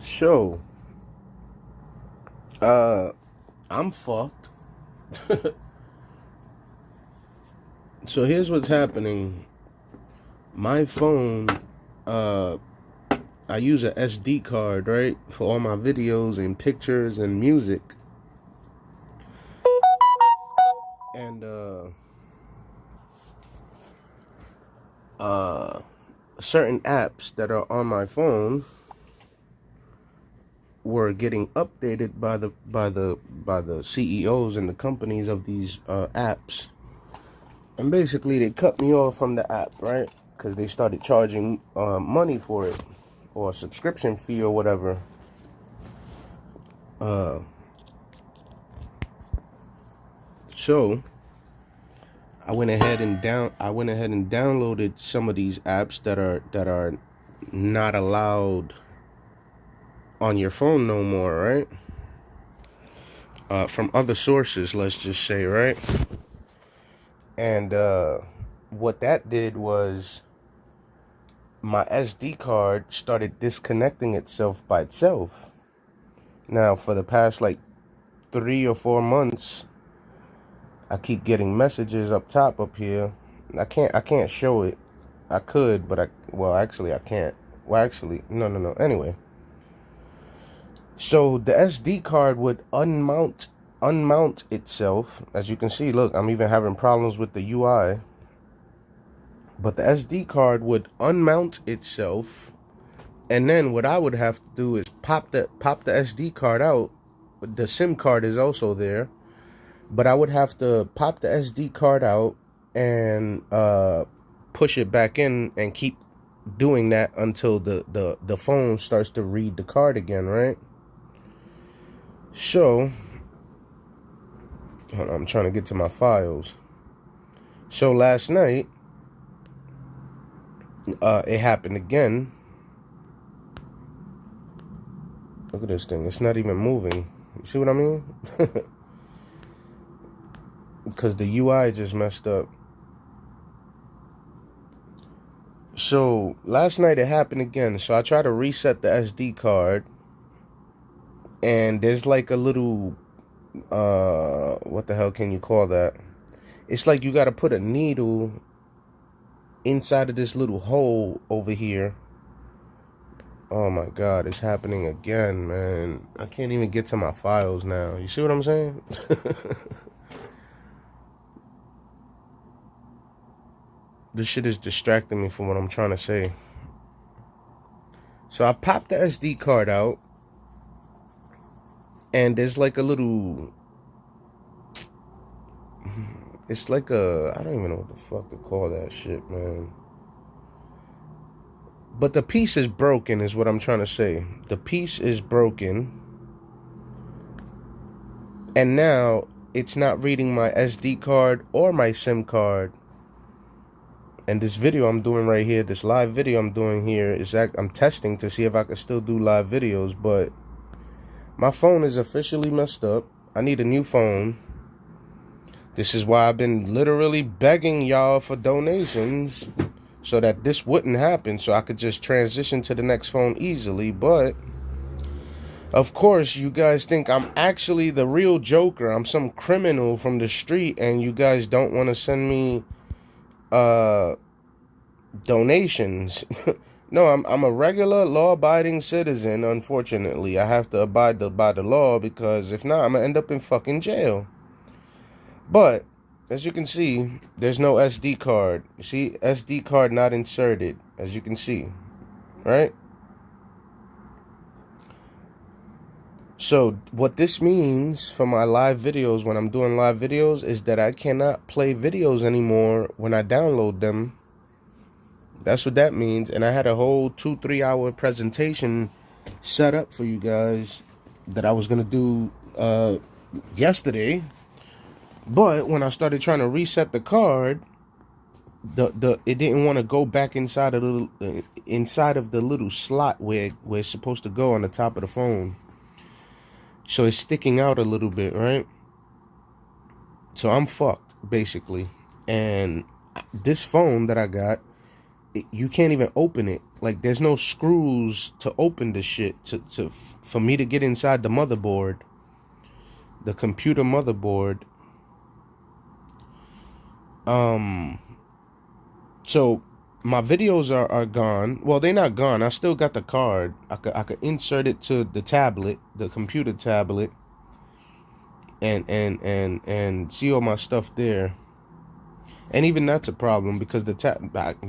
So, I'm fucked. So here's what's happening. My phone, I use a SD card, right? For all my videos and pictures and music. And, certain apps that are on my phone were getting updated by the CEOs and the companies of these apps. And basically, they cut me off from the app, right? Because they started charging money for it, or a subscription fee or whatever. So I went ahead and downloaded some of these apps that are not allowed on your phone no more, right? From other sources, let's just say, right? And what that did was my SD card started disconnecting itself by itself. Now, for the past like 3 or 4 months, I keep getting messages up top up here. I can't show it. I could, but actually I can't. Well, actually, no. Anyway, so the SD card would unmount itself. As you can see, look, I'm even having problems with the UI. But the SD card would unmount itself, and then what I would have to do is pop the SD card out. The SIM card is also there, but I would have to pop the SD card out and push it back in and keep doing that until the phone starts to read the card again, right? So, hold on, I'm trying to get to my files. So last night, it happened again. Look at this thing. It's not even moving. You see what I mean? Because the UI just messed up. So last night it happened again. So I tried to reset the SD card, and there's like a little what the hell can you call that? It's like you got to put a needle inside of this little hole over here. Oh my god, it's happening again, man. I can't even get to my files now. You see what I'm saying? This shit is distracting me from what I'm trying to say. So I popped the SD card out, and there's like a little, it's like a, I don't even know what the fuck to call that shit, man. But the piece is broken is what I'm trying to say. The piece is broken. And now it's not reading my SD card or my SIM card. And this video I'm doing right here, this live video I'm doing here, is that I'm testing to see if I can still do live videos. But my phone is officially messed up. I need a new phone. This is why I've been literally begging y'all for donations, so that this wouldn't happen, so I could just transition to the next phone easily. But of course, you guys think I'm actually the real Joker. I'm some criminal from the street, and you guys don't want to send me donations. No, I'm a regular law-abiding citizen. Unfortunately, I have to abide by the law, because if not, I'm gonna end up in fucking jail. But as you can see, there's no SD card. You see, SD card not inserted, as you can see, right? So what this means for my live videos, when I'm doing live videos, is that I cannot play videos anymore when I download them. That's what that means. And I had a whole 2-3 hour presentation set up for you guys that I was gonna do yesterday. But when I started trying to reset the card, it didn't want to go back inside of the little slot where it's supposed to go on the top of the phone. So it's sticking out a little bit, right? So I'm fucked, basically. And this phone that I got you can't even open it. Like, there's no screws to open the shit for me to get inside the motherboard, the computer motherboard. So my videos are gone. Well, they're not gone. I still got the card. I could insert it to the tablet, the computer tablet, and see all my stuff there. And even that's a problem, because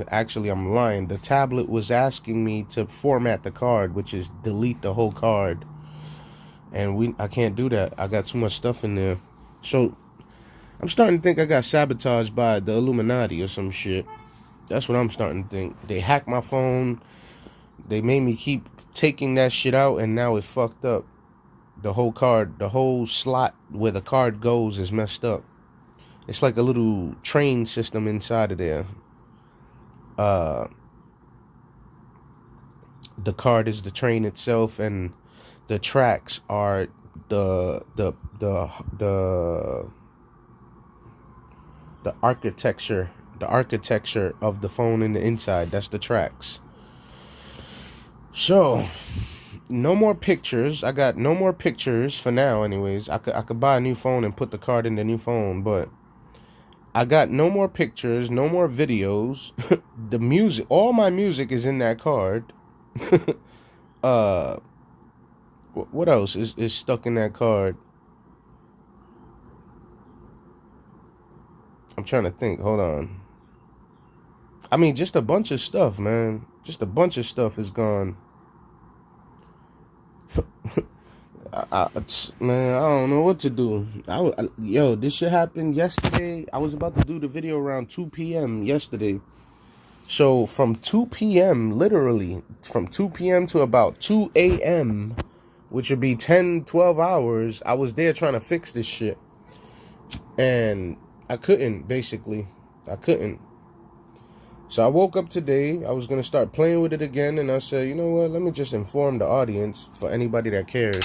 actually, I'm lying. The tablet was asking me to format the card, which is delete the whole card. And I can't do that. I got too much stuff in there. So I'm starting to think I got sabotaged by the Illuminati or some shit. That's what I'm starting to think. They hacked my phone. They made me keep taking that shit out, and now it's fucked up. The whole card, the whole slot where the card goes is messed up. It's like a little train system inside of there. The card is the train itself, and the tracks are the architecture. The architecture of the phone in the inside. That's the tracks. So, no more pictures. I got no more pictures for now. Anyways, I could buy a new phone and put the card in the new phone, but I got no more pictures, no more videos. The music, all my music is in that card. What else is stuck in that card? I'm trying to think. Hold on. I mean, just a bunch of stuff, man. Just a bunch of stuff is gone. Man, I don't know what to do. Yo, this shit happened yesterday. I was about to do the video around 2 p.m. yesterday. So from 2 p.m., literally, from 2 p.m. to about 2 a.m., which would be 10, 12 hours, I was there trying to fix this shit. And I couldn't, basically. I couldn't. So I woke up today. I was going to start playing with it again. And I said, you know what? Let me just inform the audience, for anybody that cares.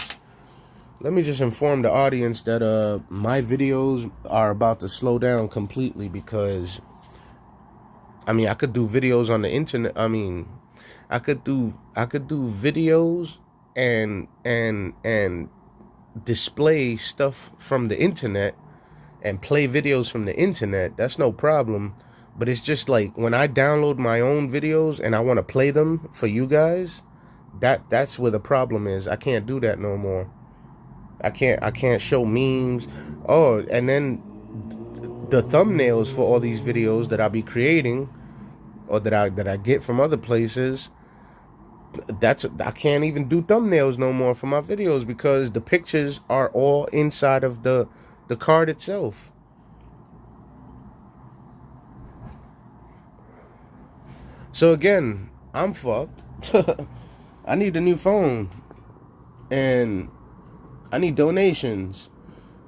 Let me just inform the audience that my videos are about to slow down completely, because, I mean, I could do videos on the internet. I mean, I could do videos and display stuff from the internet and play videos from the internet. That's no problem. But it's just like, when I download my own videos and I want to play them for you guys, that's where the problem is. I can't do that no more. I can't show memes. Oh, and then the thumbnails for all these videos that I'll be creating, or that I get from other places, I can't even do thumbnails no more for my videos, because the pictures are all inside of the card itself. So again, I'm fucked. I need a new phone, and I need donations.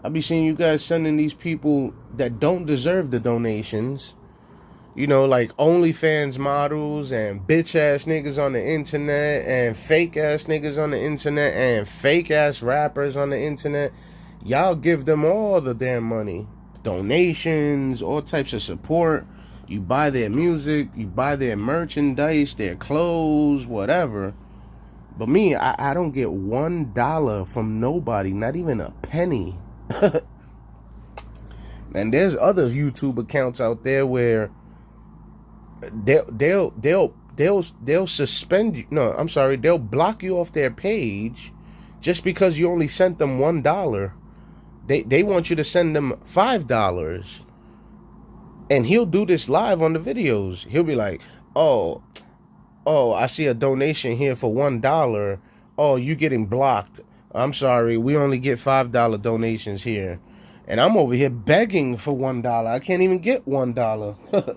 I be seeing you guys sending these people that don't deserve the donations. You know, like OnlyFans models and bitch ass niggas on the internet, and fake ass niggas on the internet, and fake ass rappers on the internet. Y'all give them all the damn money. Donations, all types of support. You buy their music, you buy their merchandise, their clothes, whatever. But me, I don't get $1 from nobody, not even a penny. And there's other YouTube accounts out there where they'll suspend you. No, I'm sorry, they'll block you off their page just because you only sent them $1. They want you to send them $5. And he'll do this live on the videos. He'll be like, oh, I see a donation here for $1. Oh, you getting blocked. I'm sorry, we only get $5 donations here. And I'm over here begging for $1. I can't even get $1.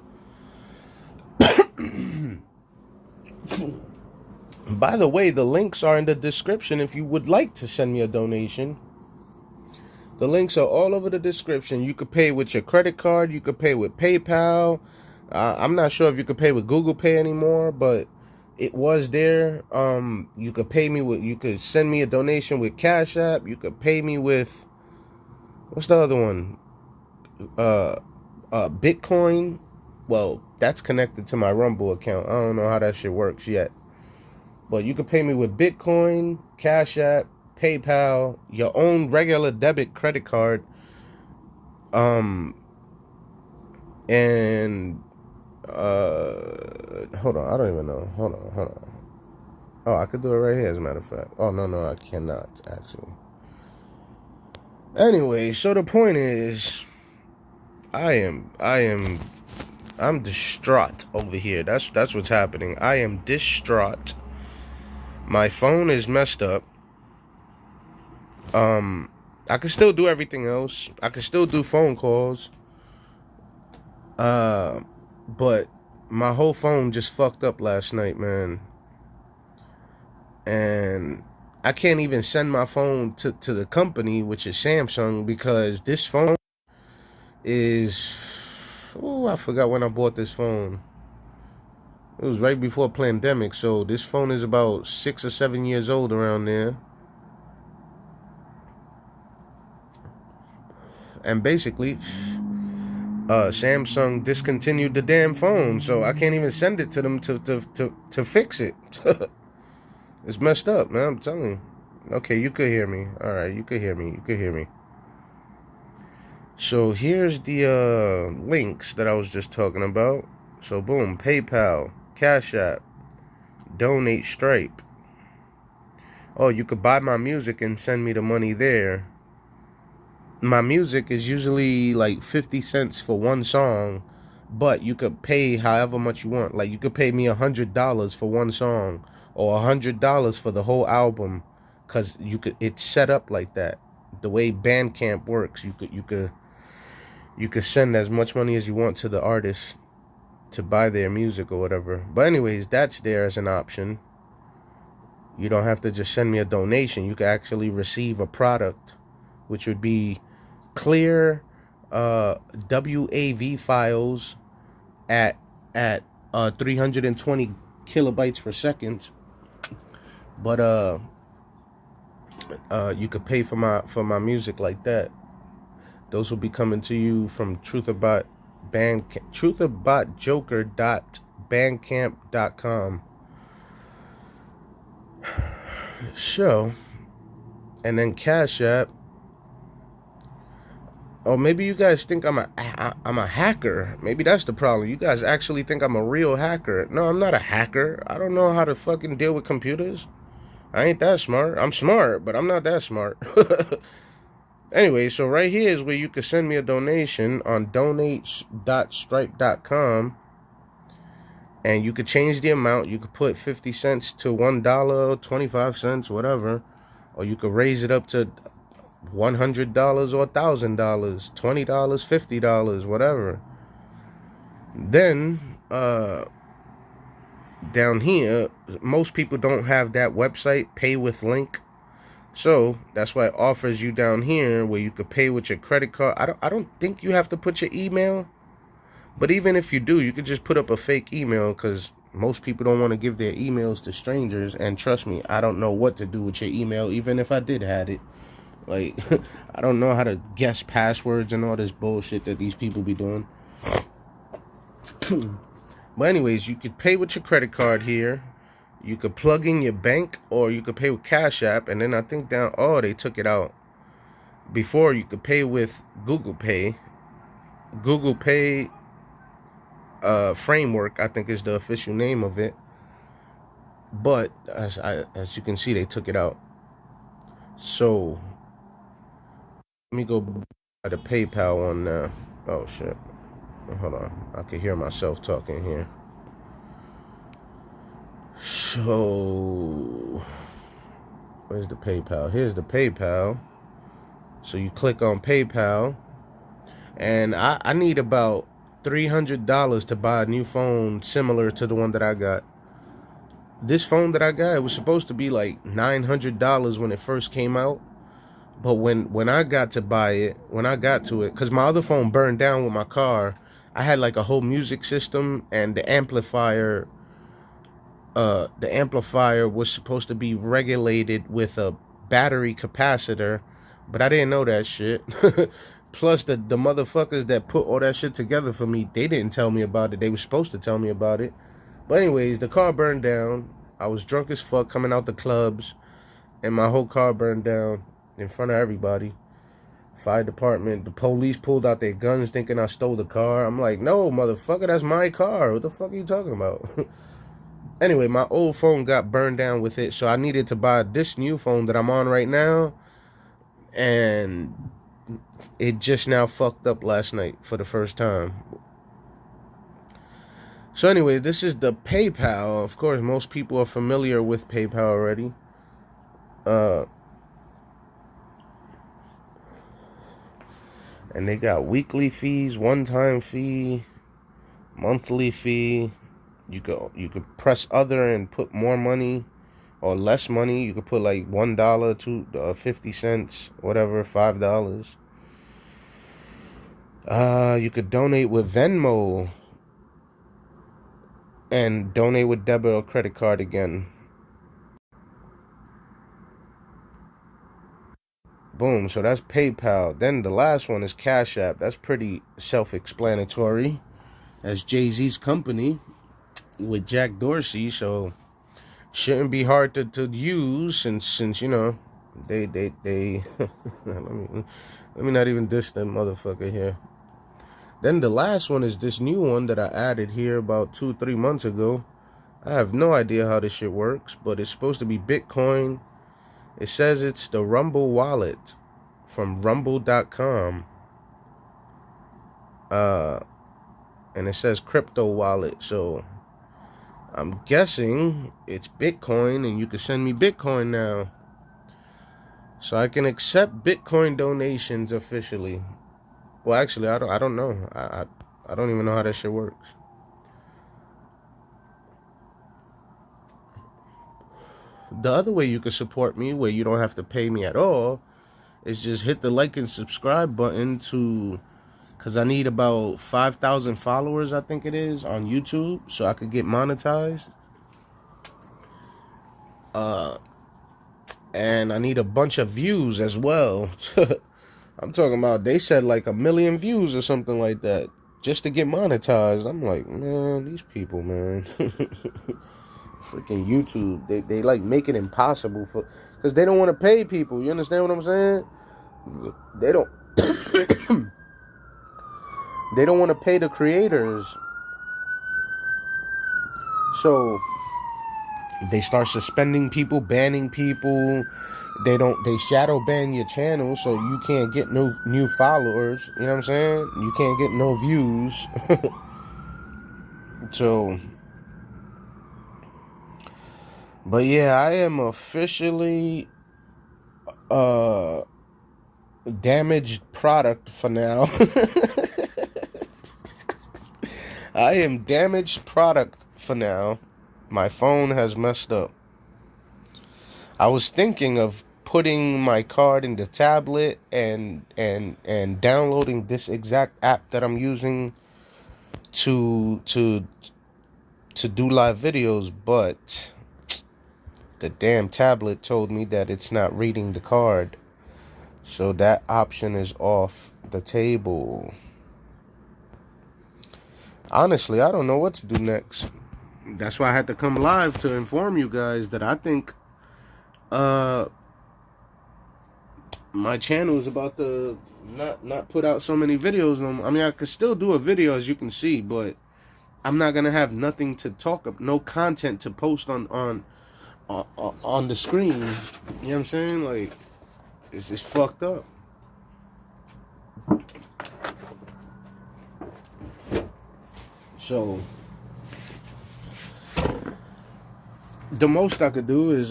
By the way, the links are in the description if you would like to send me a donation. The links are all over the description. You could pay with your credit card. You could pay with PayPal. I'm not sure if you could pay with Google Pay anymore, but it was there. You could pay me with. You could send me a donation with Cash App. You could pay me with. What's the other one? Bitcoin. Well, that's connected to my Rumble account. I don't know how that shit works yet. But you can pay me with Bitcoin, Cash App, PayPal, your own regular debit credit card, and hold on, I don't even know. Hold on. Oh, I could do it right here, as a matter of fact. Oh, no, I cannot, actually. Anyway, so the point is, I'm distraught over here. That's what's happening. I am distraught. My phone is messed up. I can still do everything else. I can still do phone calls. But my whole phone just fucked up last night, man. And I can't even send my phone to the company, which is Samsung, because this phone is... Oh, I forgot when I bought this phone. It was right before pandemic, so this phone is about 6 or 7 years old, around there. And basically, Samsung discontinued the damn phone, so I can't even send it to them to fix it. It's messed up, man, I'm telling you. Okay, you could hear me. Alright, you could hear me. So here's the links that I was just talking about. So boom, PayPal, Cash App, Donate, Stripe. Oh, you could buy my music and send me the money there. My music is usually like 50 cents for one song, but you could pay however much you want. Like, you could pay me $100 for one song, or $100 for the whole album, because it's set up like that. The way BandCamp works, you could send as much money as you want to the artist to buy their music or whatever. But anyways, that's there as an option. You don't have to just send me a donation. You could actually receive a product, which would be clear WAV files at 320 kilobytes per second. But you could pay for my music like that. Those will be coming to you from truthabotjoker.bandcamp.com. So, and then Cash App. Or maybe you guys think I'm a hacker. Maybe that's the problem. You guys actually think I'm a real hacker. No, I'm not a hacker. I don't know how to fucking deal with computers. I ain't that smart. I'm smart, but I'm not that smart. Anyway, so right here is where you can send me a donation on donate.stripe.com. And you could change the amount. You could put 50 cents to $1, 25 cents, whatever. Or you could raise it up to $100 or $1,000, $20, $50, whatever. Then down here, most people don't have that website, pay with link. So that's why it offers you down here where you could pay with your credit card. I don't think you have to put your email, but even if you do, you could just put up a fake email, because most people don't want to give their emails to strangers. And trust me, I don't know what to do with your email, even if I did have it. Like, I don't know how to guess passwords and all this bullshit that these people be doing. But anyways, you could pay with your credit card here. You could plug in your bank, or you could pay with Cash App. And then I think down, oh, they took it out. Before, you could pay with Google Pay. Google Pay Framework, I think, is the official name of it. But as you can see, they took it out. So let me go by the PayPal one now. Oh shit. Hold on. I can hear myself talking here. So where's the PayPal? Here's the PayPal. So you click on PayPal. And I need about $300 to buy a new phone similar to the one that I got. This phone that I got, it was supposed to be like $900 when it first came out. But when I got to buy it, when I got to it, because my other phone burned down with my car, I had like a whole music system, and the amplifier was supposed to be regulated with a battery capacitor, but I didn't know that shit. Plus, the motherfuckers that put all that shit together for me, they didn't tell me about it. They were supposed to tell me about it. But anyways, the car burned down. I was drunk as fuck coming out the clubs, and my whole car burned down in front of everybody. Fire department, the police pulled out their guns thinking I stole the car. I'm like, no, motherfucker, that's my car. What the fuck are you talking about? Anyway, my old phone got burned down with it, so I needed to buy this new phone that I'm on right now. And it just now fucked up last night for the first time. So anyway, this is the PayPal. Of course, most people are familiar with PayPal already. And they got weekly fees, one-time fee, monthly fee. You could press other and put more money or less money. You could put like $1, 50 cents, whatever, $5. You could donate with Venmo and donate with debit or credit card again. Boom, so that's PayPal. Then the last one is Cash App. That's pretty self-explanatory. That's Jay-Z's company with Jack Dorsey, so shouldn't be hard to use since you know they let me not even diss that motherfucker here. Then the last one is this new one that I added here about 2-3 months ago. I have no idea how this shit works, but it's supposed to be Bitcoin. It says it's the Rumble wallet from rumble.com. And it says crypto wallet, so I'm guessing it's Bitcoin, and you can send me Bitcoin now. So I can accept Bitcoin donations officially. Well, actually, I don't know. I don't even know how that shit works. The other way you can support me, where you don't have to pay me at all, is just hit the like and subscribe button because I need about 5,000 followers, I think it is, on YouTube, so I could get monetized. And I need a bunch of views as well. I'm talking about, they said like 1 million views or something like that just to get monetized. I'm like, man, these people, man. Freaking YouTube, they like make it impossible because they don't want to pay people. You understand what I'm saying? They don't they don't want to pay the creators, so they start suspending people, banning people. They shadow ban your channel, so you can't get no new followers. You know what I'm saying? You can't get no views. So, but yeah, I am officially damaged product for now. I am damaged product for now. My phone has messed up. I was thinking of putting my card in the tablet and downloading this exact app that I'm using to do live videos, but the damn tablet told me that it's not reading the card. So that option is off the table. Honestly, I don't know what to do next. That's why I had to come live to inform you guys that I think my channel is about to not put out so many videos. I mean, I could still do a video, as you can see, but I'm not gonna have nothing to talk about, no content to post on the screen. You know what I'm saying? Like, it's just fucked up. So the most I could do is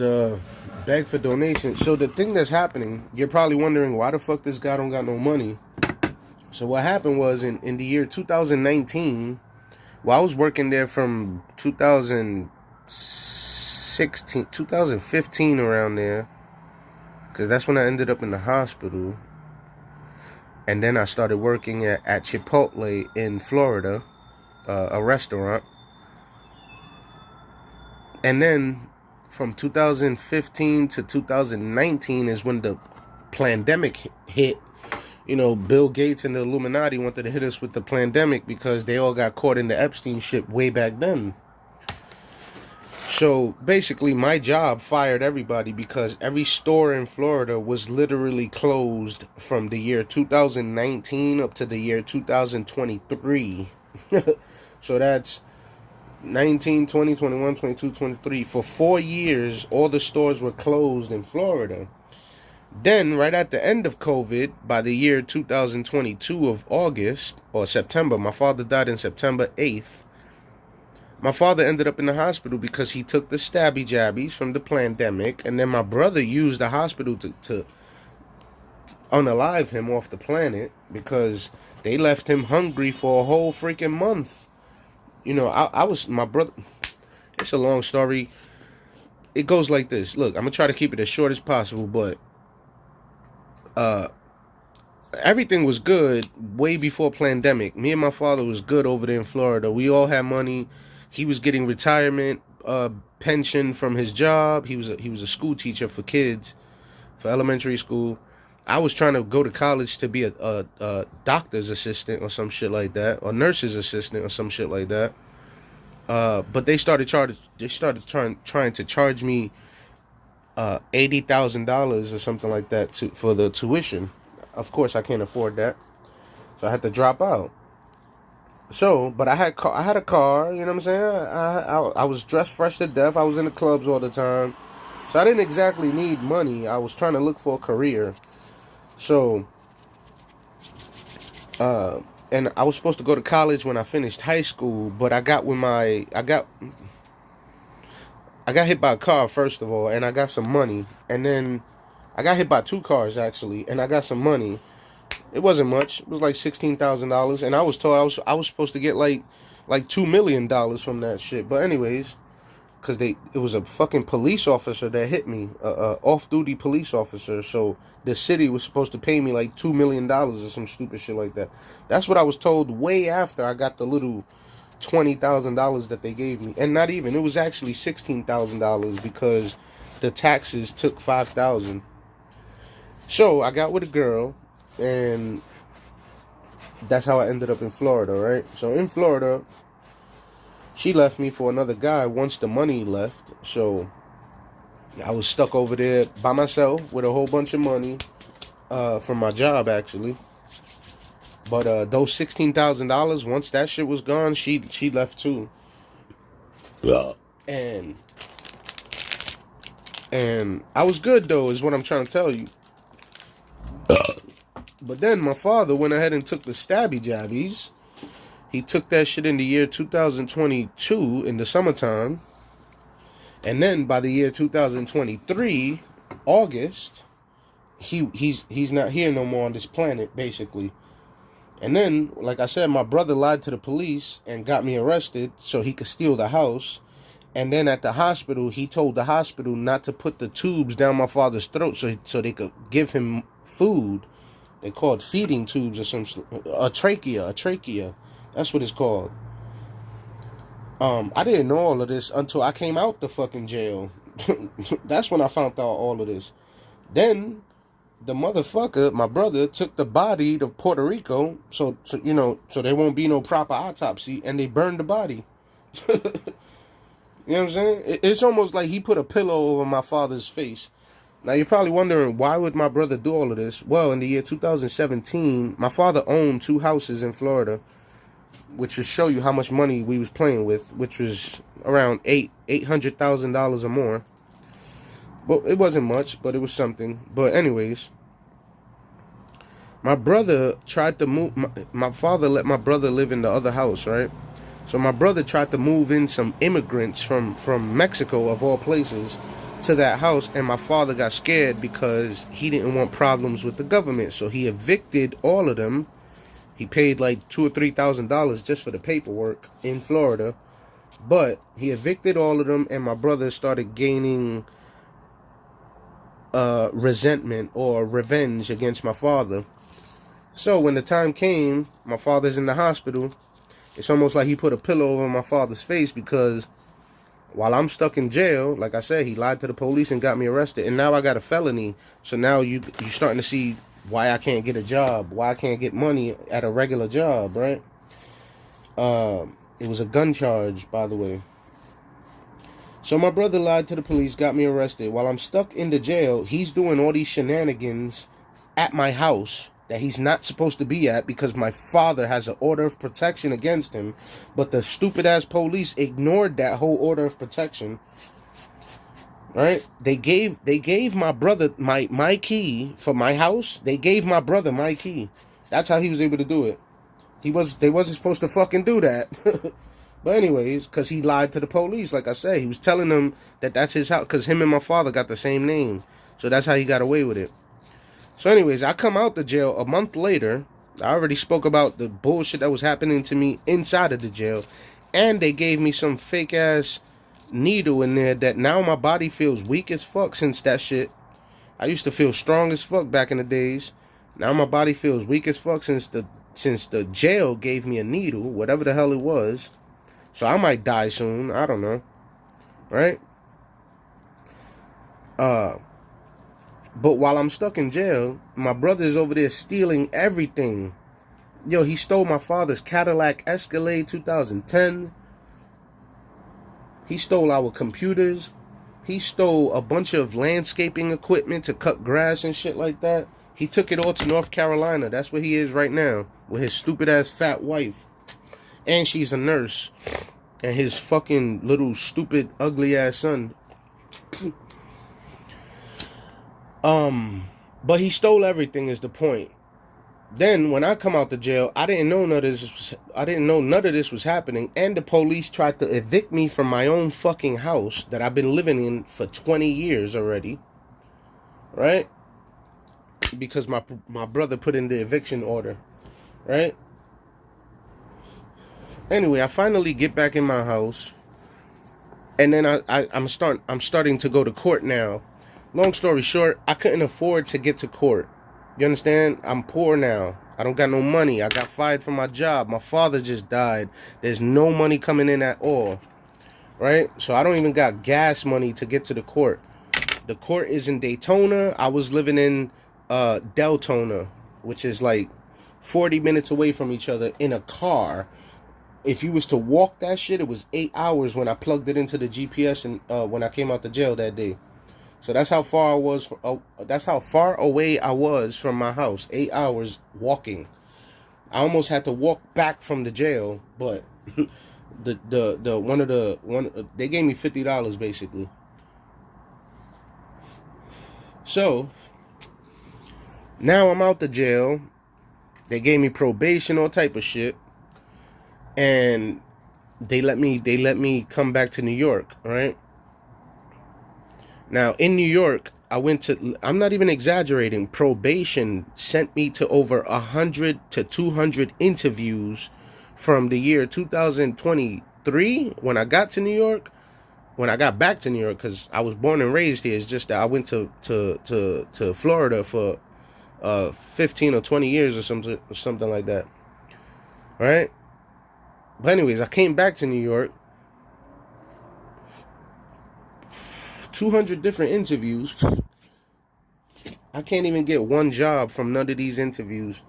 beg for donations. So the thing that's happening, you're probably wondering why the fuck this guy don't got no money. So what happened was in the year 2019, well, I was working there from 2015 around there, because that's when I ended up in the hospital. And then I started working at Chipotle in Florida, a restaurant. And then from 2015 to 2019 is when the pandemic hit, Bill Gates and the Illuminati wanted to hit us with the pandemic because they all got caught in the Epstein shit way back then. So basically my job fired everybody because every store in Florida was literally closed from the year 2019 up to the year 2023. So that's 19, 20, 21, 22, 23. For 4 years, all the stores were closed in Florida. Then, right at the end of COVID, by the year 2022 of August or September, my father died in September 8th. My father ended up in the hospital because he took the stabby jabbies from the pandemic, and then my brother used the hospital to unalive him off the planet because they left him hungry for a whole freaking month. I was, my brother, it's a long story. It goes like this. Look, I'm going to try to keep it as short as possible, but everything was good way before pandemic. Me and my father was good over there in Florida. We all had money. He was getting retirement pension from his job. He was a school teacher for kids, for elementary school. I was trying to go to college to be a doctor's assistant or some shit like that, or nurse's assistant or some shit like that. But they started trying to charge me $80,000 or something like that for the tuition. Of course, I can't afford that, so I had to drop out. So, but I had a car. You know what I'm saying? I was dressed fresh to death. I was in the clubs all the time, so I didn't exactly need money. I was trying to look for a career. So, and I was supposed to go to college when I finished high school, but I got hit by a car first of all, and I got some money, and then I got hit by 2 cars actually, and I got some money. It wasn't much. It was like $16,000, and I was told I was supposed to get like $2 million from that shit. But anyways, because it was a fucking police officer that hit me, a off-duty police officer. So the city was supposed to pay me like $2 million or some stupid shit like that. That's what I was told way after I got the little $20,000 that they gave me, and not even. It was actually $16,000 because the taxes took $5,000. So I got with a girl, and that's how I ended up in Florida, right? So in Florida, she left me for another guy once the money left. So I was stuck over there by myself with a whole bunch of money from my job, actually. But those $16,000, once that shit was gone, she left too. And I was good though, is what I'm trying to tell you. But then my father went ahead and took the stabby jabbies. He took that shit in the year 2022 in the summertime. And then by the year 2023, August, he's not here no more on this planet, basically. And then, like I said, my brother lied to the police and got me arrested so he could steal the house. And then at the hospital, he told the hospital not to put the tubes down my father's throat so they could give him food. They called feeding tubes or some a trachea. That's what it's called. I didn't know all of this until I came out the fucking jail. That's when I found out all of this. Then the motherfucker, my brother, took the body to Puerto Rico so there won't be no proper autopsy, and they burned the body. You know what I'm saying? It's almost like he put a pillow over my father's face. Now, you're probably wondering, why would my brother do all of this? Well, in the year 2017, my father owned 2 houses in Florida, which will show you how much money we was playing with, which was around $800,000 or more. Well, it wasn't much, but it was something. But anyways, my brother tried to move. My father let my brother live in the other house, right? So my brother tried to move in some immigrants from Mexico, of all places, to that house, and my father got scared because he didn't want problems with the government. So he evicted all of them. He paid like $2,000 or $3,000 just for the paperwork in Florida. But he evicted all of them, and my brother started gaining resentment or revenge against my father. So when the time came, my father's in the hospital. It's almost like he put a pillow over my father's face, because while I'm stuck in jail, like I said, he lied to the police and got me arrested. And now I got a felony. So now you're starting to see why I can't get a job, why I can't get money at a regular job, right? It was a gun charge, by the way. So my brother lied to the police, got me arrested. While I'm stuck in the jail, he's doing all these shenanigans at my house that he's not supposed to be at because my father has an order of protection against him. But the stupid ass police ignored that whole order of protection. Right? They gave my brother my key for my house. They gave my brother my key. That's how he was able to do it. They wasn't supposed to fucking do that. But anyways, because he lied to the police, like I said. He was telling them that that's his house, because him and my father got the same name. So that's how he got away with it. So anyways, I come out the jail a month later. I already spoke about the bullshit that was happening to me inside of the jail. And they gave me some fake-ass needle in there that now my body feels weak as fuck since that shit. I used to feel strong as fuck back in the days. Now my body feels weak as fuck since the jail gave me a needle, whatever the hell it was. So I might die soon. I don't know. Right? But while I'm stuck in jail, my brother's over there stealing everything. Yo, he stole my father's Cadillac Escalade 2010. He stole our computers. He stole a bunch of landscaping equipment to cut grass and shit like that. He took it all to North Carolina. That's where he is right now. With his stupid ass fat wife. And she's a nurse. And his fucking little stupid ugly ass son. But he stole everything is the point. Then when I come out the jail, I didn't know none of this was happening, and the police tried to evict me from my own fucking house that I've been living in for 20 years already. Right? Because my brother put in the eviction order. Right? Anyway, I finally get back in my house, and then I'm starting to go to court now. Long story short, I couldn't afford to get to court. You understand? I'm poor now. I don't got no money. I got fired from my job. My father just died. There's no money coming in at all. Right? So I don't even got gas money to get to the court. The court is in Daytona. I was living in Deltona, which is like 40 minutes away from each other in a car. If you was to walk that shit, it was 8 hours when I plugged it into the GPS and when I came out the jail that day. So that's how far I was. That's how far away I was from my house. 8 hours walking. I almost had to walk back from the jail, but they gave me $50 basically. So now I'm out the jail. They gave me probation, all type of shit, and they let me come back to New York, right? Now, in New York, I'm not even exaggerating, probation sent me to over 100 to 200 interviews from the year 2023 when I got to New York, when I got back to New York, because I was born and raised here. It's just that I went to Florida for 15 or 20 years or something like that, right? But anyways, I came back to New York. 200 different interviews. I can't even get one job from none of these interviews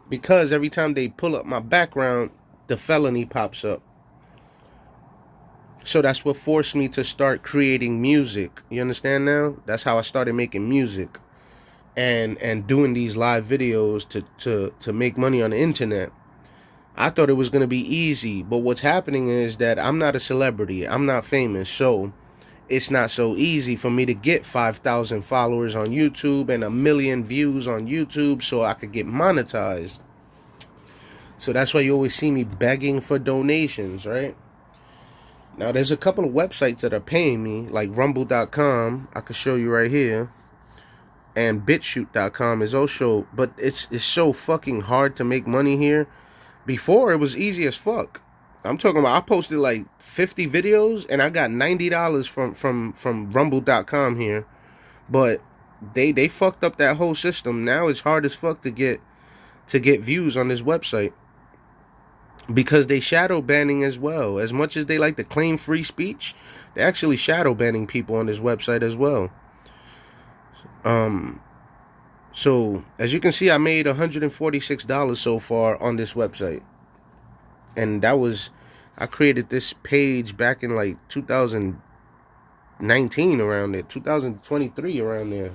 because every time they pull up my background, the felony pops up. So that's what forced me to start creating music. You understand now? That's how I started making music and doing these live videos to make money on the internet. I thought it was going to be easy, but what's happening is that I'm not a celebrity. I'm not famous, so it's not so easy for me to get 5,000 followers on YouTube and 1 million views on YouTube so I could get monetized. So that's why you always see me begging for donations, right? Now, there's a couple of websites that are paying me, like rumble.com. I could show you right here. And bitchute.com is also, but it's so fucking hard to make money here. Before, it was easy as fuck. I'm talking about, I posted like 50 videos and I got $90 from rumble.com here. But they fucked up that whole system. Now it's hard as fuck to get views on this website. Because they shadow banning as well. As much as they like to claim free speech, they're actually shadow banning people on this website as well. So, as you can see, I made $146 so far on this website. And that was, I created this page back in like 2019 around there, 2023 around there.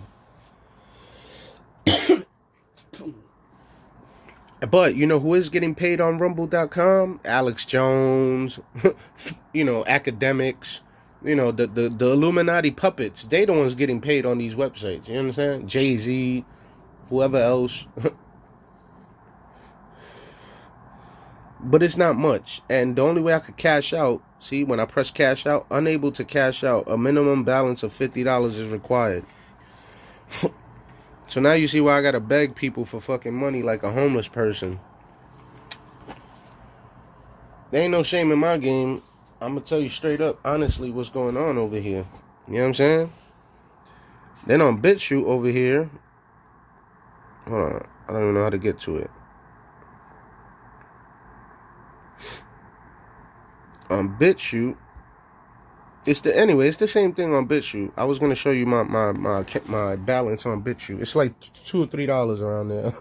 But you know who is getting paid on Rumble.com? Alex Jones, you know, academics, you know, the Illuminati puppets. They the ones getting paid on these websites. You understand? Jay-Z, whoever else. But it's not much. And the only way I could cash out, see, when I press cash out, unable to cash out, a minimum balance of $50 is required. So now you see why I gotta beg people for fucking money like a homeless person. There ain't no shame in my game. I'm gonna tell you straight up, honestly, what's going on over here. You know what I'm saying? Then on Bitchute over here, hold on, I don't even know how to get to it. On Bitchute, it's the same thing on Bitchute. I was gonna show you my balance on Bitchute. It's like $2 or $3 around there,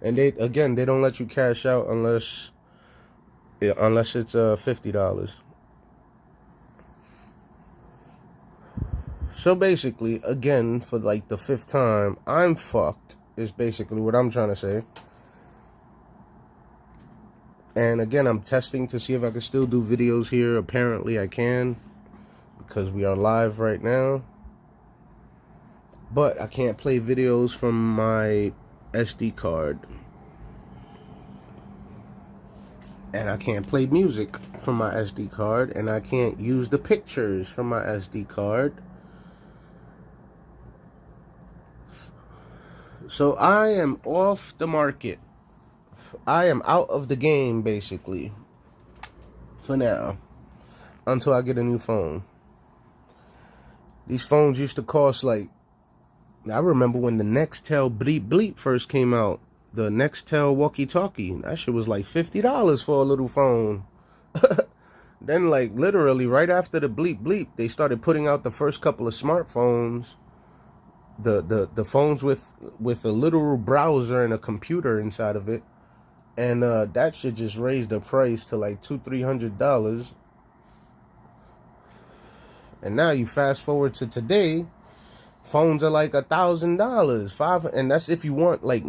and they don't let you cash out unless it's $50. So basically, again, for like the 5th time, I'm fucked. Is basically what I'm trying to say. And again, I'm testing to see if I can still do videos here. Apparently, I can. Because we are live right now. But I can't play videos from my SD card. And I can't play music from my SD card. And I can't use the pictures from my SD card. So I am off the market. I am out of the game, basically. For now. Until I get a new phone. These phones used to cost like, I remember when the Nextel Bleep Bleep first came out. The Nextel walkie-talkie. That shit was like $50 for a little phone. Then like literally right after the Bleep Bleep, they started putting out the first couple of smartphones. The phones with a literal browser and a computer inside of it. And that shit just raised the price to like $200-300. And now you fast forward to today, phones are like $1,000, and that's if you want like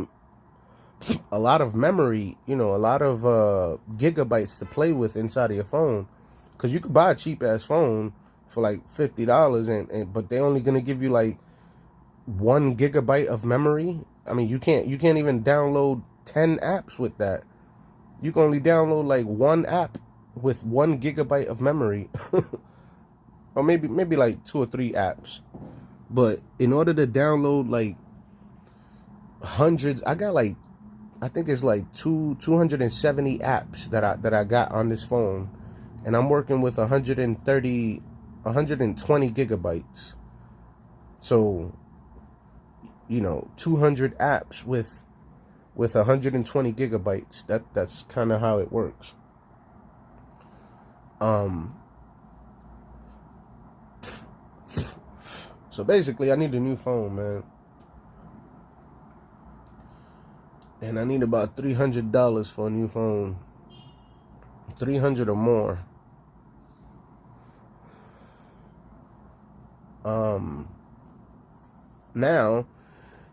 a lot of memory, you know, a lot of gigabytes to play with inside of your phone. Because you could buy a cheap ass phone for like $50, but they're only gonna give you like 1 gigabyte of memory. I mean, you can't even download 10 apps with that. You can only download like 1 app with 1 gigabyte of memory. Or maybe like 2 or 3 apps. But in order to download like hundreds, I got like, I think it's like 270 apps that I got on this phone. And I'm working with 120 gigabytes. So, you know, 200 apps with 120 gigabytes. That's kind of how it works. So basically, I need a new phone, man. And I need about $300 for a new phone. $300 or more. Now,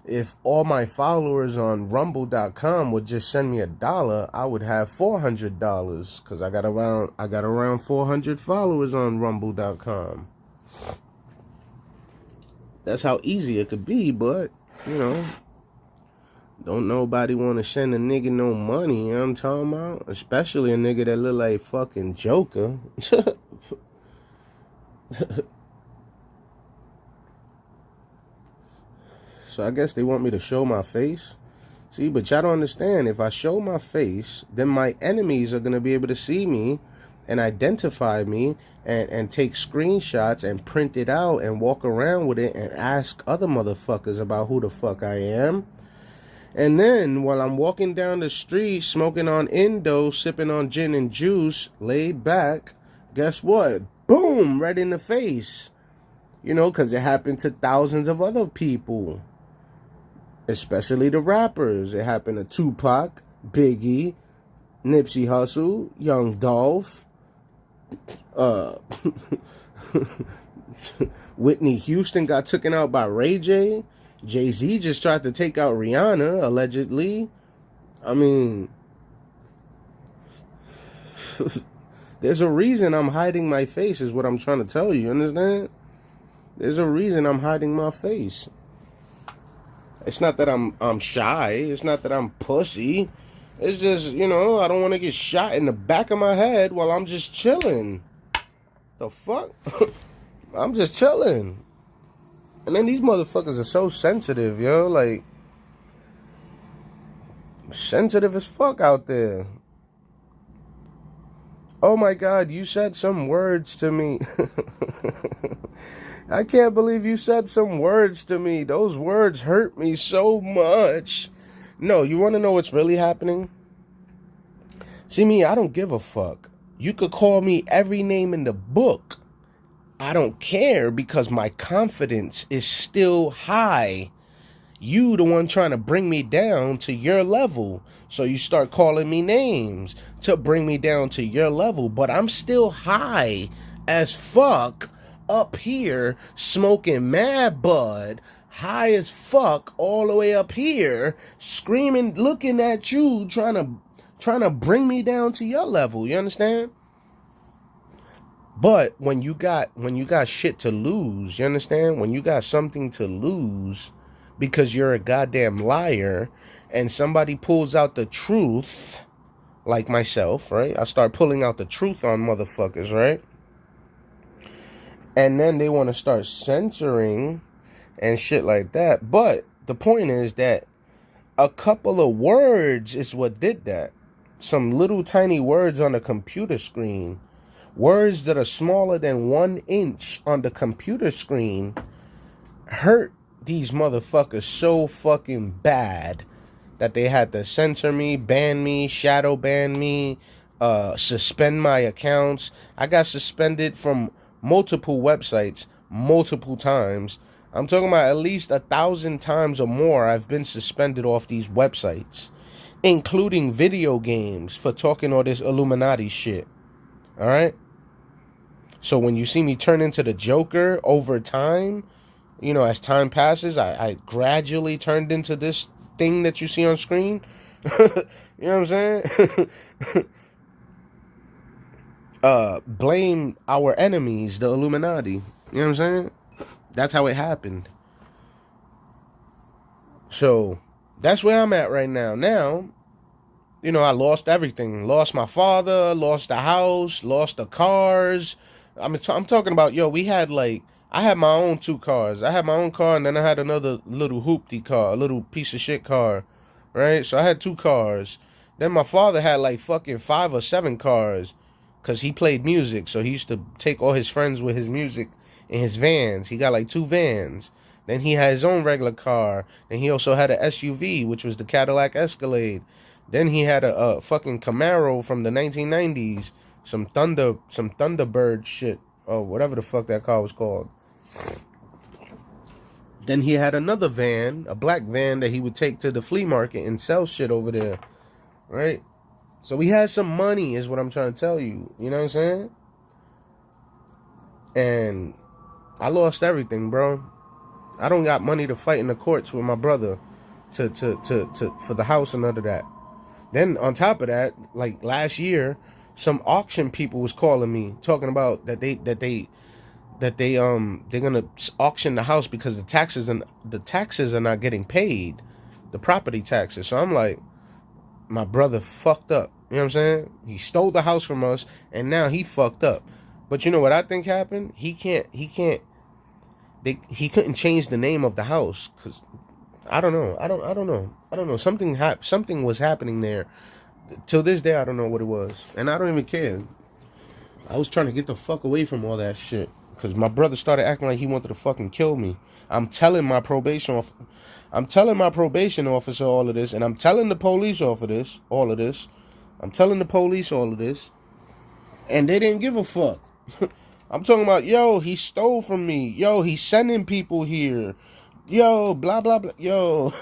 if all my followers on Rumble.com would just send me $1, I would have $400. Cause I got around 400 followers on Rumble.com. That's how easy it could be, but, you know, don't nobody want to send a nigga no money, you know what I'm talking about? Especially a nigga that look like fucking Joker. So I guess they want me to show my face. See, but y'all don't understand. If I show my face, then my enemies are going to be able to see me and identify me and take screenshots and print it out and walk around with it and ask other motherfuckers about who the fuck I am. And then while I'm walking down the street smoking on Indo, sipping on gin and juice, laid back, guess what? Boom, right in the face. You know, because it happened to thousands of other people. especially the rappers. It happened to Tupac, Biggie, Nipsey Hussle, Young Dolph, Whitney Houston got taken out by Ray J. Jay-Z just tried to take out Rihanna, allegedly. I mean, there's a reason I'm hiding my face, is what I'm trying to tell you, understand? There's a reason I'm hiding my face. It's not that I'm shy. It's not that I'm pussy. It's just, I don't want to get shot in the back of my head while I'm just chilling. The fuck? I'm just chilling. And then these motherfuckers are so sensitive, yo. Like, sensitive as fuck out there. Oh my God, you said some words to me. I can't believe you said some words to me. Those words hurt me so much. No, you want to know what's really happening? See me, I don't give a fuck. You could call me every name in the book. I don't care, because my confidence is still high. You the one trying to bring me down to your level. So you start calling me names to bring me down to your level. But I'm still high as fuck up here smoking mad bud. High as fuck all the way up here, screaming, looking at you, trying to bring me down to your level. You understand? But when you got shit to lose, you understand? When you got something to lose because you're a goddamn liar, and somebody pulls out the truth, like myself, right? I start pulling out the truth on motherfuckers, right? And then they want to start censoring and shit like that. But the point is that a couple of words is what did that. Some little tiny words on a computer screen. Words that are smaller than 1 inch on the computer screen hurt these motherfuckers so fucking bad that they had to censor me, ban me, shadow ban me, suspend my accounts. I got suspended from multiple websites multiple times. I'm talking about at least 1,000 times or more I've been suspended off these websites, including video games, for talking all this Illuminati shit. All right? So when you see me turn into the Joker over time, as time passes, I gradually turned into this thing that you see on screen. You know what I'm saying? Blame our enemies, the Illuminati. You know what I'm saying? That's how it happened. So that's where I'm at right now. Now, I lost everything. Lost my father, lost the house, lost the cars. I'm talking about, I had my own 2 cars. I had my own car, and then I had another little hoopty car, a little piece of shit car, right? So I had 2 cars. Then my father had like fucking 5 or 7 cars, because he played music. So he used to take all his friends with his music in his vans. He got like 2 vans. Then he had his own regular car. Then he also had an SUV, which was the Cadillac Escalade. Then he had a fucking Camaro from the 1990s. Some Thunderbird shit. Oh, whatever the fuck that car was called. Then he had another van, a black van that he would take to the flea market and sell shit over there. Right? So we had some money, is what I'm trying to tell you. You know what I'm saying? And I lost everything, bro. I don't got money to fight in the courts with my brother for the house and none of that. Then on top of that, like last year, some auction people was calling me, talking about that they're gonna auction the house because the taxes are not getting paid, the property taxes. So I'm like, my brother fucked up. You know what I'm saying? He stole the house from us, and now he fucked up. But you know what I think happened? He couldn't change the name of the house, because I don't know. Something was happening there. Till this day, I don't know what it was. And I don't even care. I was trying to get the fuck away from all that shit, because my brother started acting like he wanted to fucking kill me. I'm telling my probation officer all of this, and I'm telling the police all of this. I'm telling the police all of this, and they didn't give a fuck. I'm talking about, yo, he stole from me. Yo, he's sending people here. Yo, blah, blah, blah. Yo.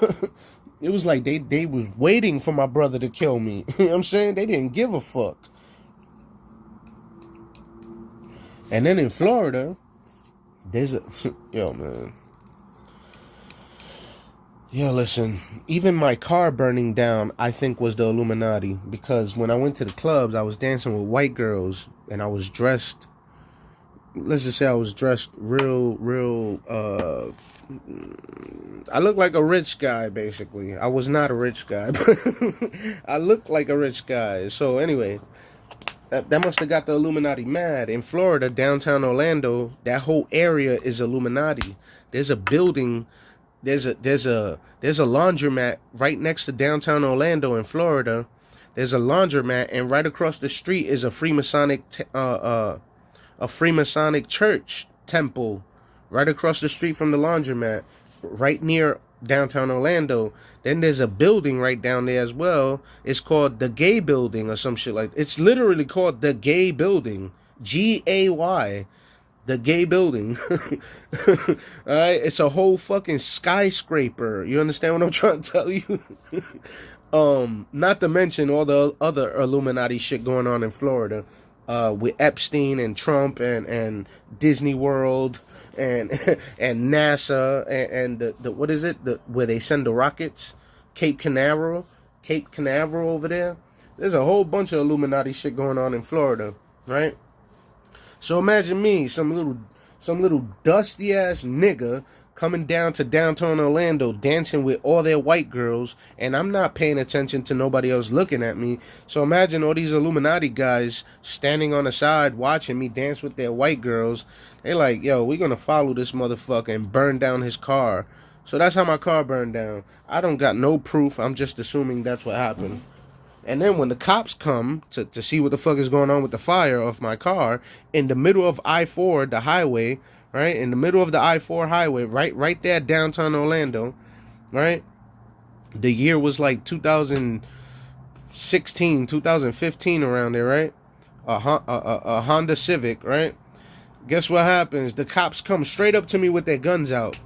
It was like they was waiting for my brother to kill me. You know what I'm saying? They didn't give a fuck. And then in Florida, there's a... Yo, man. Yo, listen. Even my car burning down, I think, was the Illuminati. Because when I went to the clubs, I was dancing with white girls. And I was dressed... Let's just say I was dressed real... I looked like a rich guy, basically. I was not a rich guy, but I looked like a rich guy. So anyway, that must have got the Illuminati mad. In Florida, downtown Orlando, that whole area is Illuminati. There's a building, there's a laundromat right next to downtown Orlando in Florida. There's a laundromat, and right across the street is a Freemasonic church temple. Right across the street from the laundromat, right near downtown Orlando. Then there's a building right down there as well. It's called the Gay Building or some shit like that. It's literally called the Gay Building. G-A-Y. The Gay Building. Alright? It's a whole fucking skyscraper. You understand what I'm trying to tell you? Not to mention all the other Illuminati shit going on in Florida. With Epstein and Trump and Disney World. And NASA and the what is it, where they send the rockets, Cape Canaveral over there. There's a whole bunch of Illuminati shit going on in Florida, right? So imagine me, some little dusty ass nigga coming down to downtown Orlando dancing with all their white girls, and I'm not paying attention to nobody else looking at me. So imagine all these Illuminati guys standing on the side watching me dance with their white girls. They like, yo, we're gonna follow this motherfucker and burn down his car. So that's how my car burned down. I don't got no proof. I'm just assuming that's what happened. And then when the cops come to see what the fuck is going on with the fire of my car, in the middle of I-4, the highway, right? In the middle of the I-4 highway, right there downtown Orlando, right? The year was like 2016, 2015 around there, right? A Honda Civic, right? Guess what happens? The cops come straight up to me with their guns out.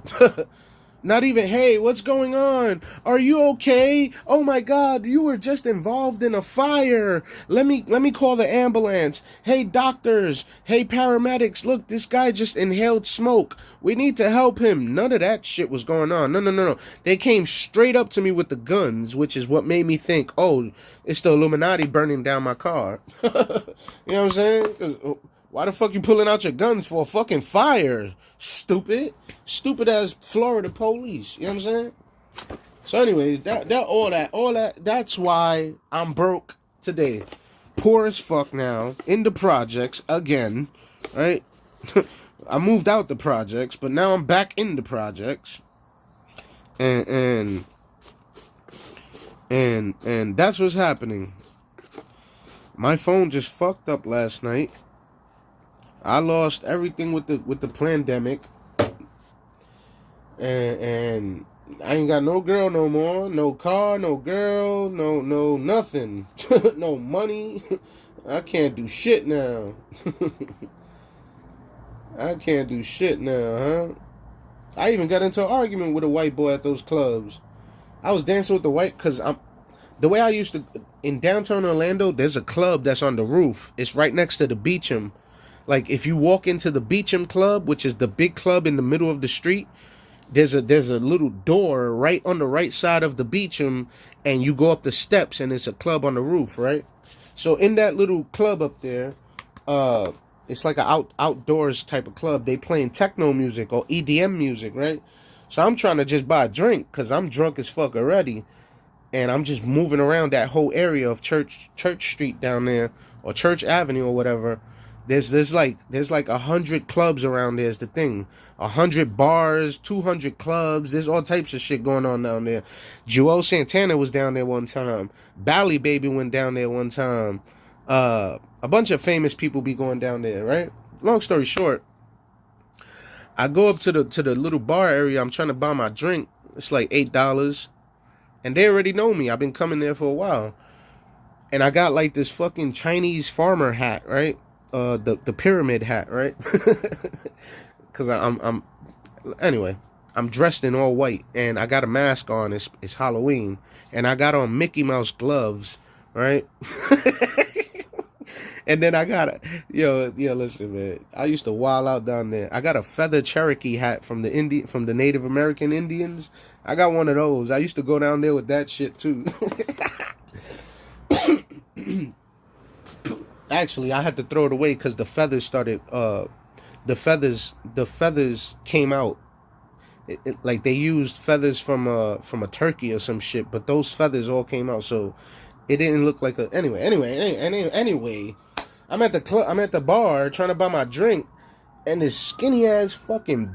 Not even, hey, what's going on? Are you okay? Oh my God, you were just involved in a fire. Let me call the ambulance. Hey, doctors. Hey, paramedics. Look, this guy just inhaled smoke. We need to help him. None of that shit was going on. No. They came straight up to me with the guns, which is what made me think, oh, it's the Illuminati burning down my car. You know what I'm saying? 'Cause why the fuck you pulling out your guns for a fucking fire? Stupid ass Florida police. You know what I'm saying? So anyways, that's why I'm broke today. Poor as fuck now. In the projects again. Right? I moved out the projects, but now I'm back in the projects. And that's what's happening. My phone just fucked up last night. I lost everything with the pandemic, and I ain't got no girl no more, no car, no girl, no nothing, no money. I can't do shit now. I can't do shit now, huh? I even got into an argument with a white boy at those clubs. I was dancing with the white, cause the way I used to in downtown Orlando. There's a club that's on the roof. It's right next to the Beecham. Like, if you walk into the Beecham Club, which is the big club in the middle of the street, there's a little door right on the right side of the Beecham, and you go up the steps, and it's a club on the roof, right? So in that little club up there, it's like an outdoors type of club. They playing techno music or EDM music, right? So I'm trying to just buy a drink because I'm drunk as fuck already, and I'm just moving around that whole area of Church Street down there, or Church Avenue or whatever. There's like 100 clubs around there is the thing. 100 bars, 200 clubs. There's all types of shit going on down there. Joel Santana was down there one time. Bally Baby went down there one time. A bunch of famous people be going down there, right? Long story short, I go up to the little bar area. I'm trying to buy my drink. It's like $8. And they already know me. I've been coming there for a while. And I got like this fucking Chinese farmer hat, right? The pyramid hat, right? Because I'm I'm dressed in all white, and I got a mask on. It's Halloween, and I got on Mickey Mouse gloves, right? And then I got a listen, man. I used to wild out down there. I got a feather Cherokee hat from the Native American Indians. I got one of those. I used to go down there with that shit too. Actually, I had to throw it away because the feathers started. The feathers came out. Like they used feathers from a turkey or some shit, but those feathers all came out, so it didn't look like a. Anyway. I'm at the bar trying to buy my drink, and this skinny ass fucking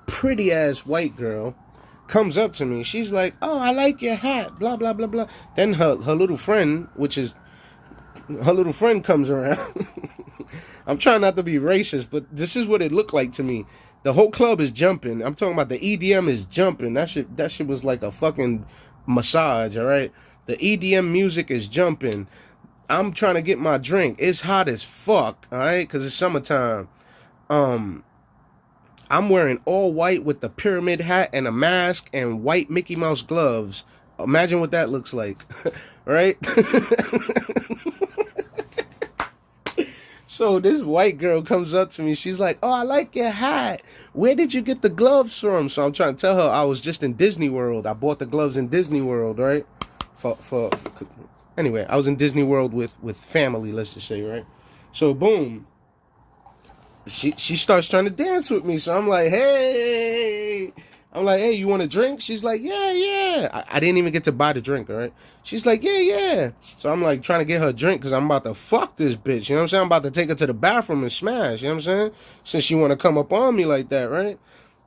pretty ass white girl comes up to me. She's like, "Oh, I like your hat." Blah blah blah blah. Then her little friend, comes around. I'm trying not to be racist, but this is what it looked like to me. The whole club is jumping. I'm talking about the EDM is jumping. That shit was like a fucking massage. All right, the EDM music is jumping. I'm trying to get my drink. It's hot as fuck, all right, because it's summertime. I'm wearing all white with the pyramid hat and a mask and white Mickey Mouse gloves. Imagine what that looks like, right? So this white girl comes up to me. She's like, "Oh, I like your hat. Where did you get the gloves from?" So I'm trying to tell her I was just in Disney World. I bought the gloves in Disney World, right? Anyway, I was in Disney World with family, let's just say, right? So, boom. She starts trying to dance with me. So I'm like, hey. I'm like, "Hey, you want a drink?" She's like, yeah. I didn't even get to buy the drink, all right? She's like, yeah. So I'm like trying to get her a drink because I'm about to fuck this bitch. You know what I'm saying? I'm about to take her to the bathroom and smash. You know what I'm saying? Since she want to come up on me like that, right?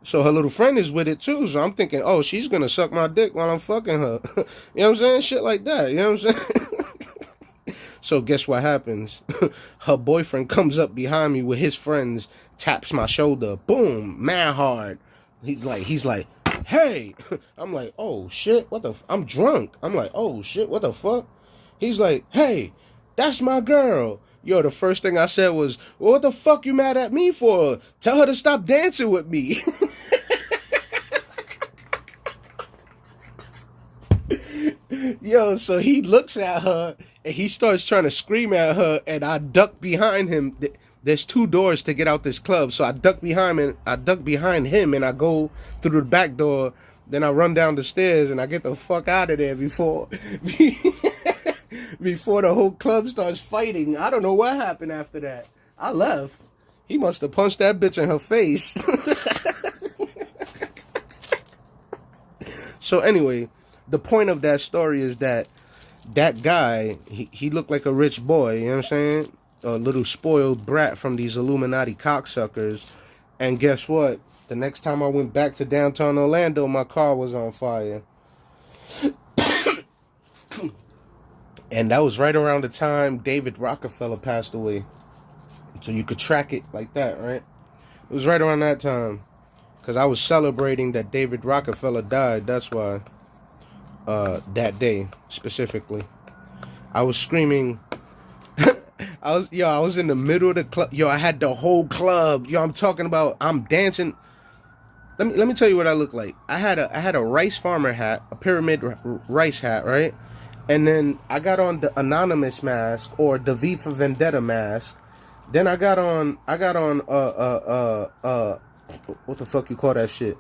So her little friend is with it too. So I'm thinking, oh, she's going to suck my dick while I'm fucking her. You know what I'm saying? Shit like that. You know what I'm saying? So guess what happens? Her boyfriend comes up behind me with his friends, taps my shoulder. Boom. Mad hard. He's like, "Hey." I'm like, "Oh, shit. What the I'm drunk." I'm like, "Oh, shit. What the fuck?" He's like, "Hey, that's my girl." Yo, the first thing I said was, "Well, what the fuck you mad at me for? Tell her to stop dancing with me." Yo, so he looks at her and he starts trying to scream at her, and I duck behind him. There's 2 doors to get out this club, so I duck behind him and I go through the back door. Then I run down the stairs and I get the fuck out of there before the whole club starts fighting. I don't know what happened after that. I left. He must have punched that bitch in her face. So anyway, the point of that story is that guy, he looked like a rich boy, you know what I'm saying? A little spoiled brat from these Illuminati cocksuckers. And guess what? The next time I went back to downtown Orlando, my car was on fire. And that was right around the time David Rockefeller passed away. So you could track it like that, right? It was right around that time. Because I was celebrating that David Rockefeller died. That's why. That day, specifically. I was screaming. I was in the middle of the club. Yo, I had the whole club. Yo, I'm talking about, I'm dancing. Let me tell you what I look like. I had a rice farmer hat, a pyramid rice hat, right? And then I got on the Anonymous mask or the V for Vendetta mask. Then I got on what the fuck you call that shit?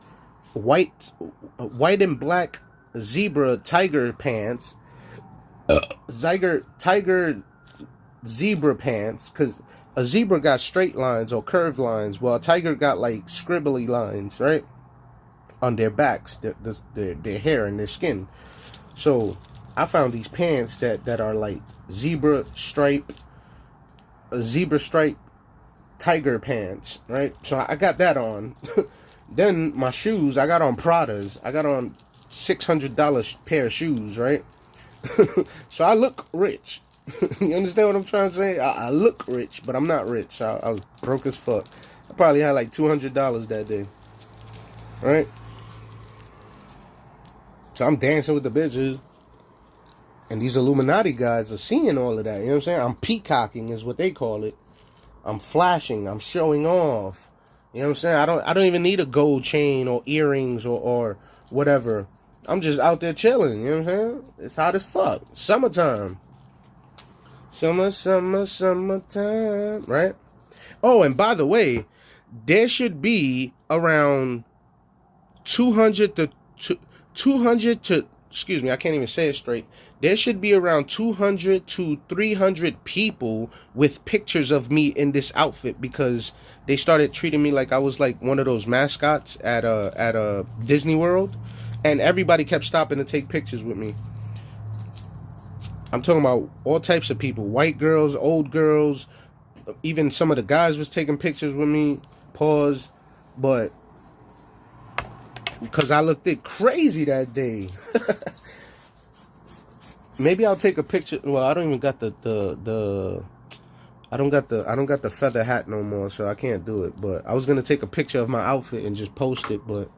White and black zebra tiger pants. Tiger zebra pants, because a zebra got straight lines or curved lines, while a tiger got like scribbly lines, right, on their backs, their hair and their skin. So I found these pants that are like zebra stripe tiger pants, right? So I got that on. Then my shoes, I got on Pradas. I got on $600 pair of shoes, right? So I look rich. You understand what I'm trying to say? I look rich, but I'm not rich. I was broke as fuck. I probably had like $200 that day, right? So I'm dancing with the bitches, and these Illuminati guys are seeing all of that. You know what I'm saying? I'm peacocking is what they call it. I'm flashing. I'm showing off. You know what I'm saying? I don't even need a gold chain or earrings or whatever. I'm just out there chilling, you know what I'm saying? It's hot as fuck. Summertime. Summertime, right? Oh, and by the way, there should be around 200 to 200 to, excuse me, I can't even say it straight. There should be around 200 to 300 people with pictures of me in this outfit, because they started treating me like I was like one of those mascots at a Disney World, and everybody kept stopping to take pictures with me. I'm talking about all types of people, white girls, old girls, even some of the guys was taking pictures with me. Pause. But because I looked it crazy that day. Maybe I'll take a picture. Well, I don't even got I don't got the feather hat no more, so I can't do it. But I was gonna take a picture of my outfit and just post it, but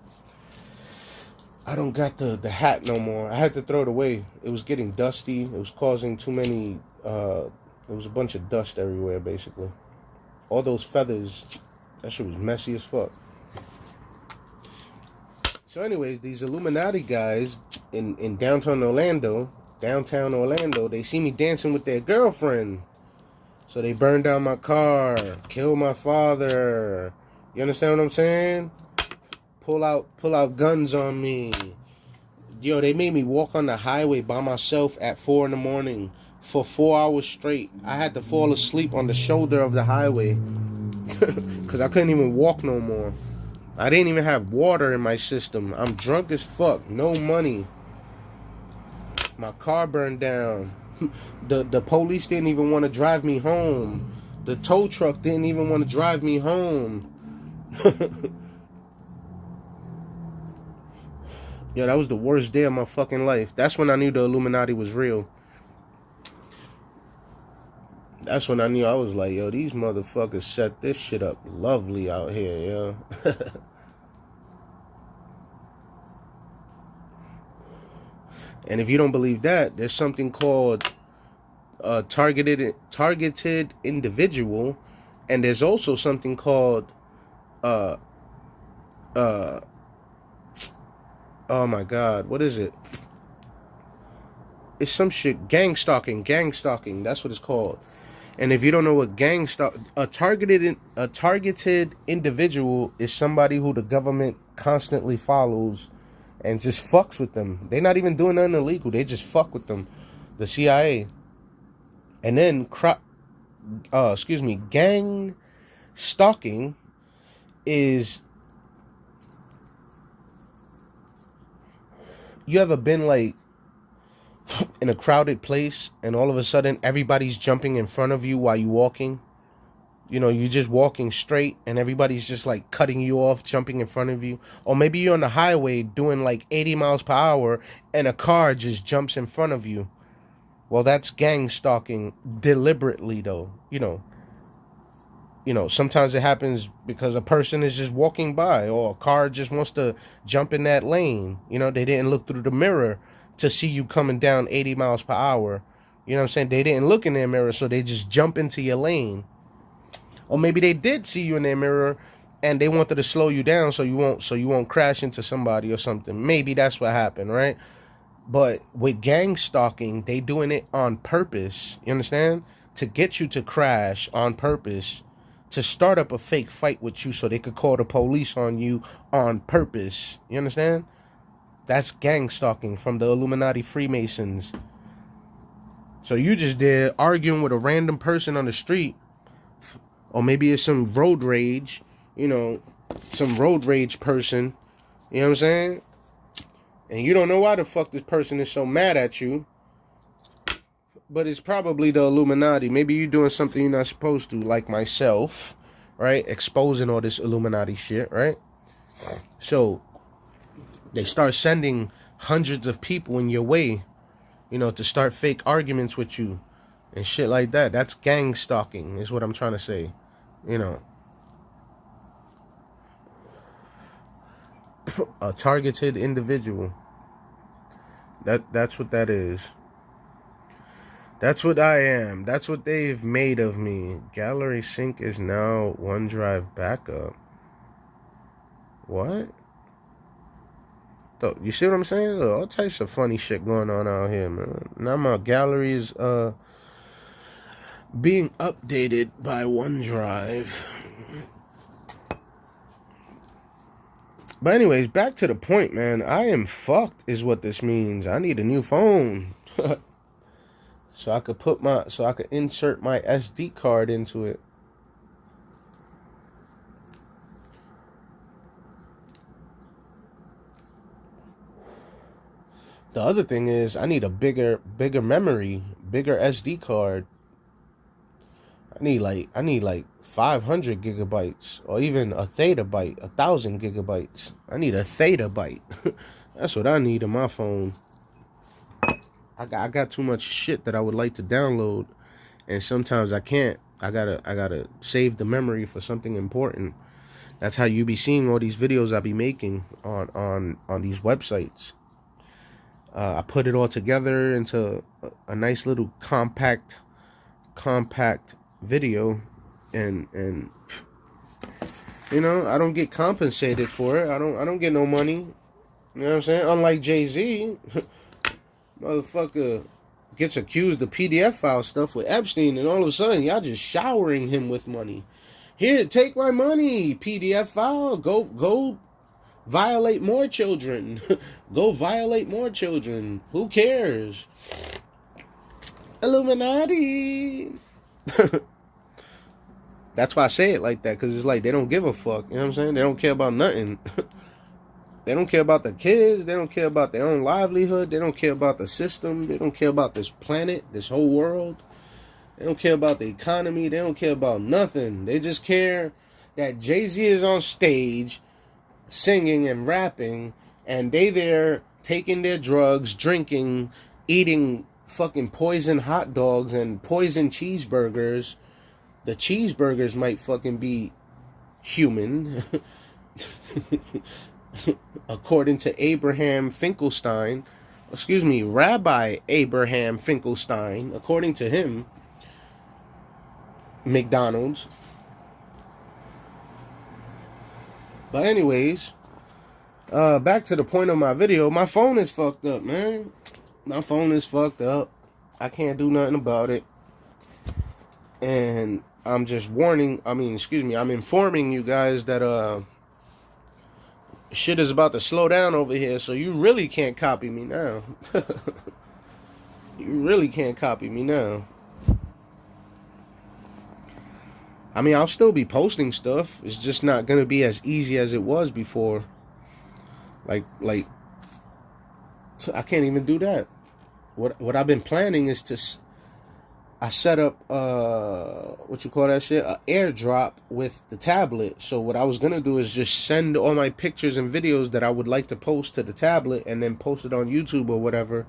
I don't got the hat no more. I had to throw it away. It was getting dusty. It was causing too many there was a bunch of dust everywhere, basically. All those feathers, that shit was messy as fuck. So anyways, these Illuminati guys in downtown Orlando, they see me dancing with their girlfriend. So they burned down my car, killed my father. You understand what I'm saying? Pull out guns on me. Yo, they made me walk on the highway by myself at 4 in the morning for 4 hours straight. I had to fall asleep on the shoulder of the highway because I couldn't even walk no more. I didn't even have water in my system. I'm drunk as fuck. No money. My car burned down. The police didn't even want to drive me home. The tow truck didn't even want to drive me home. Yo, that was the worst day of my fucking life. That's when I knew the Illuminati was real. That's when I knew. I was like, yo, these motherfuckers set this shit up lovely out here, yo. And if you don't believe that, there's something called targeted individual, and there's also something called oh my god, what is it? It's some shit, gang stalking, that's what it's called. And if you don't know what a targeted individual is somebody who the government constantly follows and just fucks with them. They're not even doing nothing illegal. They just fuck with them. The CIA. And then, gang stalking is... You ever been like in a crowded place and all of a sudden everybody's jumping in front of you while you're walking? You know, you're just walking straight and everybody's just like cutting you off, jumping in front of you. Or maybe you're on the highway doing like 80 miles per hour and a car just jumps in front of you. Well, that's gang stalking deliberately, though. You know, sometimes it happens because a person is just walking by or a car just wants to jump in that lane. You know, they didn't look through the mirror to see you coming down 80 miles per hour. You know what I'm saying? They didn't look in their mirror, so they just jump into your lane. Or maybe they did see you in their mirror and they wanted to slow you down so you won't crash into somebody or something. Maybe that's what happened, right? But with gang stalking, they doing it on purpose. You understand? To get you to crash on purpose, to start up a fake fight with you so they could call the police on you on purpose. You understand? That's gang stalking from the Illuminati Freemasons. So you just there arguing with a random person on the street, or maybe it's some road rage, you know, some road rage person, you know what I'm saying? And you don't know why the fuck this person is so mad at you, but it's probably the Illuminati. Maybe you're doing something you're not supposed to, like myself, right? Exposing all this Illuminati shit, right? So they start sending hundreds of people in your way, you know, to start fake arguments with you and shit like that. That's gang stalking, is what I'm trying to say, you know. A targeted individual. That's what that is. That's what I am. That's what they've made of me. Gallery sync is now OneDrive backup. What? You see what I'm saying? All types of funny shit going on out here, man. Now my gallery is being updated by OneDrive. But anyways, back to the point, man. I am fucked is what this means. I need a new phone. so I could insert my SD card into it. The other thing is I need a bigger memory, bigger SD card. I need like 500 gigabytes or even a thetabyte, 1,000 gigabytes. I need a thetabyte. That's what I need in my phone. I got too much shit that I would like to download, and sometimes I can't. I gotta save the memory for something important. That's how you be seeing all these videos I be making on these websites. I put it all together into a nice little compact video, and you know, I don't get compensated for it. I don't get no money. You know what I'm saying? Unlike Jay-Z, motherfucker gets accused of PDF file stuff with Epstein, and all of a sudden y'all just showering him with money. Here, take my money, PDF file. Go violate more children. Go violate more children. Who cares? Illuminati. That's why I say it like that, because it's like they don't give a fuck. You know what I'm saying? They don't care about nothing. They don't care about the kids. They don't care about their own livelihood. They don't care about the system. They don't care about this planet, this whole world. They don't care about the economy. They don't care about nothing. They just care that Jay-Z is on stage singing and rapping, and they there taking their drugs, drinking, eating fucking poison hot dogs and poison cheeseburgers. The cheeseburgers might fucking be human. According to Abraham Finkelstein. Excuse me, Rabbi Abraham Finkelstein. According to him, McDonald's. But anyways, back to the point of my video. My phone is fucked up, man. My phone is fucked up. I can't do nothing about it. And I'm just I'm informing you guys that shit is about to slow down over here, so you really can't copy me now. You really can't copy me now. I mean, I'll still be posting stuff. It's just not gonna be as easy as it was before. Like I can't even do that. What I've been planning is I set up what you call that shit, an airdrop with the tablet. So what I was gonna do is just send all my pictures and videos that I would like to post to the tablet, and then post it on YouTube or whatever.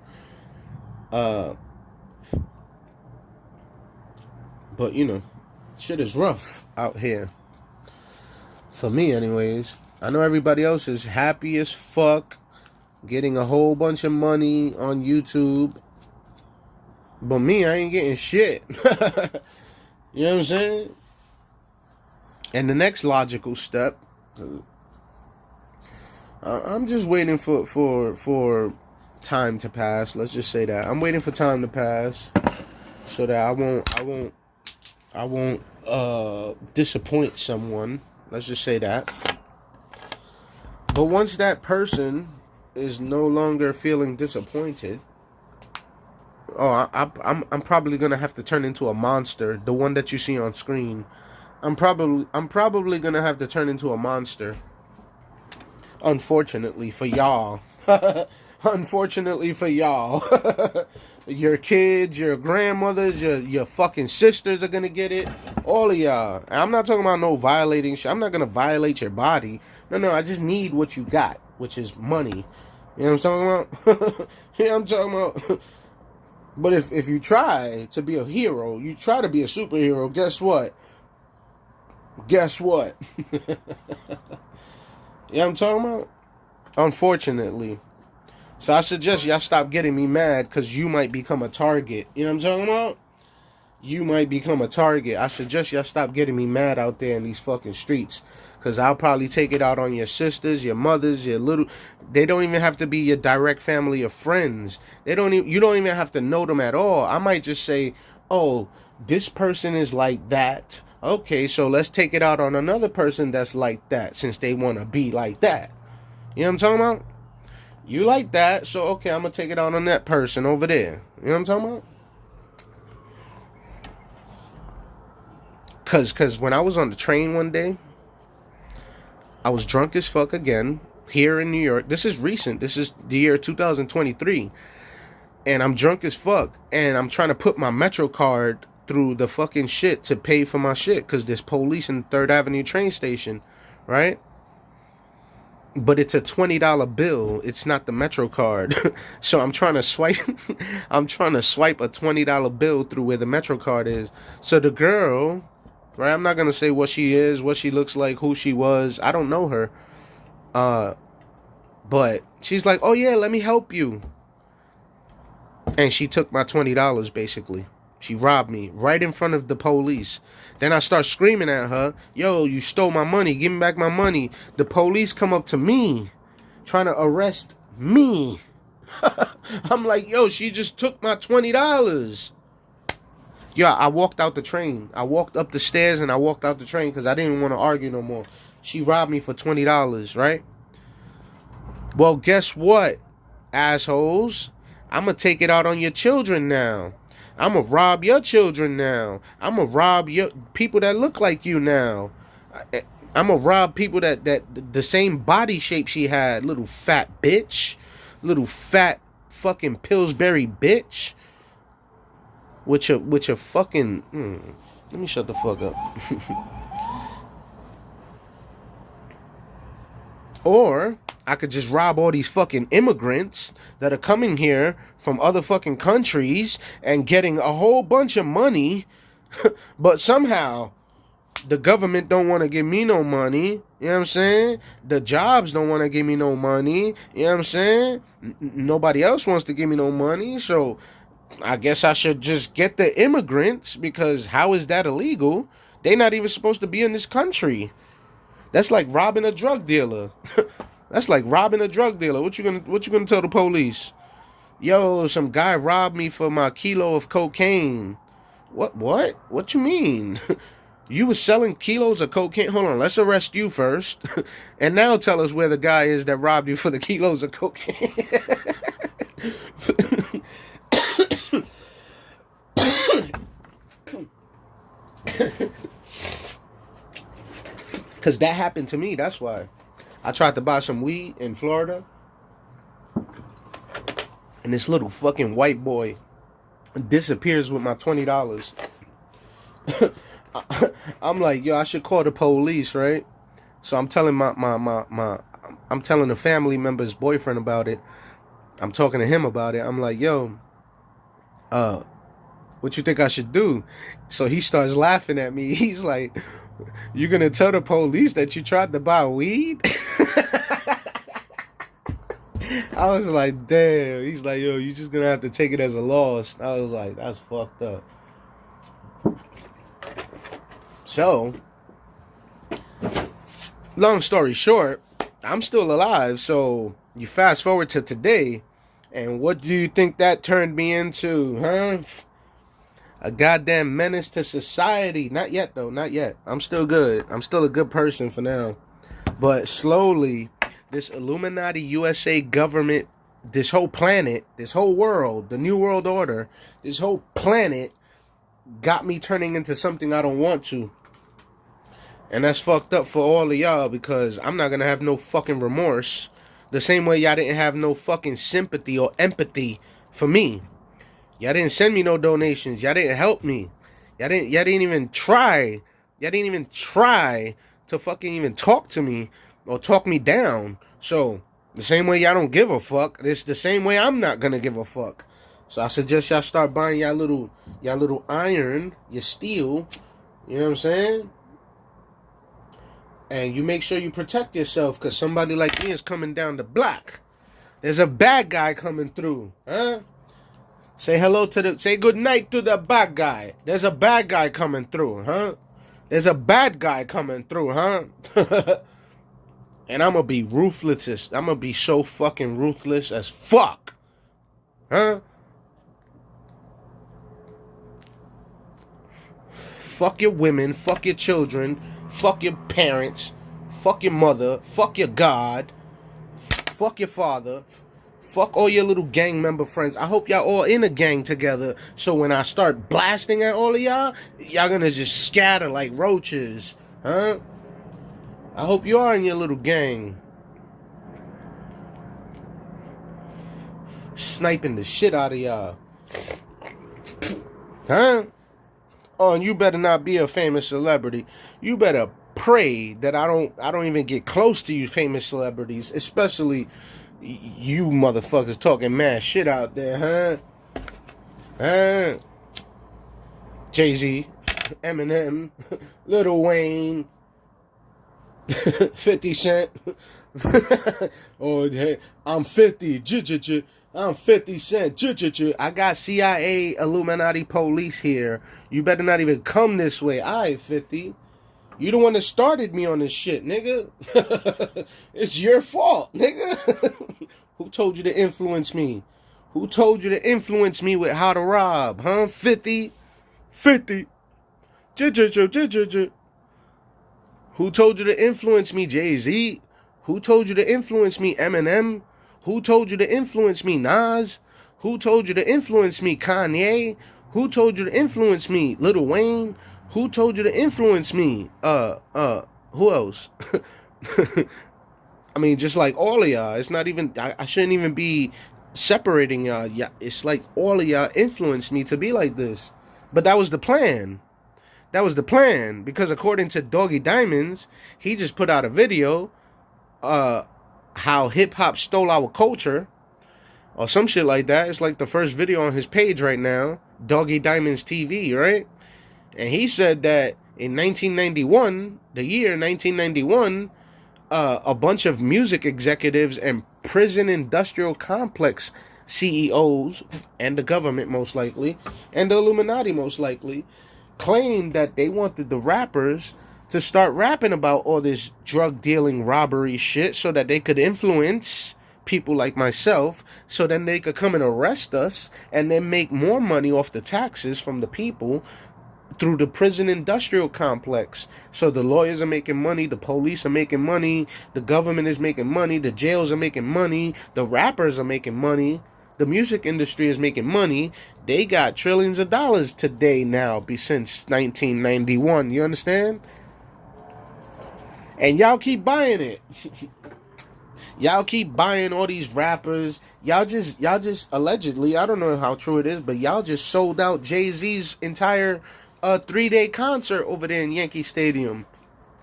But you know, shit is rough out here. For me, anyways. I know everybody else is happy as fuck, getting a whole bunch of money on YouTube. But me, I ain't getting shit. You know what I'm saying? And the next logical step, I'm just waiting for time to pass. Let's just say that I'm waiting for time to pass, so that I won't disappoint someone. Let's just say that. But once that person is no longer feeling disappointed, I'm probably gonna have to turn into a monster. The one that you see on screen, I'm probably gonna have to turn into a monster. Unfortunately for y'all. Unfortunately for y'all. Your kids, your grandmothers, your fucking sisters are gonna get it. All of y'all. I'm not talking about no violating shit. I'm not gonna violate your body. No, I just need what you got, which is money. You know what I'm talking about? Yeah, I'm talking about. But if you try to be a hero, you try to be a superhero, guess what? Guess what? You know what I'm talking about? Unfortunately. So I suggest y'all stop getting me mad, because you might become a target. You know what I'm talking about? you might become a target. I suggest y'all stop getting me mad out there in these fucking streets. Because I'll probably take it out on your sisters, your mothers, your little... They don't even have to be your direct family or friends. You don't even have to know them at all. I might just say, oh, this person is like that. Okay, so let's take it out on another person that's like that, since they want to be like that. You know what I'm talking about? You like that, so okay, I'm going to take it out on that person over there. You know what I'm talking about? Because when I was on the train one day, I was drunk as fuck again, here in New York. This is recent. This is the year 2023. And I'm drunk as fuck. And I'm trying to put my Metro card through the fucking shit to pay for my shit. Because there's police in 3rd Avenue train station, right? But it's a $20 bill. It's not the Metro card. So I'm trying to swipe I'm trying to swipe a $20 bill through where the Metro card is. So the girl, right, I'm not going to say what she is, what she looks like, who she was. I don't know her. But she's like, oh yeah, let me help you. And she took my $20 basically. She robbed me right in front of the police. Then I start screaming at her, yo, you stole my money, give me back my money. The police come up to me, trying to arrest me. I'm like, yo, she just took my $20. Yeah, I walked out the train. I walked up the stairs and I walked out the train because I didn't want to argue no more. She robbed me for $20, right? Well, guess what, assholes? I'm going to take it out on your children now. I'm going to rob your children now. I'm going to rob your people that look like you now. I'm going to rob people that the same body shape she had. Little fat bitch. Little fat fucking Pillsbury bitch. With your fucking... Let me shut the fuck up. Or I could just rob all these fucking immigrants that are coming here from other fucking countries and getting a whole bunch of money. But somehow the government don't want to give me no money. You know what I'm saying? The jobs don't want to give me no money. You know what I'm saying? Nobody else wants to give me no money. So I guess I should just get the immigrants, because how is that illegal? They're not even supposed to be in this country. That's like robbing a drug dealer. That's like robbing a drug dealer. What you gonna tell the police? Yo, some guy robbed me for my kilo of cocaine. What you mean? You was selling kilos of cocaine? Hold on, let's arrest you first. And now tell us where the guy is that robbed you for the kilos of cocaine. Because that happened to me. That's why. I tried to buy some weed in Florida. And this little fucking white boy disappears with my $20. I'm like, yo, I should call the police, right? So I'm telling I'm telling the family member's boyfriend about it. I'm talking to him about it. I'm like, yo, what you think I should do? So he starts laughing at me. He's like, you gonna tell the police that you tried to buy weed? I was like, damn. He's like, yo, you just gonna have to take it as a loss. I was like, that's fucked up. So, long story short, I'm still alive. So you fast forward to today, and what do you think that turned me into, huh? A goddamn menace to society. Not yet, though. Not yet. I'm still good. I'm still a good person for now. But slowly, this Illuminati USA government, this whole planet, this whole world, the New World Order, this whole planet got me turning into something I don't want to. And that's fucked up for all of y'all, because I'm not going to have no fucking remorse. The same way y'all didn't have no fucking sympathy or empathy for me. Y'all didn't send me no donations. Y'all didn't help me. Y'all didn't even try. Y'all didn't even try to fucking even talk to me or talk me down. So, the same way y'all don't give a fuck, it's the same way I'm not gonna give a fuck. So I suggest y'all start buying y'all little iron, your steel. You know what I'm saying? And you make sure you protect yourself, because somebody like me is coming down the block. There's a bad guy coming through, huh? Say hello to the, say good night to the bad guy. There's a bad guy coming through, huh? There's a bad guy coming through, huh? And I'm gonna be ruthless. I'm gonna be so fucking ruthless as fuck. Huh? Fuck your women, fuck your children, fuck your parents, fuck your mother, fuck your God, fuck your father, fuck all your little gang member friends. I hope y'all all in a gang together, so when I start blasting at all of y'all, y'all gonna just scatter like roaches, huh? I hope you are in your little gang. Sniping the shit out of y'all. Huh? Oh, and you better not be a famous celebrity. You better pray that I don't even get close to you famous celebrities, especially you motherfuckers talking mad shit out there, huh? Huh? Jay-Z, Eminem, Lil Wayne, 50 Cent. Oh, hey, I'm 50. I'm 50 Cent. I got CIA, Illuminati police here. You better not even come this way. Alright, 50. You the one that started me on this shit, nigga. It's your fault, nigga. Who told you to influence me? Who told you to influence me with how to rob, huh? 50. 50. Who told you to influence me, Jay-Z? Who told you to influence me, Eminem? Who told you to influence me, Nas? Who told you to influence me, Kanye? Who told you to influence me, Lil Wayne? Who told you to influence me? Who else? I mean, just like all of y'all. It's not even, I shouldn't even be separating y'all. Yeah, it's like all of y'all influenced me to be like this. But that was the plan. That was the plan. Because according to Doggy Diamonds, he just put out a video, how hip-hop stole our culture, or some shit like that. It's like the first video on his page right now, Doggy Diamonds TV, right? And he said that in 1991, the year 1991, a bunch of music executives and prison industrial complex CEOs, and the government most likely, and the Illuminati most likely, claimed that they wanted the rappers to start rapping about all this drug dealing, robbery shit, so that they could influence people like myself, so then they could come and arrest us and then make more money off the taxes from the people through the prison industrial complex. So the lawyers are making money, the police are making money, the government is making money, the jails are making money, the rappers are making money, the music industry is making money. They got trillions of dollars today now, since 1991. You understand? And y'all keep buying it. Y'all keep buying all these rappers. Y'all just allegedly, I don't know how true it is, but y'all just sold out Jay-Z's entire 3-day concert over there in Yankee Stadium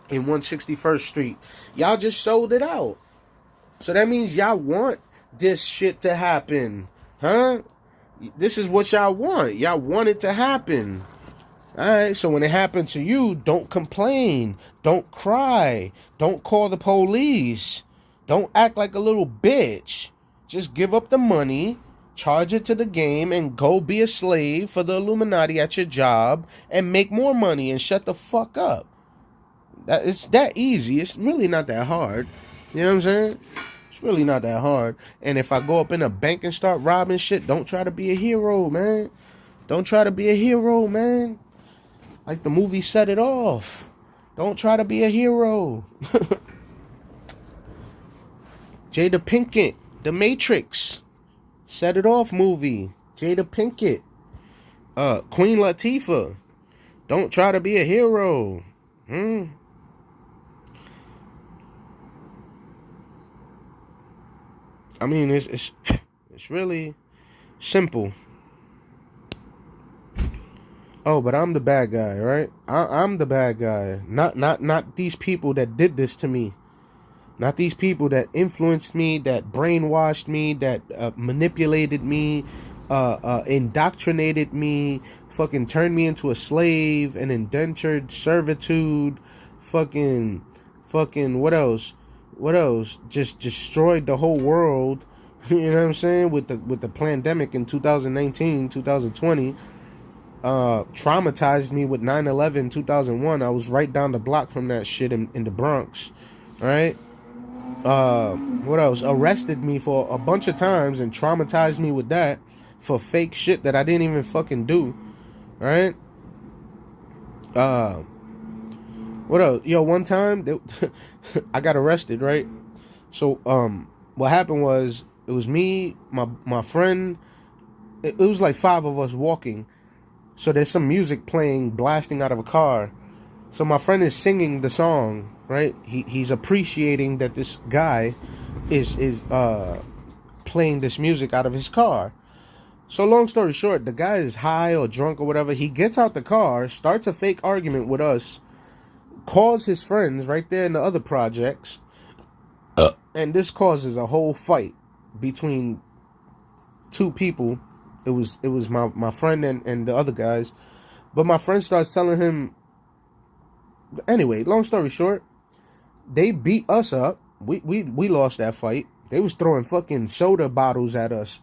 in 161st Street. Y'all just sold it out. So that means y'all want this shit to happen, huh? This is what y'all want. Y'all want it to happen. Alright, so when it happened to you, don't complain. Don't cry. Don't call the police. Don't act like a little bitch. Just give up the money, charge it to the game, and go be a slave for the Illuminati at your job and make more money and shut the fuck up. It's that easy. It's really not that hard. You know what I'm saying? It's really not that hard. And if I go up in a bank and start robbing shit, don't try to be a hero, man. Don't try to be a hero, man. Like the movie Set It Off. Don't try to be a hero. Jada Pinkett, The Matrix. Set It Off movie. Jada Pinkett. Queen Latifah. Don't try to be a hero. I mean, it's really simple. Oh, but I'm the bad guy, right? I'm the bad guy. Not these people that did this to me. Not these people that influenced me, that brainwashed me, that manipulated me, indoctrinated me, fucking turned me into a slave, an indentured servitude, fucking, what else? Just destroyed the whole world, You know what I'm saying? With the pandemic in 2019, 2020, traumatized me with 9/11, 2001. I was right down the block from that shit in the Bronx, right? What else? Arrested me for a bunch of times and traumatized me with that for fake shit that I didn't even fucking do, right? What else? Yo, one time I got arrested, right? So what happened was it was me, my friend. It was like 5 of us walking. So there's some music playing, blasting out of a car. So my friend is singing the song, right? He's appreciating that this guy is playing this music out of his car. So long story short, the guy is high or drunk or whatever. He gets out the car, starts a fake argument with us, calls his friends right there in the other projects, and this causes a whole fight between 2 people. It was my friend and the other guys. But my friend starts telling him. Anyway, long story short, they beat us up. We lost that fight. They was throwing fucking soda bottles at us.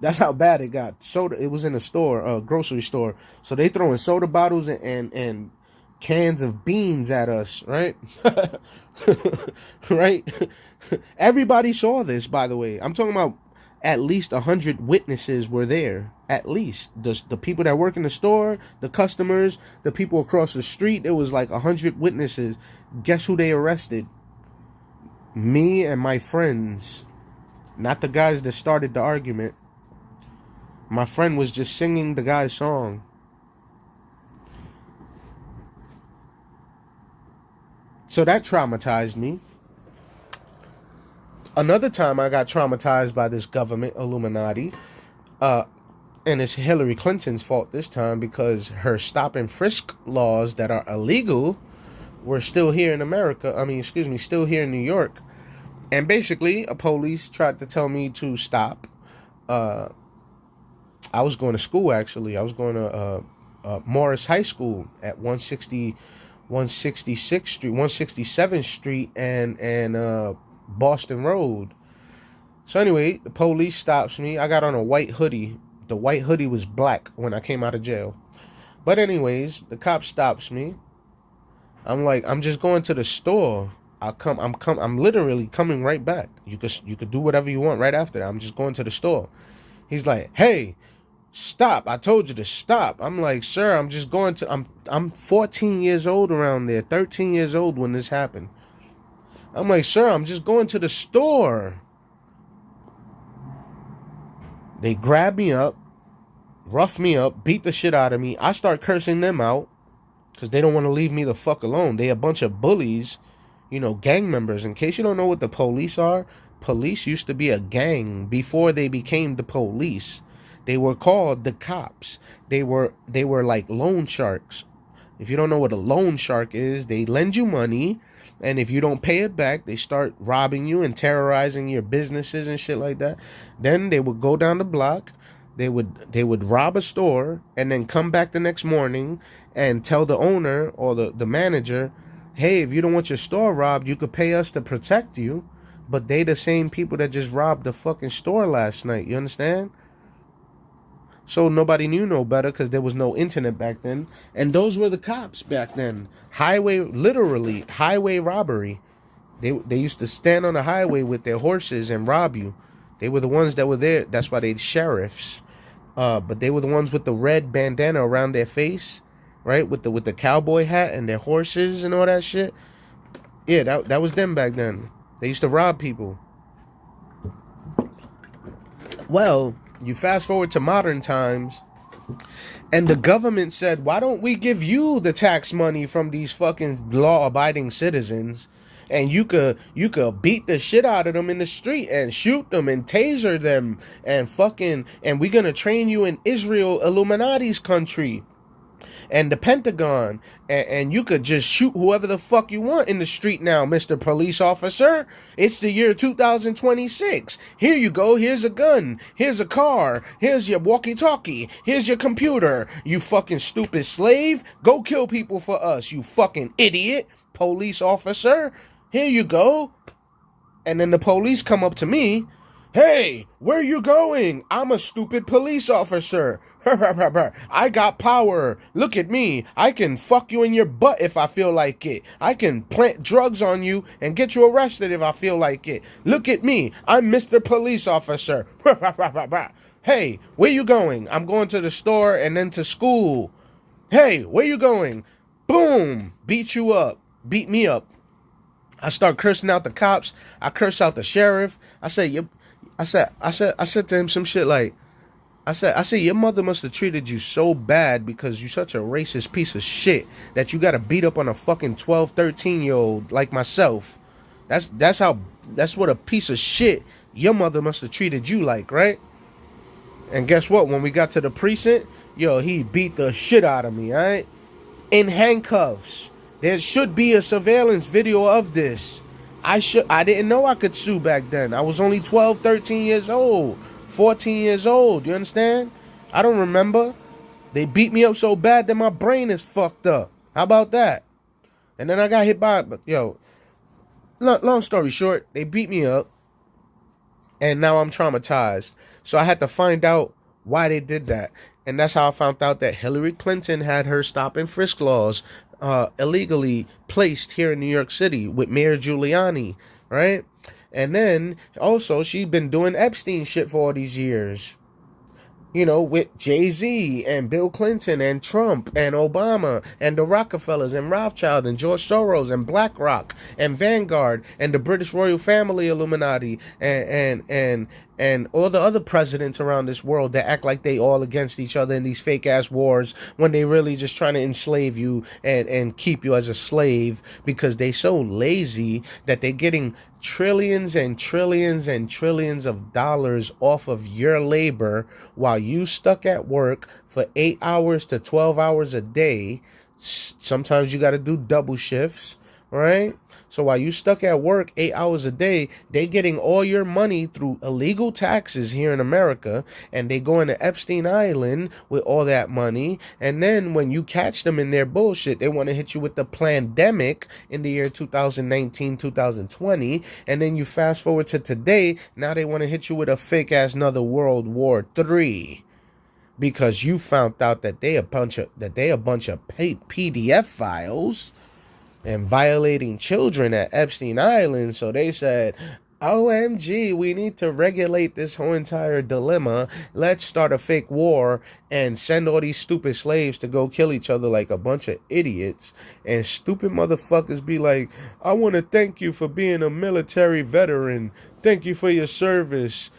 That's how bad it got. Soda. It was in a store, a grocery store. So they throwing soda bottles and cans of beans at us, right? Right? Everybody saw this, by the way. I'm talking about at least 100 witnesses were there. At least the people that work in the store, the customers, the people across the street. It was like 100 witnesses. Guess who they arrested? Me and my friends. Not the guys that started the argument. My friend was just singing the guy's song. So that traumatized me. Another time I got traumatized by this government Illuminati. And it's Hillary Clinton's fault this time because her stop and frisk laws that are illegal were still here in America. Still here in New York. And basically, a police tried to tell me to stop. I was going to school, actually. I was going to Morris High School at 166th Street, 167th Street, and Boston Road. So anyway, the police stops me. I got on a white hoodie. The white hoodie was black when I came out of jail. But anyways, the cop stops me. I'm like, I'm just going to the store. I'm literally coming right back. You could do whatever you want right after that. I'm just going to the store. He's like, hey, stop. I told you to stop. I'm like, sir, I'm just going to, I'm 14 years old around there, 13 years old when this happened. I'm like, sir, I'm just going to the store. They grab me up, rough me up, beat the shit out of me. I start cursing them out because they don't want to leave me the fuck alone. They a bunch of bullies, gang members. In case you don't know what the police are, police used to be a gang before they became the police. They were called the cops. They were like loan sharks. If you don't know what a loan shark is, they lend you money, and if you don't pay it back, they start robbing you and terrorizing your businesses and shit like that. Then they would go down the block, they would rob a store, and then come back the next morning and tell the owner or the manager, hey, if you don't want your store robbed, you could pay us to protect you. But they the same people that just robbed the fucking store last night. You understand? So nobody knew no better because there was no internet back then. And those were the cops back then. Literally highway robbery. They used to stand on the highway with their horses and rob you. They were the ones that were there. That's why they sheriffs. But they were the ones with the red bandana around their face, right? With the cowboy hat and their horses and all that shit. Yeah, that was them back then. They used to rob people. Well, you fast forward to modern times, and the government said, why don't we give you the tax money from these fucking law-abiding citizens, and you could beat the shit out of them in the street and shoot them and taser them and we're gonna train you in Israel Illuminati's country and the Pentagon, and you could just shoot whoever the fuck you want in the street now, Mr. Police Officer. It's the year 2026. Here you go. Here's a gun. Here's a car. Here's your walkie-talkie. Here's your computer. You fucking stupid slave. Go kill people for us, you fucking idiot, police officer. Here you go. And then the police come up to me Hey, where you going? I'm a stupid police officer. I got power. Look at me. I can fuck you in your butt if I feel like it. I can plant drugs on you and get you arrested if I feel like it. Look at me. I'm Mr. Police Officer. Hey, where you going? I'm going to the store and then to school. Hey, where you going? Boom. Beat you up. Beat me up. I start cursing out the cops. I curse out the sheriff. I said to him some shit like, I said, your mother must have treated you so bad because you such a racist piece of shit that you got to beat up on a fucking 12, 13-year-old like myself. That's what a piece of shit your mother must have treated you like, right? And guess what? When we got to the precinct, yo, he beat the shit out of me, all right? In handcuffs. There should be a surveillance video of this. I didn't know I could sue back then. I was only 12, 13 years old, 14 years old. You understand? I don't remember. They beat me up so bad that my brain is fucked up. How about that? And then I got hit by, yo, long story short, they beat me up. And now I'm traumatized. So I had to find out why they did that. And that's how I found out that Hillary Clinton had her stop and frisk laws illegally placed here in New York City with Mayor Giuliani, right? And then also she'd been doing Epstein shit for all these years. You know, with Jay-Z and Bill Clinton and Trump and Obama and the Rockefellers and Rothschild and George Soros and BlackRock and Vanguard and the British royal family Illuminati and all the other presidents around this world that act like they all against each other in these fake ass wars when they really just trying to enslave you and keep you as a slave because they so lazy that they're getting trillions and trillions and trillions of dollars off of your labor while you stuck at work for 8 hours to 12 hours a day. Sometimes you got to do double shifts, right? So while you stuck at work 8 hours a day, they getting all your money through illegal taxes here in America, and they go into Epstein Island with all that money. And then when you catch them in their bullshit, they want to hit you with the pandemic in the year 2019, 2020. And then you fast forward to today, now they want to hit you with a fake ass another World War III. Because you found out that they a bunch of PDF files and violating children at Epstein Island. So they said, OMG, we need to regulate this whole entire dilemma. Let's start a fake war and send all these stupid slaves to go kill each other like a bunch of idiots. And stupid motherfuckers be like, I want to thank you for being a military veteran. Thank you for your service.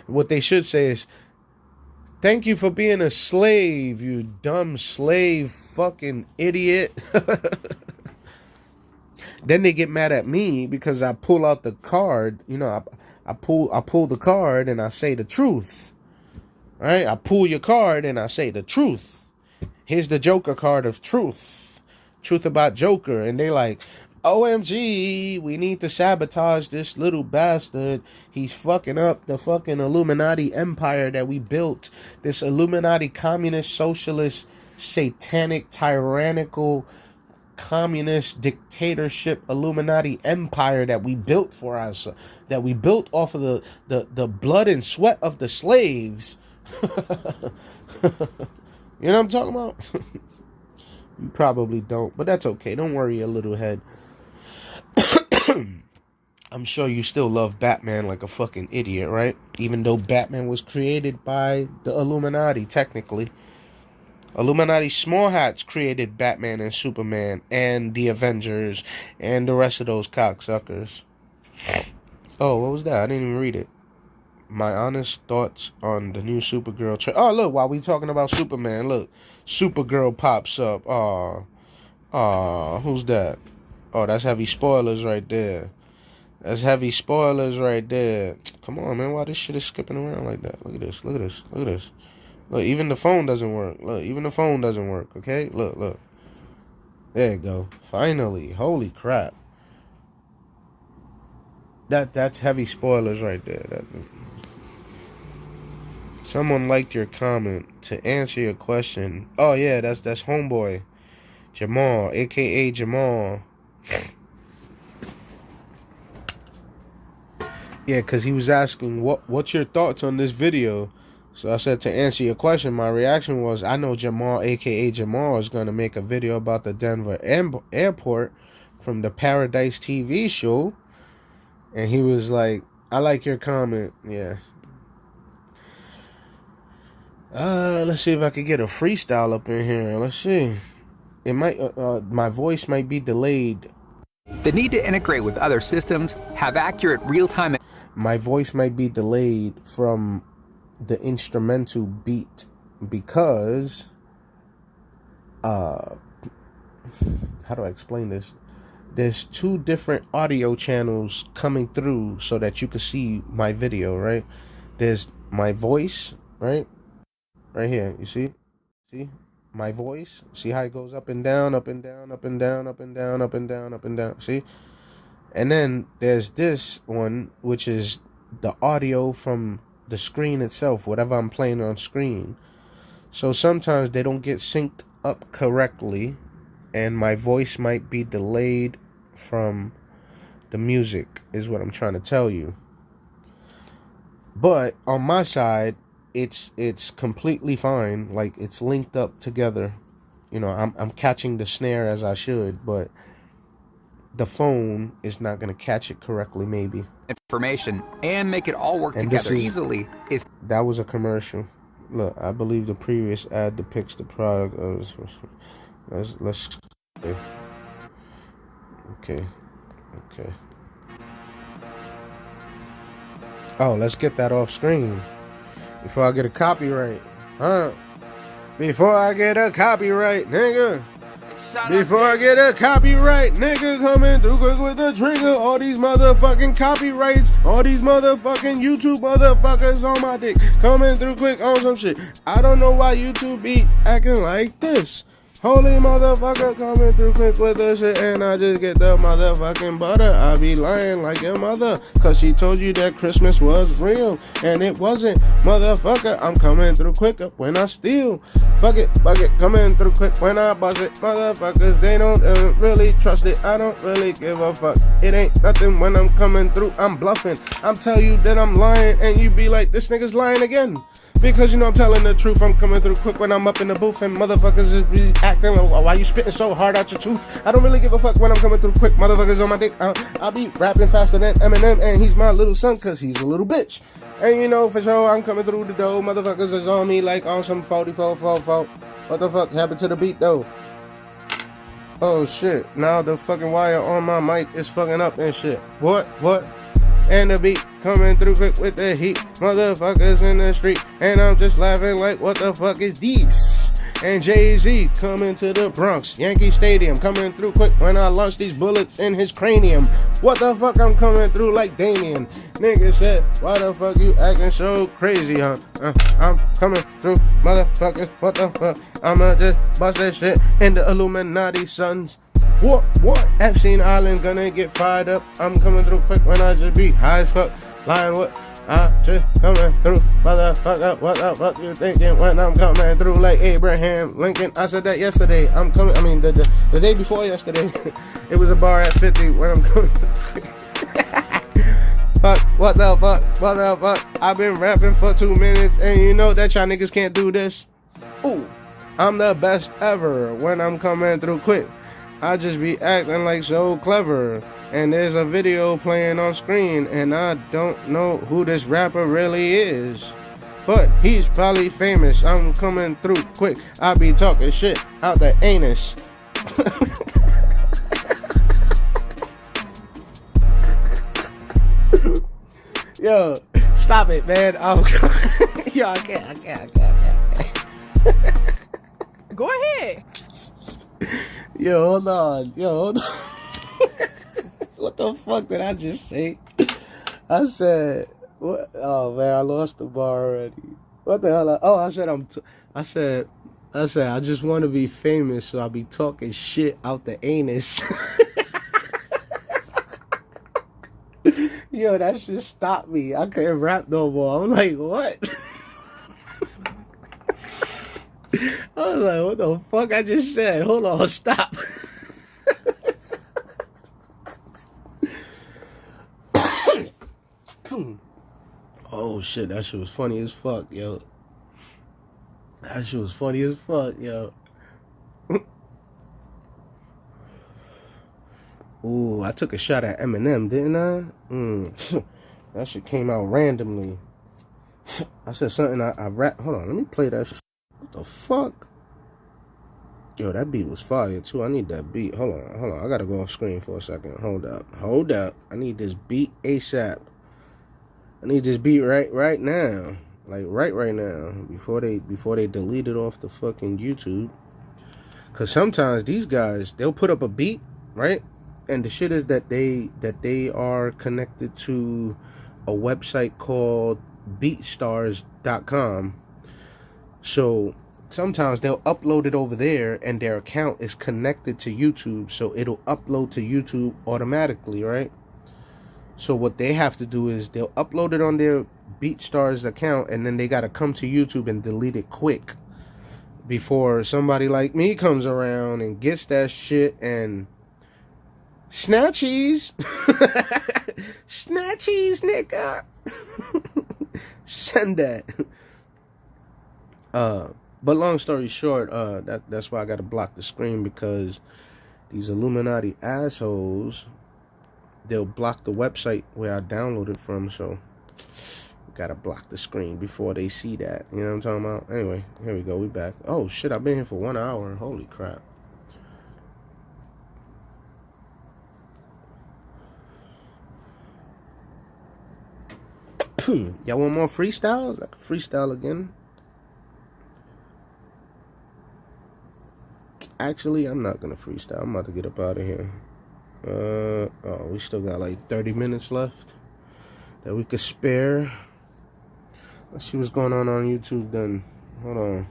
What they should say is, thank you for being a slave, you dumb slave fucking idiot. Then they get mad at me because I pull out the card. You know, I pull the card and I say the truth. Right? I pull your card and I say the truth. Here's the Joker card of truth. Truth about Joker. And they like, OMG, we need to sabotage this little bastard. He's fucking up the fucking Illuminati empire that we built. This Illuminati communist, socialist, satanic, tyrannical, communist dictatorship Illuminati empire that we built for us, that we built off of the blood and sweat of the slaves. You know what I'm talking about? You probably don't, but that's okay. Don't worry your little head. I'm sure you still love Batman like a fucking idiot, right? Even though Batman was created by the Illuminati, technically. Illuminati small hats created Batman and Superman and the Avengers and the rest of those cocksuckers. Oh, what was that? I didn't even read it. My honest thoughts on the new Supergirl oh, look, while we talking about Superman, look. Supergirl pops up. Who's that? Oh, that's heavy spoilers right there. That's heavy spoilers right there. Come on, man. Why this shit is skipping around like that? Look at this. Look at this. Look at this. Look, even the phone doesn't work. Look, even the phone doesn't work, okay? Look. There you go. Finally. Holy crap. That's heavy spoilers right there. Someone liked your comment. To answer your question. Oh, yeah, that's homeboy. Jamal, a.k.a. Jamal. Yeah, because he was asking, what's your thoughts on this video? So I said, to answer your question, my reaction was, I know Jamal, a.k.a. Jamal, is going to make a video about the Denver airport from the Paradise TV show. And he was like, I like your comment. Yeah. Let's see if I could get a freestyle up in here. Let's see. It might, my voice might be delayed. The need to integrate with other systems, have accurate real-time... My voice might be delayed from the instrumental beat because, how do I explain this? There's 2 different audio channels coming through so that you can see my video, right? There's my voice, right? Right here, you see? See? My voice. See how it goes up and down, up and down, up and down, up and down, up and down, up and down. See? And then there's this one, which is the audio from the screen itself, whatever I'm playing on screen. So sometimes they don't get synced up correctly, and my voice might be delayed from the music, is what I'm trying to tell you. But on my side, it's completely fine. Like, it's linked up together. You know, I'm catching the snare as I should, but the phone is not going to catch it correctly, maybe. Information and make it all work together easily is... That was a commercial. Look, I believe the previous ad depicts the product of... Let's... Okay. Oh, let's get that off screen before I get a copyright. Huh? Before I get a copyright, nigga. Before I get a copyright, nigga, coming through quick with the trigger. All these motherfucking copyrights, all these motherfucking YouTube motherfuckers on my dick, coming through quick on some shit. I don't know why YouTube be acting like this. Holy motherfucker, coming through quick with the shit, and I just get the motherfucking butter. I be lying like your mother, cause she told you that Christmas was real, and it wasn't. Motherfucker, I'm coming through quick up when I steal. Fuck it, coming through quick when I buzz it. Motherfuckers, they don't really trust it. I don't really give a fuck. It ain't nothing when I'm coming through. I'm bluffing. I'm telling you that I'm lying, and you be like, this nigga's lying again. Because you know I'm telling the truth. I'm coming through quick when I'm up in the booth, and motherfuckers just be acting like, why you spitting so hard out your tooth? I don't really give a fuck when I'm coming through quick. Motherfuckers on my dick. I'll be rapping faster than Eminem, and he's my little son cause he's a little bitch. And you know for sure I'm coming through the door. Motherfuckers is on me like on some 44. What the fuck happened to the beat though? Oh shit, now the fucking wire on my mic is fucking up and shit. What? And the beat coming through quick with the heat. Motherfuckers in the street, and I'm just laughing like, what the fuck is this? And Jay-Z coming to the Bronx, Yankee Stadium, coming through quick when I launch these bullets in his cranium. What the fuck, I'm coming through like Damien. Nigga said, why the fuck you acting so crazy, huh? I'm coming through, motherfuckers, what the fuck? I'ma just bust that shit in the Illuminati sons. What? Epstein Island gonna get fired up. I'm coming through quick when I just be high as fuck. Lying what? I just coming through. Motherfucker, what the fuck you thinking when I'm coming through like Abraham Lincoln? I said that yesterday. I'm coming, I mean, the day before yesterday. It was a bar at 50 when I'm coming through. Fuck, what the fuck? I've been rapping for 2 minutes, and you know that y'all niggas can't do this. Ooh, I'm the best ever when I'm coming through quick. I just be acting like so clever, and there's a video playing on screen, and I don't know who this rapper really is, but he's probably famous. I'm coming through quick. I be talking shit out the anus. Yo, stop it, man. Yo, I can't. Go ahead. Yo, hold on. What the fuck did I just say? I said, what? Oh man, I lost the bar already. What the hell? I said, I just want to be famous, so I'll be talking shit out the anus. Yo, that shit stopped me. I couldn't rap no more. I'm like, what? I was like, what the fuck I just said? Hold on, stop. Oh shit, that shit was funny as fuck, yo. That shit was funny as fuck, yo. Ooh, I took a shot at Eminem, didn't I? That shit came out randomly. I said something, I rap. Hold on, let me play that shit. What the fuck? Yo, that beat was fire, too. I need that beat. Hold on. I gotta go off screen for a second. Hold up. I need this beat ASAP. I need this beat right now. Like, right now. Before they delete it off the fucking YouTube. Because sometimes these guys, they'll put up a beat, right? And the shit is that they are connected to a website called beatstars.com. So sometimes they'll upload it over there and their account is connected to YouTube, so it'll upload to YouTube automatically, right? So what they have to do is they'll upload it on their BeatStars account, and then they got to come to YouTube and delete it quick before somebody like me comes around and gets that shit and snatchies. Snatchies, nigga. Send that. But long story short, that's why I gotta block the screen, because these Illuminati assholes, they'll block the website where I downloaded from, so gotta block the screen before they see that. You know what I'm talking about? Anyway, here we go. We back. Oh shit, I've been here for 1 hour. Holy crap. Y'all want more freestyles? I can freestyle again. Actually, I'm not gonna freestyle. I'm about to get up out of here. Oh, we still got like 30 minutes left that we could spare. Let's see what's going on YouTube then. Hold on.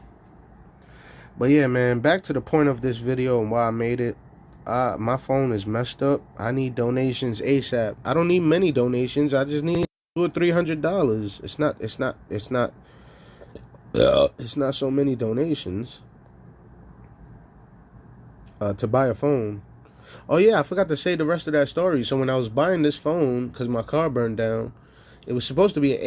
But yeah, man, back to the point of this video and why I made it. My phone is messed up. I need donations ASAP. I don't need many donations. I just need $200 or $300. It's not so many donations to buy a phone. Oh yeah, I forgot to say the rest of that story. So when I was buying this phone, because my car burned down, it was supposed to be an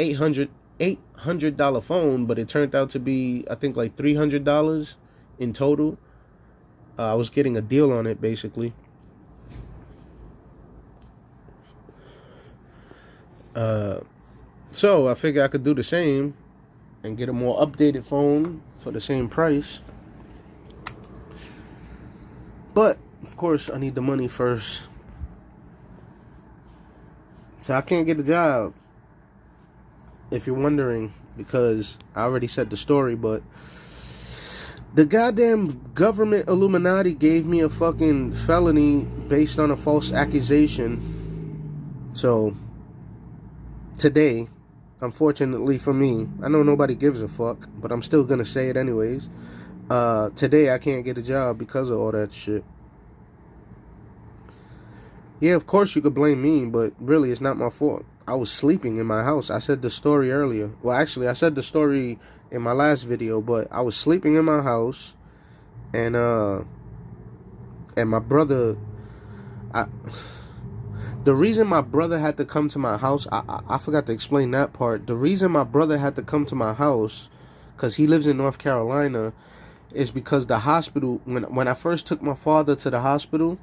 $800 phone, but it turned out to be, I think, like $300 in total. I was getting a deal on it, basically. So I figured I could do the same and get a more updated phone for the same price. But of course, I need the money first. So I can't get a job, if you're wondering, because I already said the story, but the goddamn government Illuminati gave me a fucking felony based on a false accusation. So today, unfortunately for me, I know nobody gives a fuck, but I'm still gonna say it anyways. Today I can't get a job because of all that shit. Yeah, of course you could blame me, but really it's not my fault. I was sleeping in my house. I said the story earlier. Well, actually, I said the story in my last video, but I was sleeping in my house, and my brother, the reason my brother had to come to my house, I forgot to explain that part. The reason my brother had to come to my house, because he lives in North Carolina, is because the hospital, when I first took my father to the hospital,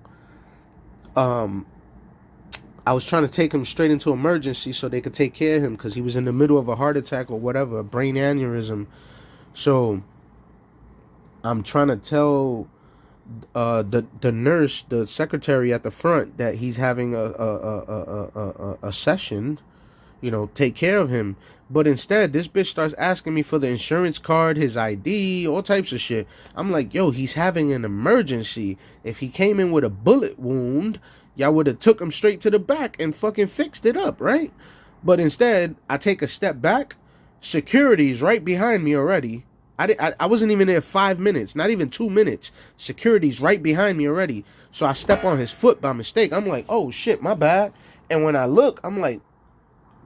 I was trying to take him straight into emergency so they could take care of him, because he was in the middle of a heart attack or whatever, a brain aneurysm. So I'm trying to tell the nurse, the secretary at the front, that he's having a session, you know, take care of him. But instead, this bitch starts asking me for the insurance card, his ID, all types of shit. I'm like, yo, he's having an emergency. If he came in with a bullet wound, y'all would have took him straight to the back and fucking fixed it up, right? But instead, I take a step back. Security's right behind me already. I wasn't even there 5 minutes, not even 2 minutes. Security's right behind me already. So I step on his foot by mistake. I'm like, oh shit, my bad. And when I look, I'm like,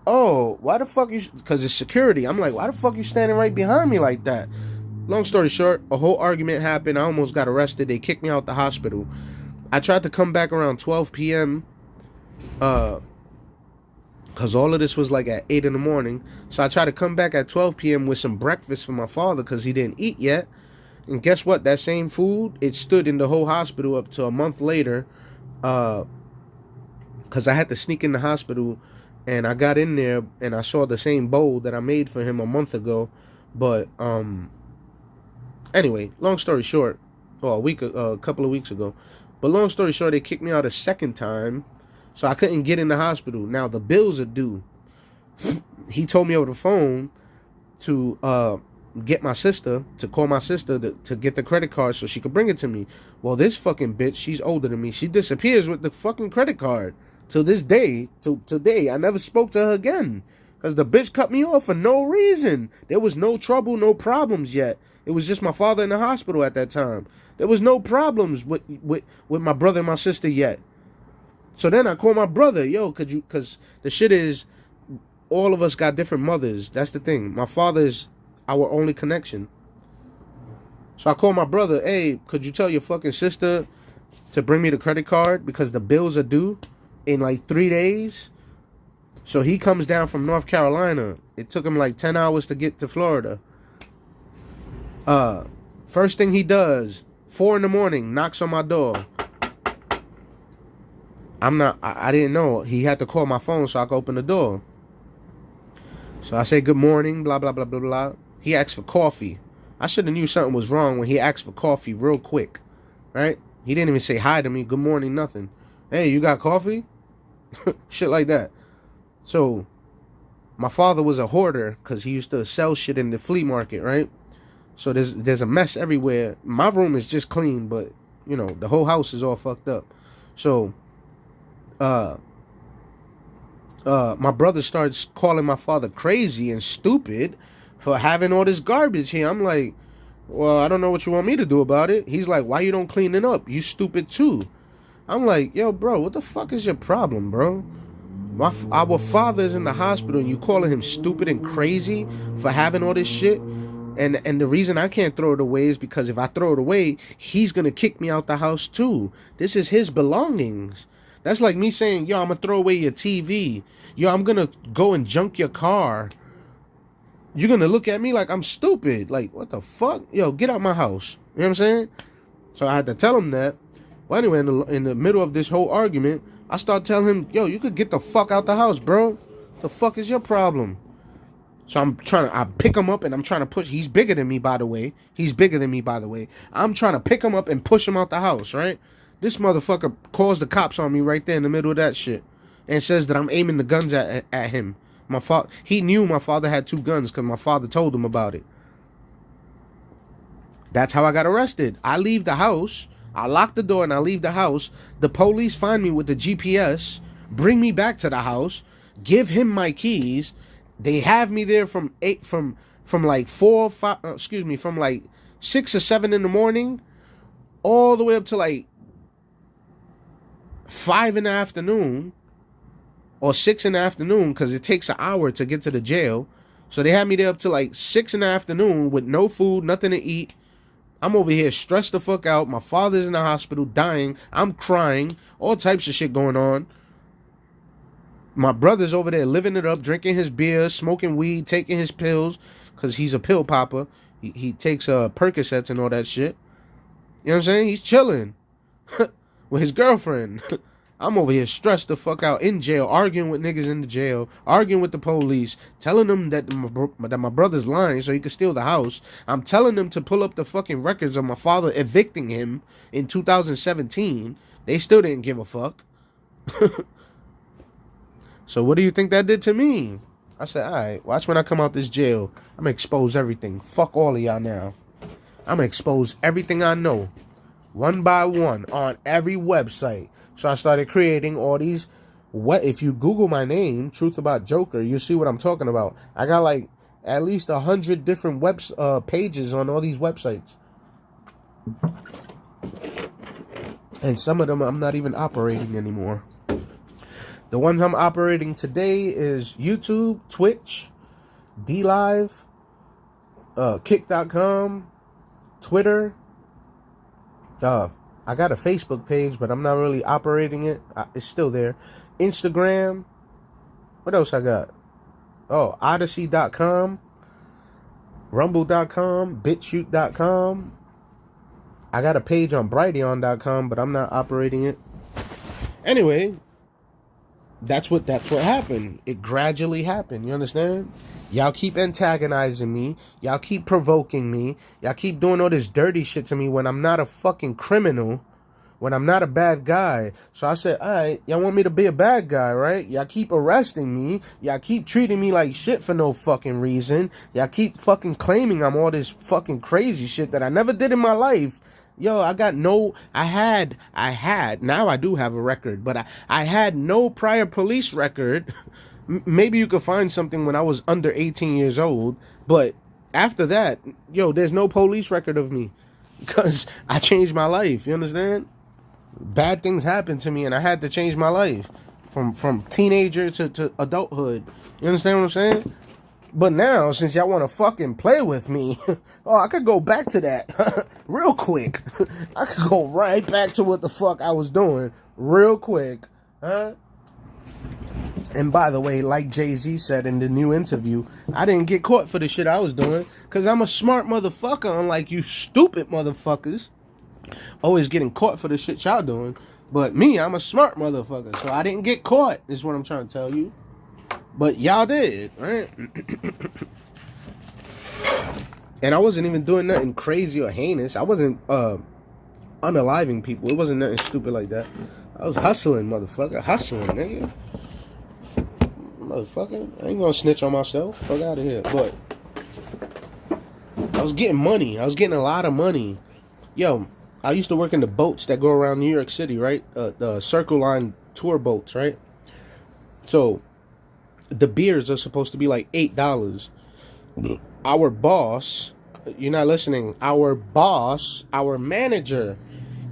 oh, why the fuck you, because it's security. I'm like, why the fuck you standing right behind me like that? Long story short, a whole argument happened. I almost got arrested. They kicked me out the hospital. I tried to come back around 12 p.m. because all of this was like at 8 in the morning. So I tried to come back at 12 p.m. with some breakfast for my father because he didn't eat yet. And guess what? That same food, it stood in the whole hospital up to a month later. Because I had to sneak in the hospital, and I got in there and I saw the same bowl that I made for him a month ago. But anyway, long story short, well, a couple of weeks ago. But long story short, they kicked me out a second time, so I couldn't get in the hospital. Now the bills are due. He told me over the phone to get my sister, to call my sister to get the credit card so she could bring it to me. Well, this fucking bitch, she's older than me. She disappears with the fucking credit card. Till this day, till today, I never spoke to her again. Because the bitch cut me off for no reason. There was no trouble, no problems yet. It was just my father in the hospital at that time. There was no problems with my brother and my sister yet. So then I called my brother, yo, because the shit is, all of us got different mothers. That's the thing. My father is our only connection. So I called my brother, hey, could you tell your fucking sister to bring me the credit card because the bills are due in like 3 days? So he comes down from North Carolina. It took him like 10 hours to get to Florida. First thing he does, 4 in the morning, knocks on my door. I didn't know. He had to call my phone so I could open the door. So I say good morning, blah, blah, blah, blah, blah. He asked for coffee. I should have knew something was wrong when he asked for coffee real quick, right? He didn't even say hi to me, good morning, nothing. Hey, you got coffee? Shit like that. So my father was a hoarder because he used to sell shit in the flea market, right? So there's a mess everywhere. My room is just clean, but, you know, the whole house is all fucked up. So my brother starts calling my father crazy and stupid for having all this garbage here. I'm like, well, I don't know what you want me to do about it. He's like, why you don't clean it up? You stupid too. I'm like, yo, bro, what the fuck is your problem, bro? Our father is in the hospital and you calling him stupid and crazy for having all this shit? And the reason I can't throw it away is because if I throw it away, he's going to kick me out the house too. This is his belongings. That's like me saying, yo, I'm going to throw away your TV. Yo, I'm going to go and junk your car. You're going to look at me like I'm stupid. Like, what the fuck? Yo, get out my house. You know what I'm saying? So I had to tell him that. Well, anyway, in the middle of this whole argument, I start telling him, yo, you could get the fuck out the house, bro. The fuck is your problem? So I pick him up and I'm trying to push. He's bigger than me, by the way. I'm trying to pick him up and push him out the house, right? This motherfucker calls the cops on me right there in the middle of that shit and says that I'm aiming the guns at him. He knew my father had 2 guns because my father told him about it. That's how I got arrested. I leave the house. I lock the door and I leave the house. The police find me with the GPS, bring me back to the house, give him my keys. They have me there from like 6 or 7 in the morning all the way up to like 5 in the afternoon or 6 in the afternoon because it takes an hour to get to the jail. So they had me there up to like 6 in the afternoon with no food, nothing to eat. I'm over here stressed the fuck out. My father's in the hospital dying. I'm crying. All types of shit going on. My brother's over there living it up, drinking his beer, smoking weed, taking his pills because he's a pill popper. He takes Percocets and all that shit. You know what I'm saying? He's chilling with his girlfriend. I'm over here stressed the fuck out in jail, arguing with niggas in the jail, arguing with the police, telling them that my brother's lying so he could steal the house. I'm telling them to pull up the fucking records of my father evicting him in 2017. They still didn't give a fuck. So what do you think that did to me? I said, all right, watch when I come out this jail. I'm going to expose everything. Fuck all of y'all now. I'm going to expose everything I know, one by one, on every website. So I started creating all these. If you Google my name, Truth About Joker, you'll see what I'm talking about. I got like at least 100 different pages on all these websites. And some of them I'm not even operating anymore. The ones I'm operating today is YouTube, Twitch, DLive, Kick.com, Twitter. I got a Facebook page, but I'm not really operating it. It's still there. Instagram, What else I got? Oh, Odyssey.com, Rumble.com, Bitchute.com. I got a page on Brighteon.com, but I'm not operating it. Anyway, that's what happened. It gradually happened. You understand? Y'all keep antagonizing me. Y'all keep provoking me. Y'all keep doing all this dirty shit to me when I'm not a fucking criminal. When I'm not a bad guy. So I said, alright, y'all want me to be a bad guy, right? Y'all keep arresting me. Y'all keep treating me like shit for no fucking reason. Y'all keep fucking claiming I'm all this fucking crazy shit that I never did in my life. Yo, I had, now I do have a record, but I had no prior police record. Maybe you could find something when I was under 18 years old, but after that, yo, there's no police record of me because I changed my life. You understand? Bad things happened to me and I had to change my life from teenager to adulthood. You understand what I'm saying? But now, since y'all want to fucking play with me, oh, I could go back to that real quick. I could go right back to what the fuck I was doing real quick. Huh? And by the way, like Jay-Z said in the new interview, I didn't get caught for the shit I was doing because I'm a smart motherfucker, unlike you stupid motherfuckers. Always getting caught for the shit y'all doing. But me, I'm a smart motherfucker, so I didn't get caught, is what I'm trying to tell you. But y'all did, right? And I wasn't even doing nothing crazy or heinous. I wasn't unaliving people. It wasn't nothing stupid like that. I was hustling, motherfucker. Hustling, nigga. Motherfucker. I ain't gonna snitch on myself. Fuck out of here. But I was getting money. I was getting a lot of money. Yo, I used to work in the boats that go around New York City, right? The Circle Line tour boats, right? So the beers are supposed to be like $8. Our boss, you're not listening. Our boss, our manager,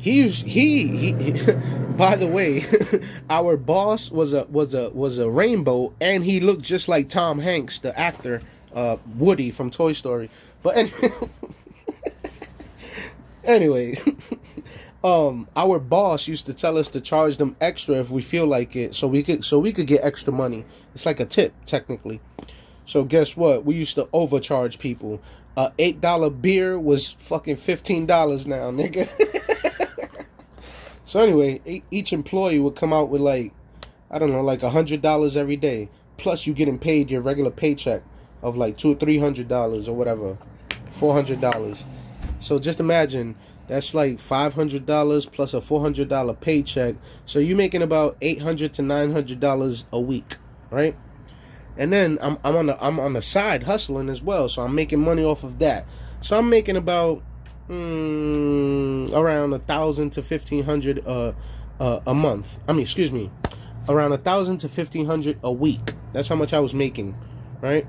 he by the way, our boss was a rainbow, and he looked just like Tom Hanks, the actor, Woody from Toy Story. But anyway, our boss used to tell us to charge them extra if we feel like it, so we could get extra money. It's like a tip, technically. So guess what? We used to overcharge people. $8 beer was fucking $15 now, nigga. So anyway, each employee would come out with like, I don't know, like $100 every day. Plus you getting paid your regular paycheck of like $200 or $300 or whatever, $400. So just imagine that's like $500 plus a $400 paycheck. So you're making about $800 to $900 a week, right? And then I'm on the side hustling as well, so I'm making money off of that. So I'm making about around 1,000 to 1,500 a month. I mean, excuse me, around 1,000 to 1,500 a week. That's how much I was making, right?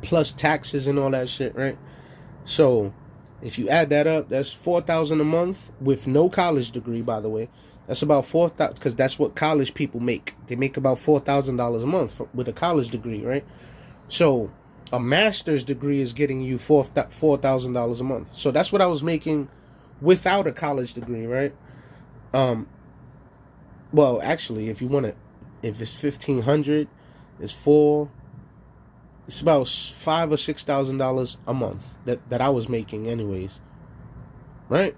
Plus taxes and all that shit, right? So if you add that up, that's $4,000 a month with no college degree, by the way. That's about $4,000, because that's what college people make. They make about $4,000 a month with a college degree, right? So a master's degree is getting you $4,000 a month. So that's what I was making without a college degree, right? Well, actually, if it's 1,500, it's about $5,000 or $6,000 a month that I was making, anyways, right?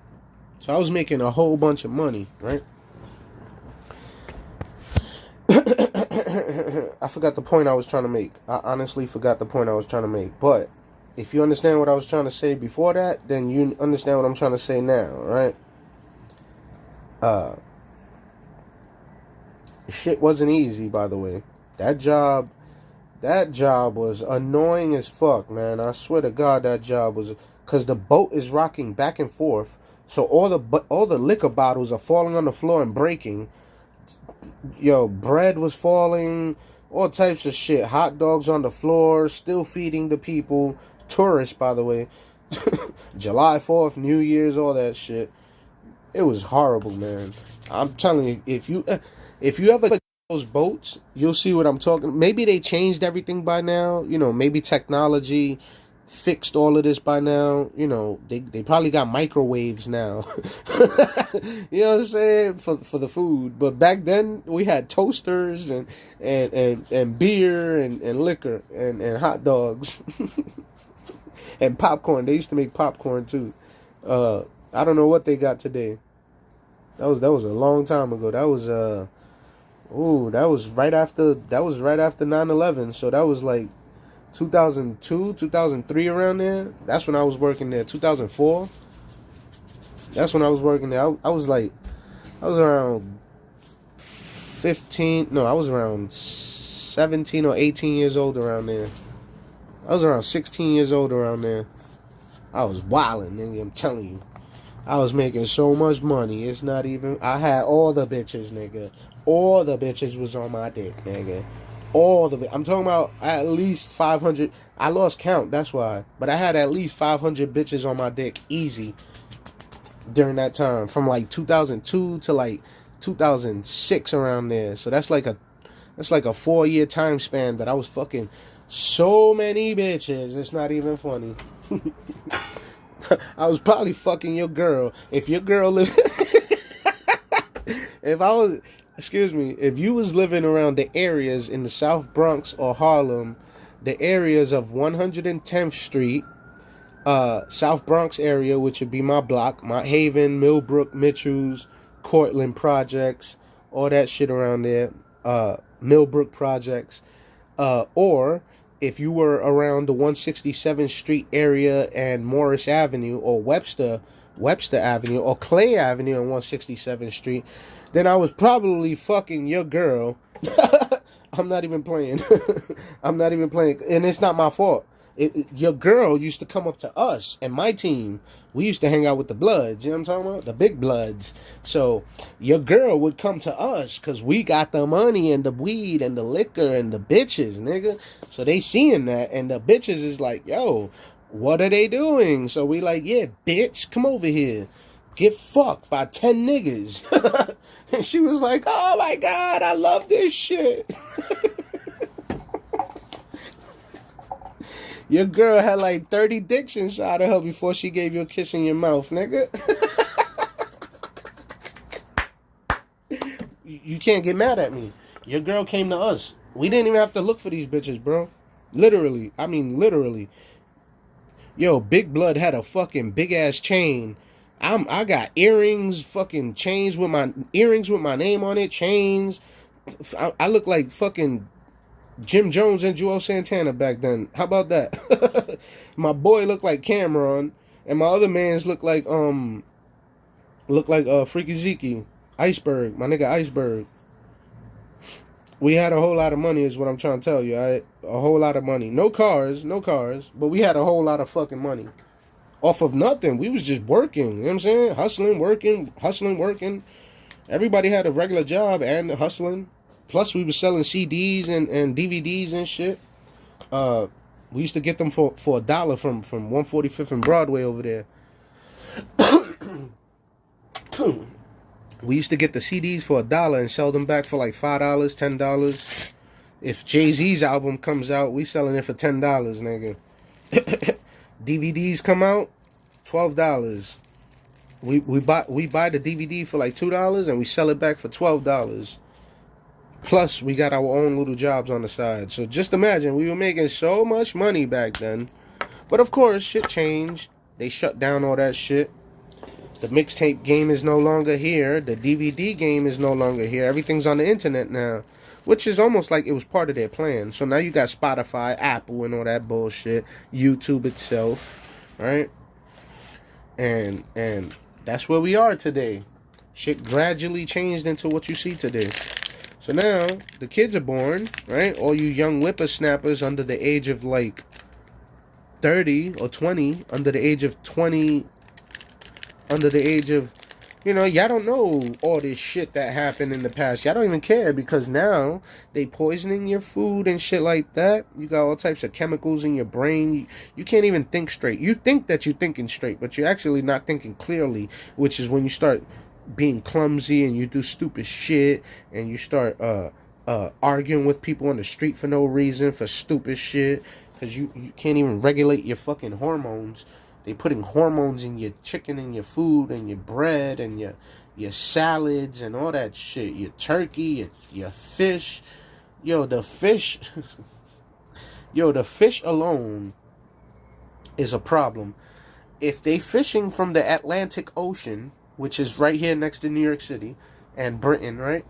So I was making a whole bunch of money, right? I forgot the point I was trying to make. I honestly forgot the point I was trying to make. But if you understand what I was trying to say before that, then you understand what I'm trying to say now, right? Shit wasn't easy, by the way. That job was annoying as fuck, man. I swear to God, that job was, because the boat is rocking back and forth. So all the liquor bottles are falling on the floor and breaking. Yo, bread was falling, all types of shit. Hot dogs on the floor, still feeding the people. Tourists, by the way. July 4th, New Year's, all that shit. It was horrible, man. I'm telling you, if you ever get those boats, you'll see what I'm talking. Maybe they changed everything by now. You know, maybe technology fixed all of this by now. You know, they probably got microwaves now. You know what I'm saying? For the food. But back then we had toasters and beer and liquor and hot dogs and popcorn. They used to make popcorn too. I don't know what they got today. That was a long time ago. That was that was right after 9/11. So that was like 2002, 2003, around there. That's when I was working there. 2004. That's when I was working there. I was around 15. No, I was around 17 or 18 years old around there. I was around 16 years old around there. I was wilding, nigga. I'm telling you. I was making so much money. It's not even. I had all the bitches, nigga. All the bitches was on my dick, nigga. I'm talking about at least 500. I lost count, that's why. But I had at least 500 bitches on my dick, easy, during that time. From like 2002 to like 2006, around there. So that's like a 4-year time span that I was fucking so many bitches. It's not even funny. I was probably fucking your girl. If your girl lived... If you was living around the areas in the South Bronx or Harlem, the areas of 110th Street, South Bronx area, which would be my block, Mott Haven, Millbrook, Mitchell's, Cortland Projects, all that shit around there, Millbrook Projects, or if you were around the 167th Street area and Morris Avenue or Webster Avenue or Clay Avenue on 167th Street, then I was probably fucking your girl. I'm not even playing. I'm not even playing. And it's not my fault. Your girl used to come up to us and my team. We used to hang out with the Bloods. You know what I'm talking about? The big Bloods. So your girl would come to us because we got the money and the weed and the liquor and the bitches, nigga. So they seeing that. And the bitches is like, yo, what are they doing? So we like, yeah, bitch, come over here. Get fucked by 10 niggas. And she was like, oh my God, I love this shit. Your girl had like 30 dicks inside of her before she gave you a kiss in your mouth, nigga. You can't get mad at me. Your girl came to us. We didn't even have to look for these bitches, bro. Literally. I mean, literally. Yo, Big Blood had a fucking big ass chain. I got earrings, fucking chains with my name on it, chains. I look like fucking Jim Jones and Joel Santana back then. How about that? My boy looked like Cameron, and my other mans look like Freaky Zeke, Iceberg, my nigga Iceberg. We had a whole lot of money, is what I'm trying to tell you. A whole lot of money. No cars, but we had a whole lot of fucking money. Off of nothing. We was just working. You know what I'm saying? Hustling, working. Everybody had a regular job and hustling. Plus, we was selling CDs and DVDs and shit. We used to get them for $1 from 145th and Broadway over there. We used to get the CDs for $1 and sell them back for like $5, $10. If Jay-Z's album comes out, we selling it for $10, nigga. DVDs come out, $12. We buy the DVD for like $2 and we sell it back for $12. Plus, we got our own little jobs on the side. So just imagine, we were making so much money back then. But of course, shit changed. They shut down all that shit. The mixtape game is no longer here. The DVD game is no longer here. Everything's on the internet now. Which is almost like it was part of their plan. So now you got Spotify, Apple, and all that bullshit. YouTube itself, right? And that's where we are today. Shit gradually changed into what you see today. So now the kids are born, right? All you young whippersnappers under the age of like 30 or 20, under the age of 20, under the age of, you know, y'all don't know all this shit that happened in the past. Y'all don't even care because now they poisoning your food and shit like that. You got all types of chemicals in your brain. You can't even think straight. You think that you're thinking straight, but you're actually not thinking clearly, which is when you start being clumsy and you do stupid shit and you start arguing with people on the street for no reason, for stupid shit. because you can't even regulate your fucking hormones. They putting hormones in your chicken and your food and your bread and your salads and all that shit. Your turkey, your fish. Yo, the fish the fish alone is a problem. If they fishing from the Atlantic Ocean, which is right here next to New York City and Britain, right?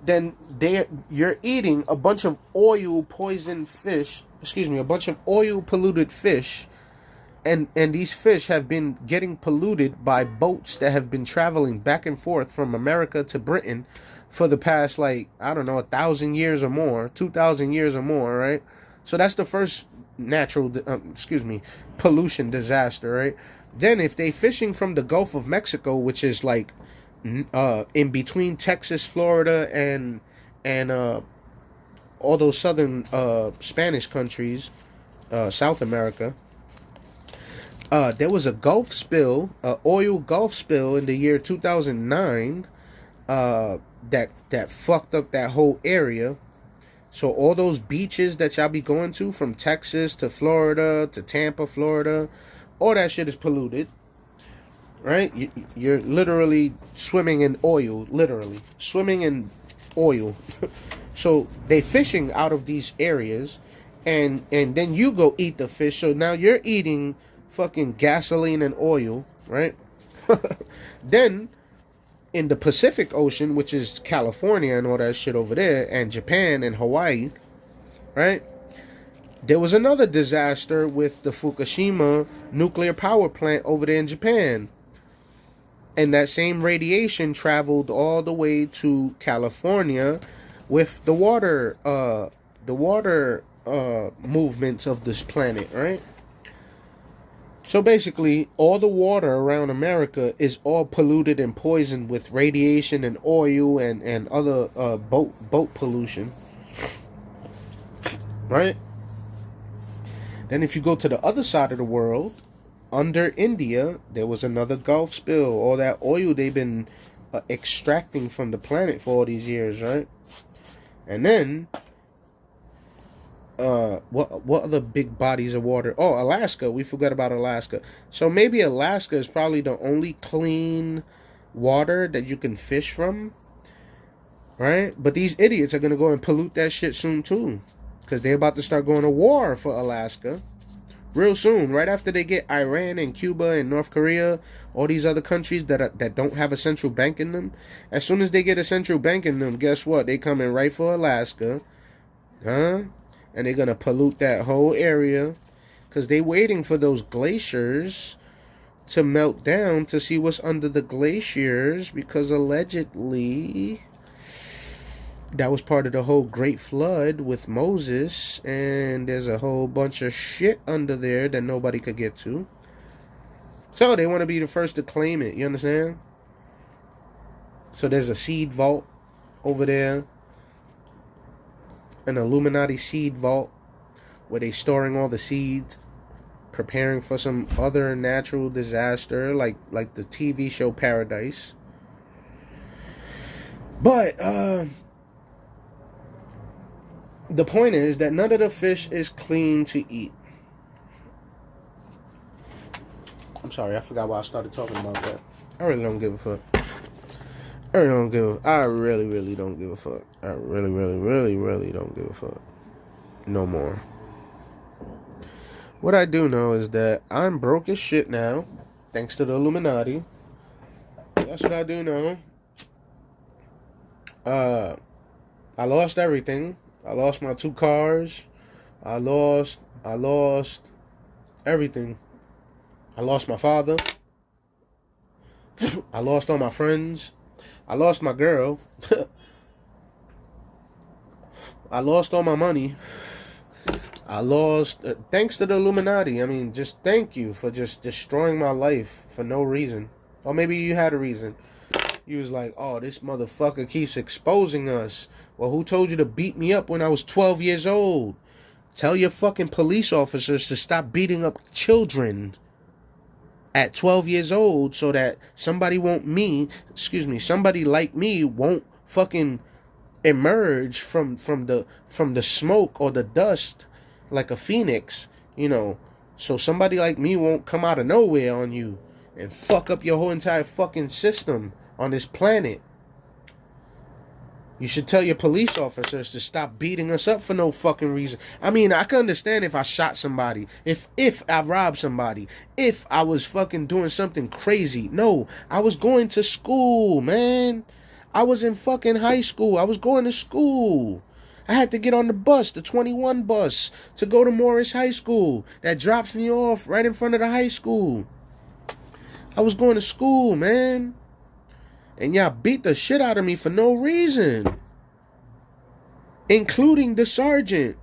Then you're eating a bunch of oil poisoned fish, a bunch of oil polluted fish, and these fish have been getting polluted by boats that have been traveling back and forth from America to Britain for the past, like, I don't know, 1,000 years or more, 2,000 years or more, right? So that's the first natural, pollution disaster, right? Then if they fishing from the Gulf of Mexico, which is like in between Texas, Florida, and all those southern Spanish countries, South America, there was a Gulf spill, oil Gulf spill in the year 2009, that fucked up that whole area. So all those beaches that y'all be going to, from Texas to Florida to Tampa, Florida, all that shit is polluted, right? You're literally swimming in oil, So they fishing out of these areas, and then you go eat the fish. So now you're eating fucking gasoline and oil, right? Then in the Pacific Ocean, which is California and all that shit over there, and Japan and Hawaii, right? There was another disaster with the Fukushima nuclear power plant over there in Japan. And that same radiation traveled all the way to California with the water movements of this planet, right? So basically, all the water around America is all polluted and poisoned with radiation and oil and other boat pollution, right? Then if you go to the other side of the world, under India, there was another Gulf spill. All that oil they've been extracting from the planet for all these years, right? And then what other big bodies of water? Oh, Alaska. We forgot about Alaska. So maybe Alaska is probably the only clean water that you can fish from, right? But these idiots are gonna go and pollute that shit soon too, because they're about to start going to war for Alaska real soon, right after they get Iran and Cuba and North Korea, all these other countries that don't have a central bank in them. As soon as they get a central bank in them, guess what? They coming right for Alaska, huh? And they're gonna pollute that whole area, because they waiting for those glaciers to melt down to see what's under the glaciers, because allegedly that was part of the whole Great Flood with Moses, and there's a whole bunch of shit under there that nobody could get to. So they want to be the first to claim it, you understand? So there's a seed vault over there, an Illuminati seed vault, where they storing all the seeds, preparing for some other natural disaster, like the TV show Paradise. But the point is that none of the fish is clean to eat. I'm sorry, I forgot why I started talking about that. I really don't give a fuck. I really, really don't give a fuck. I really don't give a fuck. No more. What I do know is that I'm broke as shit now, thanks to the Illuminati. That's what I do know. I lost everything. I lost my 2 cars. I lost everything. I lost my father. I lost all my friends. I lost my girl. I lost all my money. I lost, thanks to the Illuminati. I mean, just thank you for just destroying my life for no reason. Or maybe you had a reason. You was like, oh, this motherfucker keeps exposing us. Well, who told you to beat me up when I was 12 years old? Tell your fucking police officers to stop beating up children at 12 years old, so that somebody like me won't fucking emerge from the smoke or the dust like a phoenix, you know, so somebody like me won't come out of nowhere on you and fuck up your whole entire fucking system on this planet. You should tell your police officers to stop beating us up for no fucking reason. I mean, I can understand if I shot somebody, if I robbed somebody, if I was fucking doing something crazy. No, I was going to school, man. I was in fucking high school. I was going to school. I had to get on the bus, the 21 bus, to go to Morris High School. That drops me off right in front of the high school. I was going to school, man. And y'all beat the shit out of me for no reason. Including the sergeant.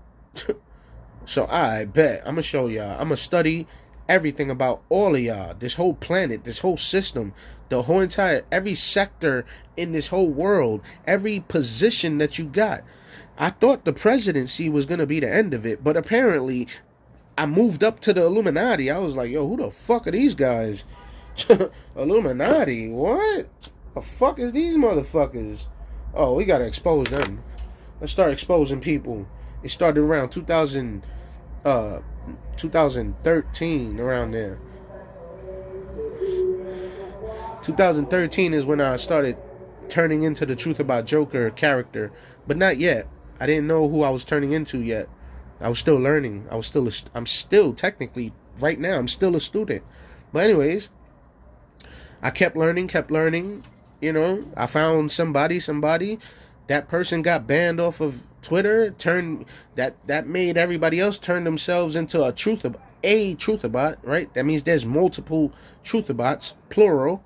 So I bet. I'm going to show y'all. I'm going to study everything about all of y'all. This whole planet. This whole system. The whole entire, every sector in this whole world. Every position that you got. I thought the presidency was going to be the end of it. But apparently, I moved up to the Illuminati. I was like, yo, who the fuck are these guys? Illuminati? What? The fuck is these motherfuckers? Oh, we gotta expose them. Let's start exposing people. It started around 2013, around there. 2013 is when I started turning into the Truth About Joker character, but not yet. I didn't know who I was turning into yet. I was still learning. I'm still technically right now. I'm still a student. But anyways, I kept learning. You know, I found somebody, that person got banned off of Twitter, that made everybody else turn themselves into a truthabot, right? That means there's multiple truthabots, plural,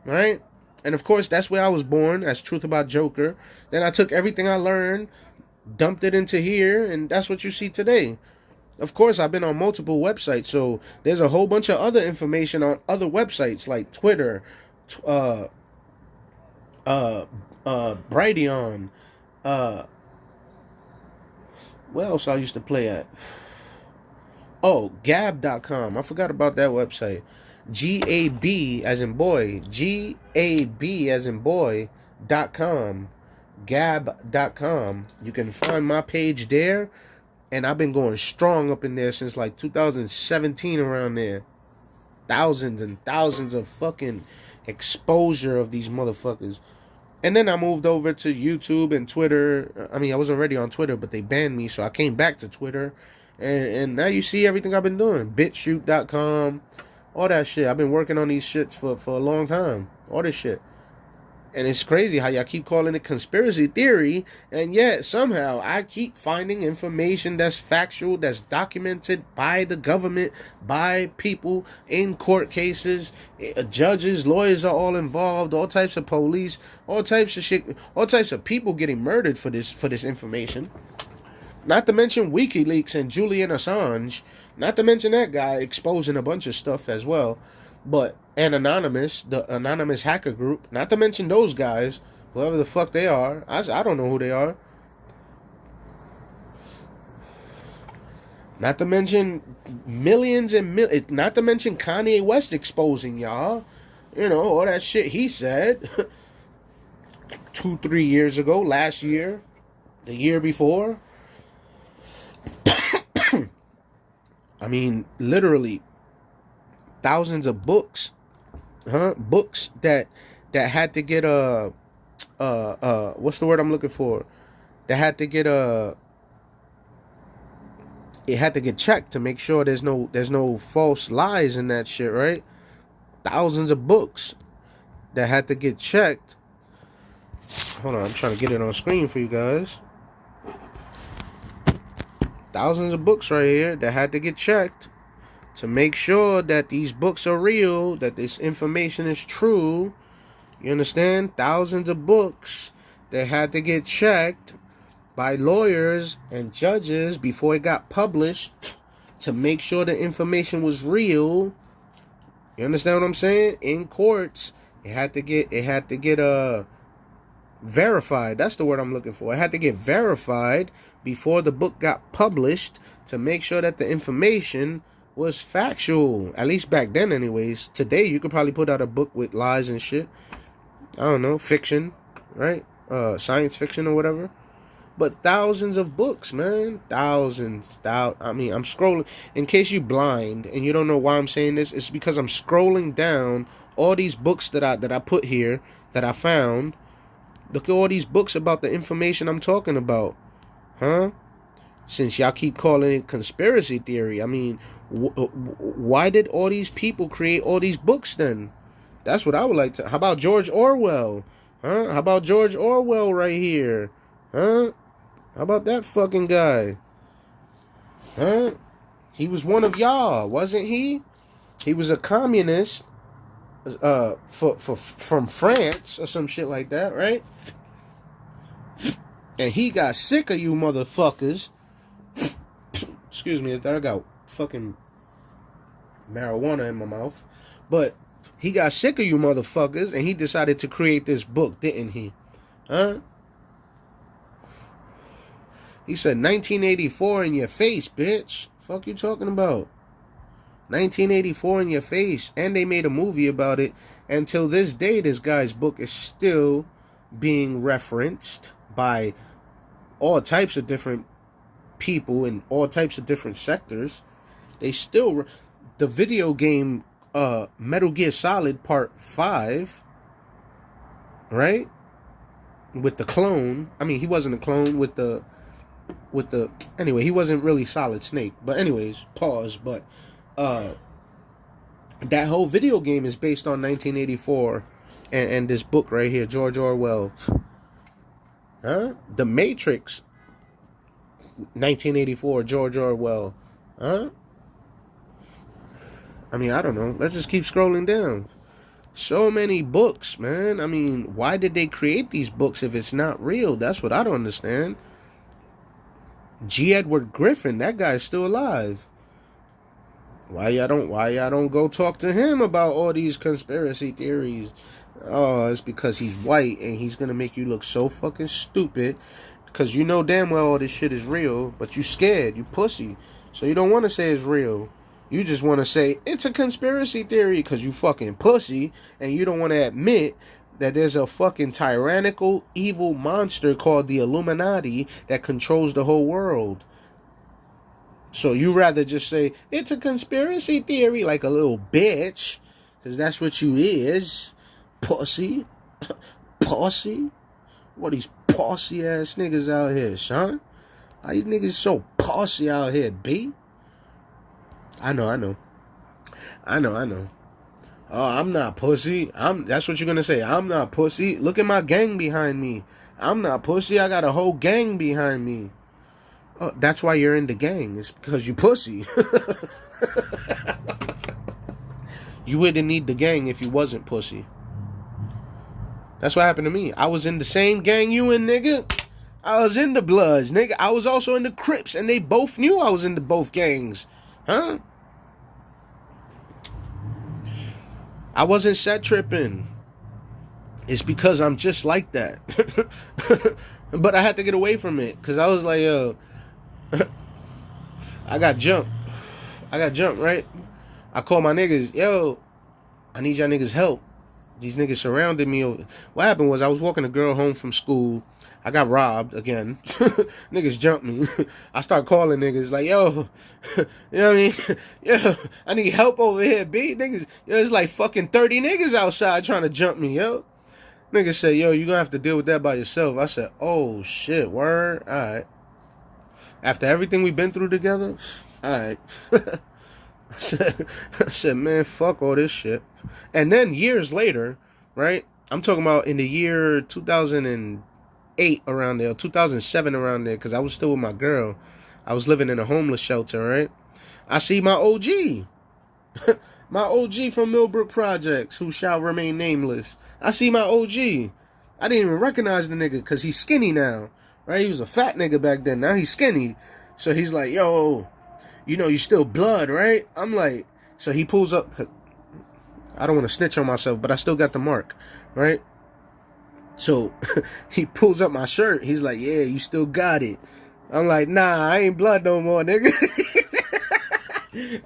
right? And of course, that's where I was born, as Truth About Joker. Then I took everything I learned, dumped it into here, and that's what you see today. Of course, I've been on multiple websites, so there's a whole bunch of other information on other websites like Twitter, Brighteon, where else I used to play at? Oh, Gab.com. I forgot about that website. G-A-B as in boy. G-A-B as in boy.com. Gab.com. You can find my page there. And I've been going strong up in there since like 2017, around there. Thousands and thousands of fucking exposure of these motherfuckers. And then I moved over to YouTube and Twitter. I mean, I was already on Twitter, but they banned me, so I came back to Twitter. And now you see everything I've been doing. Bitchute.com, all that shit. I've been working on these shits for a long time. All this shit. And it's crazy how y'all keep calling it conspiracy theory, and yet somehow I keep finding information that's factual, that's documented by the government, by people in court cases, judges, lawyers are all involved, all types of police, all types of shit, all types of people getting murdered for this information. Not to mention WikiLeaks and Julian Assange, not to mention that guy exposing a bunch of stuff as well. But and Anonymous, the anonymous hacker group, not to mention those guys, whoever the fuck they are. I don't know who they are. Not to mention millions and millions. Not to mention Kanye West exposing y'all. You know, all that shit he said 2-3 years ago, last year, the year before. I mean, literally thousands of books, books that had to get what's the word I'm looking for? That had to get it had to get checked to make sure there's no false lies in that shit, right? Thousands of books that had to get checked. Hold on, I'm trying to get it on screen for you guys. Thousands of books right here that had to get checked to make sure that these books are real, that this information is true. You understand? Thousands of books that had to get checked by lawyers and judges before it got published to make sure the information was real. You understand what I'm saying? In courts, it had to get verified. That's the word I'm looking for. It had to get verified before the book got published to make sure that the information was factual. At least back then anyways. Today you could probably put out a book with lies and shit. I don't know, fiction, right? Science fiction or whatever. But thousands of books, man. Thousands. I mean, I'm scrolling. In case you're blind and you don't know why I'm saying this, it's because I'm scrolling down all these books that I put here, that I found. Look at all these books about the information I'm talking about. Huh? Since y'all keep calling it conspiracy theory, I mean, why did all these people create all these books then? That's what I would like to. How about George Orwell? Huh? How about George Orwell right here? Huh? How about that fucking guy? Huh? He was one of y'all, wasn't he? He was a communist, from France or some shit like that, right? And he got sick of you motherfuckers. Excuse me, I got fucking marijuana in my mouth. But he got sick of you motherfuckers, and he decided to create this book, didn't he? Huh? He said 1984 in your face, bitch. Fuck you talking about? 1984 in your face. And they made a movie about it. Until this day, this guy's book is still being referenced by all types of different people in all types of different sectors. They still... The video game Metal Gear Solid Part 5, right? With the clone. I mean, he wasn't a clone with the... Anyway, he wasn't really Solid Snake. But anyways, pause. But that whole video game is based on 1984 and this book right here, George Orwell. Huh? The Matrix, 1984, George Orwell. Huh? I mean, I don't know. Let's just keep scrolling down. So many books, man. I mean, why did they create these books if it's not real? That's what I don't understand. G. Edward Griffin, that guy's still alive. Why y'all don't go talk to him about all these conspiracy theories? Oh, it's because he's white and he's gonna make you look so fucking stupid. Because you know damn well all this shit is real, but you scared, you pussy. So you don't want to say it's real. You just want to say it's a conspiracy theory because you fucking pussy, and you don't want to admit that there's a fucking tyrannical, evil monster called the Illuminati that controls the whole world. So you rather just say, it's a conspiracy theory, like a little bitch. Because that's what you is. Pussy. Pussy. What these pussy ass niggas out here, son? Why these niggas so pussy out here, B? I know. Oh, I'm not pussy. That's what you're gonna say. I'm not pussy. Look at my gang behind me. I'm not pussy. I got a whole gang behind me. Oh, that's why you're in the gang. It's because you pussy. You wouldn't need the gang if you wasn't pussy. That's what happened to me. I was in the same gang you in, nigga. I was in the Bloods, nigga. I was also in the Crips, and they both knew I was in the both gangs. Huh? I wasn't set tripping. It's because I'm just like that. But I had to get away from it. Because I was like, yo, I got jumped, right? I called my niggas, yo, I need y'all niggas help. These niggas surrounded me. What happened was I was walking a girl home from school. I got robbed again. Niggas jumped me. I start calling niggas like, yo, you know what I mean? Yo, I need help over here, B. Niggas, yo, it's like fucking 30 niggas outside trying to jump me, yo. Niggas say, yo, you gonna have to deal with that by yourself. I said, oh shit, word? Alright. After everything we've been through together, alright. I said, man, fuck all this shit. And then years later, right? I'm talking about in the year 2008 around there, 2007 around there, because I was still with my girl. I was living in a homeless shelter, right? I see my OG. My OG from Millbrook Projects, who shall remain nameless. I see my OG. I didn't even recognize the nigga because he's skinny now, right? He was a fat nigga back then. Now he's skinny. So he's like, yo, you know you still blood, right? I'm like, so he pulls up. I don't want to snitch on myself, but I still got the mark, right? So he pulls up my shirt. He's like, yeah, you still got it. I'm like, nah, I ain't blood no more, nigga.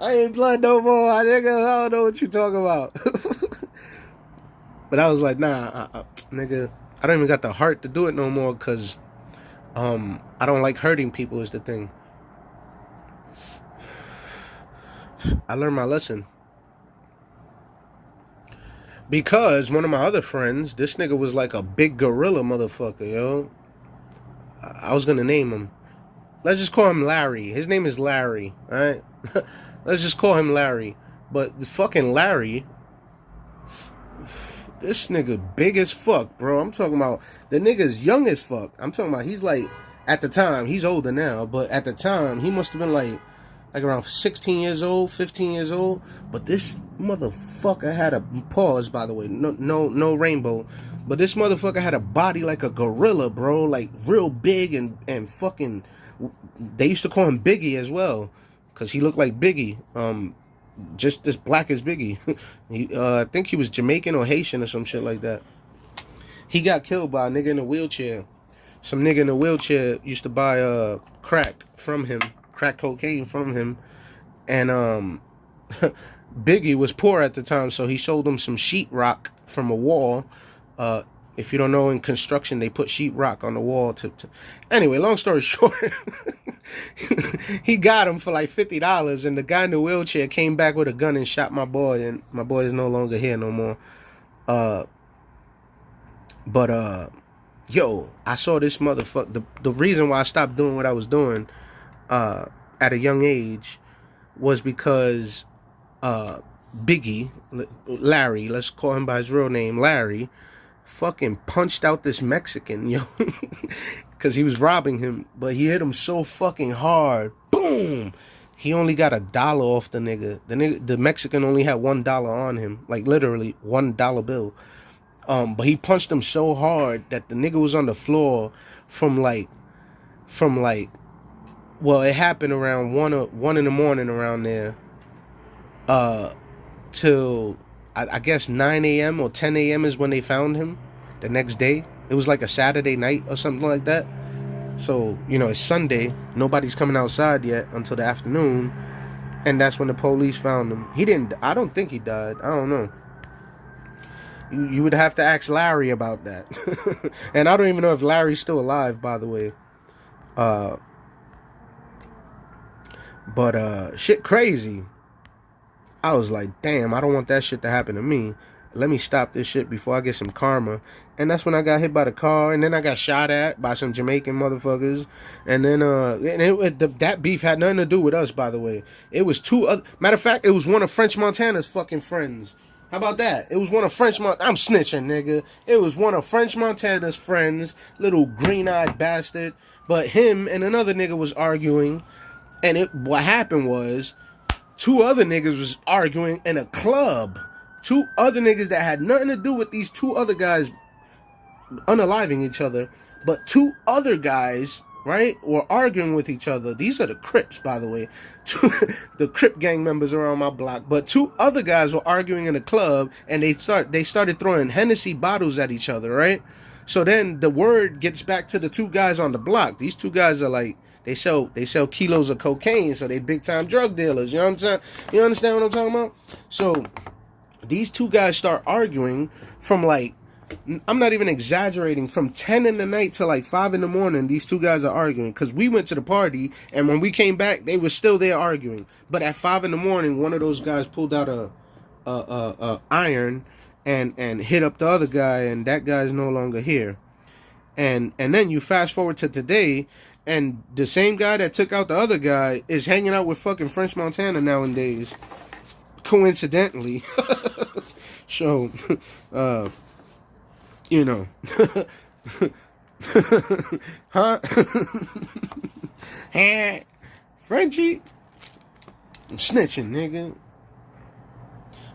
I ain't blood no more, nigga. I don't know what you talking about. But I was like, nah, nigga, I don't even got the heart to do it no more because I don't like hurting people is the thing. I learned my lesson. Because one of my other friends, this nigga was like a big gorilla motherfucker, yo. I was gonna name him. Let's just call him Larry. His name is Larry, alright? Let's just call him Larry. But the fucking Larry, this nigga big as fuck, bro. I'm talking about the nigga's young as fuck. I'm talking about he's like, at the time, he's older now, but at the time, he must have been like around 16 years old, 15 years old. But this motherfucker had a, pause by the way, no rainbow. But this motherfucker had a body like a gorilla, bro. Like real big and fucking, they used to call him Biggie as well. Cause he looked like Biggie. Just as black as Biggie. I think he was Jamaican or Haitian or some shit like that. He got killed by a nigga in a wheelchair. Some nigga in a wheelchair used to buy crack from him, crack cocaine from him, and Biggie was poor at the time, so he sold him some sheetrock from a wall. If you don't know, in construction they put sheetrock on the wall to... Anyway, long story short, he got him for like $50, and the guy in the wheelchair came back with a gun and shot my boy, and my boy is no longer here no more. Yo, I saw this motherfucker. The reason why I stopped doing what I was doing at a young age was because Biggie, Larry, let's call him by his real name, Larry, fucking punched out this Mexican, yo, because he was robbing him, but he hit him so fucking hard, boom, he only got $1 off the nigga. The Mexican only had $1 on him, like literally $1 bill. But he punched him so hard that the nigga was on the floor from like, well, it happened around 1 in the morning around there, till I guess 9 a.m. or 10 a.m. is when they found him the next day. It was like a Saturday night or something like that. So, you know, it's Sunday. Nobody's coming outside yet until the afternoon. And that's when the police found him. I don't think he died. I don't know. You would have to ask Larry about that. And I don't even know if Larry's still alive, by the way. But shit crazy. I was like, damn, I don't want that shit to happen to me. Let me stop this shit before I get some karma. And that's when I got hit by the car, and then I got shot at by some Jamaican motherfuckers. And then that beef had nothing to do with us, by the way. It was two other, matter of fact, it was one of French Montana's fucking friends. How about that? It was one of I'm snitching, nigga. It was one of French Montana's friends, little green-eyed bastard. But him and another nigga was arguing, and what happened was, two other niggas was arguing in a club. Two other niggas that had nothing to do with these two other guys unaliving each other, but two other guys, right, were arguing with each other. These are the Crips, by the way. The Crip gang members around my block. But two other guys were arguing in a club, and they started throwing Hennessy bottles at each other, right? So then the word gets back to the two guys on the block. These two guys are like, they sell kilos of cocaine, so they big time drug dealers. You know what I'm saying? You understand what I'm talking about? So these two guys start arguing from like, I'm not even exaggerating, from 10 in the night to like 5 in the morning. These two guys are arguing because we went to the party, and when we came back, they were still there arguing. But at 5 in the morning, one of those guys pulled out a iron and hit up the other guy, and that guy's no longer here. And then you fast forward to today, and the same guy that took out the other guy is hanging out with fucking French Montana nowadays, coincidentally. So, you know. Huh? Frenchie? I'm snitching, nigga.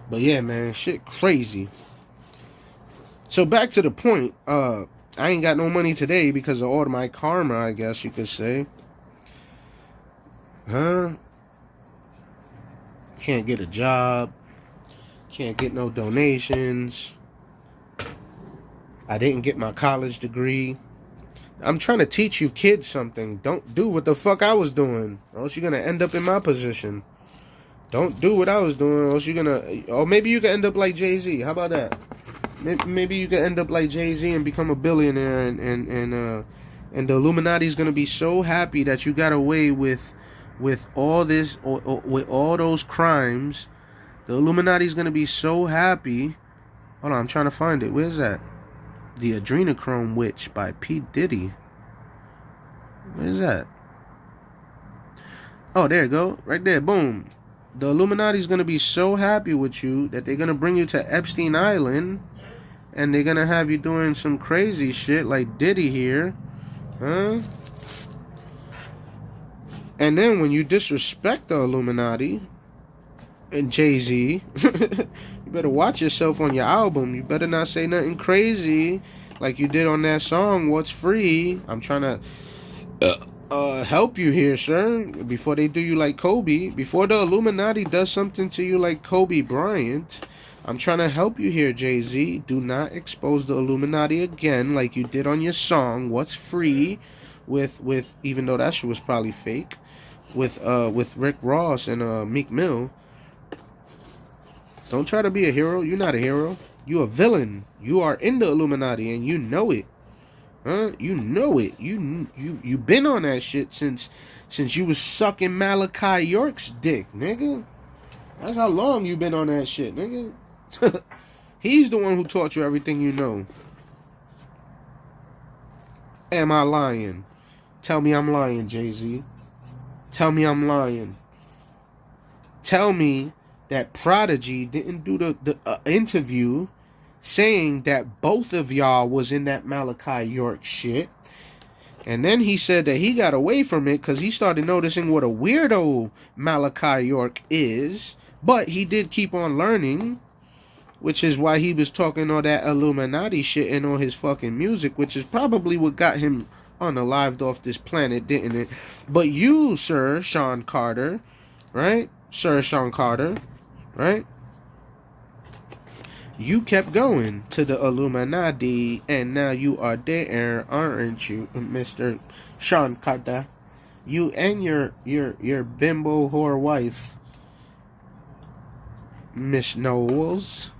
But yeah, man, shit crazy. So back to the point, I ain't got no money today because of all my karma, I guess you could say. Huh? Can't get a job. Can't get no donations. I didn't get my college degree. I'm trying to teach you kids something. Don't do what the fuck I was doing, or else you're gonna end up in my position. Don't do what I was doing, or else you're gonna... Or maybe you can end up like Jay-Z. How about that? Maybe you can end up like Jay-Z and become a billionaire and And the Illuminati's gonna be so happy that you got away with all this, or with all those crimes. The Illuminati's gonna be so happy. Hold on, I'm trying to find it. Where's that? The Adrenochrome Witch by P. Diddy. Where's that? Oh, there you go. Right there. Boom. The Illuminati's gonna be so happy with you that they're gonna bring you to Epstein Island, and they're gonna have you doing some crazy shit like Diddy here. Huh? And then when you disrespect the Illuminati and Jay-Z, you better watch yourself on your album. You better not say nothing crazy like you did on that song, What's Free. I'm trying to help you here, sir, before they do you like Kobe. Before the Illuminati does something to you like Kobe Bryant, I'm trying to help you here, Jay-Z. Do not expose the Illuminati again like you did on your song, What's Free, with even though that shit was probably fake, with Rick Ross and Meek Mill. Don't try to be a hero. You're not a hero. You a villain. You are in the Illuminati and you know it. Huh? You know it. You been on that shit since you was sucking Malachi York's dick, nigga. That's how long you been on that shit, nigga. He's the one who taught you everything you know. Am I lying? Tell me I'm lying, Jay-Z. Tell me I'm lying. Tell me that Prodigy didn't do the interview saying that both of y'all was in that Malachi York shit. And then he said that he got away from it because he started noticing what a weirdo Malachi York is. But he did keep on learning, which is why he was talking all that Illuminati shit in all his fucking music, which is probably what got him unalived off this planet, didn't it? But you, Sir Sean Carter, right? Sir Sean Carter, right? You kept going to the Illuminati, and now you are there, aren't you, Mr. Sean Carter? You and your bimbo whore wife, Miss Knowles,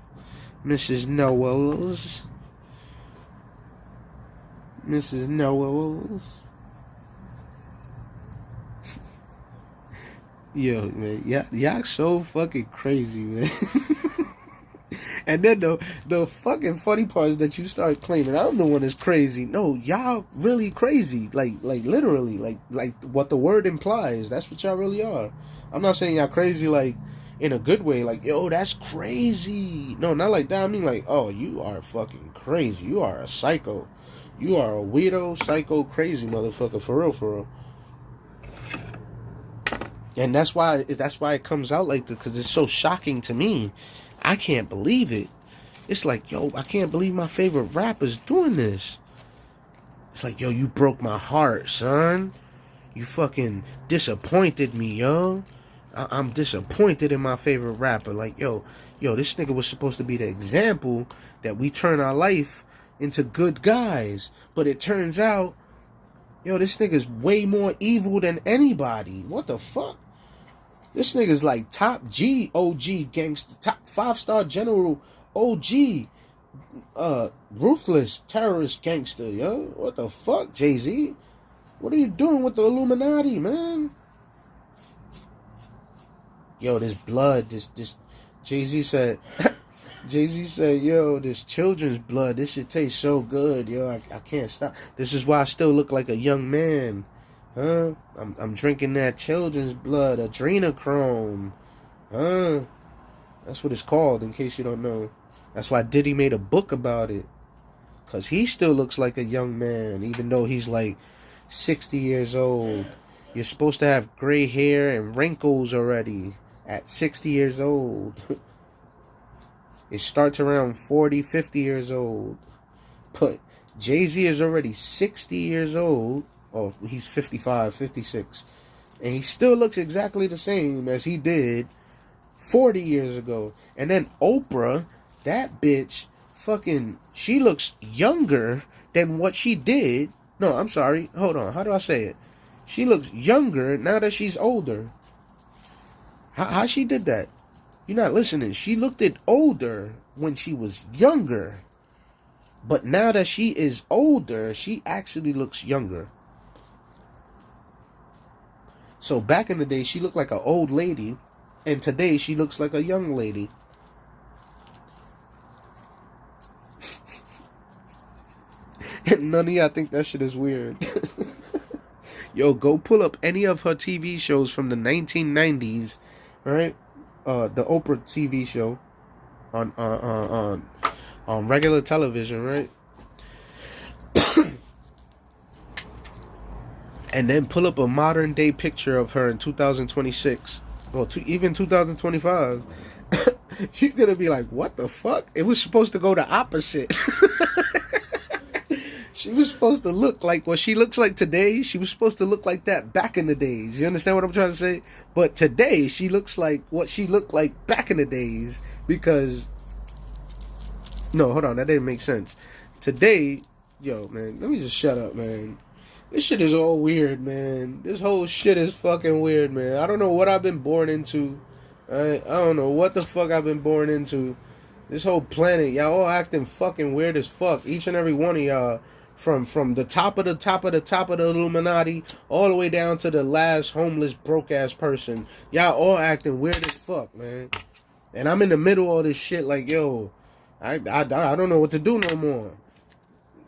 Mrs. Knowles, Mrs. Knowles. Yo, man, y'all so fucking crazy, man. And then the fucking funny part is that you start claiming I'm the one that's crazy. No, y'all really crazy. Like literally, like what the word implies. That's what y'all really are. I'm not saying y'all crazy like in a good way, like, yo, that's crazy. No, not like that. I mean like, oh, you are fucking crazy. You are a psycho. You are a weirdo, psycho, crazy motherfucker, for real, for real. And that's why it comes out like this, because it's so shocking to me. I can't believe it. It's like, yo, I can't believe my favorite rapper's doing this. It's like, yo, you broke my heart, son. You fucking disappointed me, yo. I'm disappointed in my favorite rapper. Like, yo, this nigga was supposed to be the example that we turn our life into good guys. But it turns out, yo, this nigga's way more evil than anybody. What the fuck? This nigga's like top G OG gangster, top 5-star general OG, ruthless terrorist gangster, yo. What the fuck, Jay-Z? What are you doing with the Illuminati, man? Yo, this blood, this Jay-Z said, yo, this children's blood, this shit tastes so good, yo. I can't stop. This is why I still look like a young man. Huh? I'm drinking that children's blood, adrenochrome. Huh? That's what it's called, in case you don't know. That's why Diddy made a book about it. Because he still looks like a young man, even though he's like 60 years old. You're supposed to have gray hair and wrinkles already at 60 years old. It starts around 40, 50 years old. But Jay-Z is already 60 years old. Oh, he's 55, 56. And he still looks exactly the same as he did 40 years ago. And then Oprah, that bitch, fucking, she looks younger than what she did. No, I'm sorry. Hold on. How do I say it? She looks younger now that she's older. How she did that? You're not listening. She looked older when she was younger. But now that she is older, she actually looks younger. So back in the day, she looked like an old lady, and today she looks like a young lady. And none of y'all think that shit is weird. Yo, go pull up any of her TV shows from the 1990s, right? The Oprah TV show on regular television, right? And then pull up a modern day picture of her in 2026. Well, even 2025. You're gonna be like, what the fuck? It was supposed to go the opposite. She was supposed to look like what she looks like today. She was supposed to look like that back in the days. You understand what I'm trying to say? But today, she looks like what she looked like back in the days. Because, no, hold on, that didn't make sense. Today, yo, man, let me just shut up, man. This shit is all weird, man. This whole shit is fucking weird, man. I don't know what I've been born into. I don't know what the fuck I've been born into. This whole planet, y'all all acting fucking weird as fuck. Each and every one of y'all. From the top of the Illuminati all the way down to the last homeless broke ass person. Y'all all acting weird as fuck, man. And I'm in the middle of all this shit like, yo, I don't know what to do no more.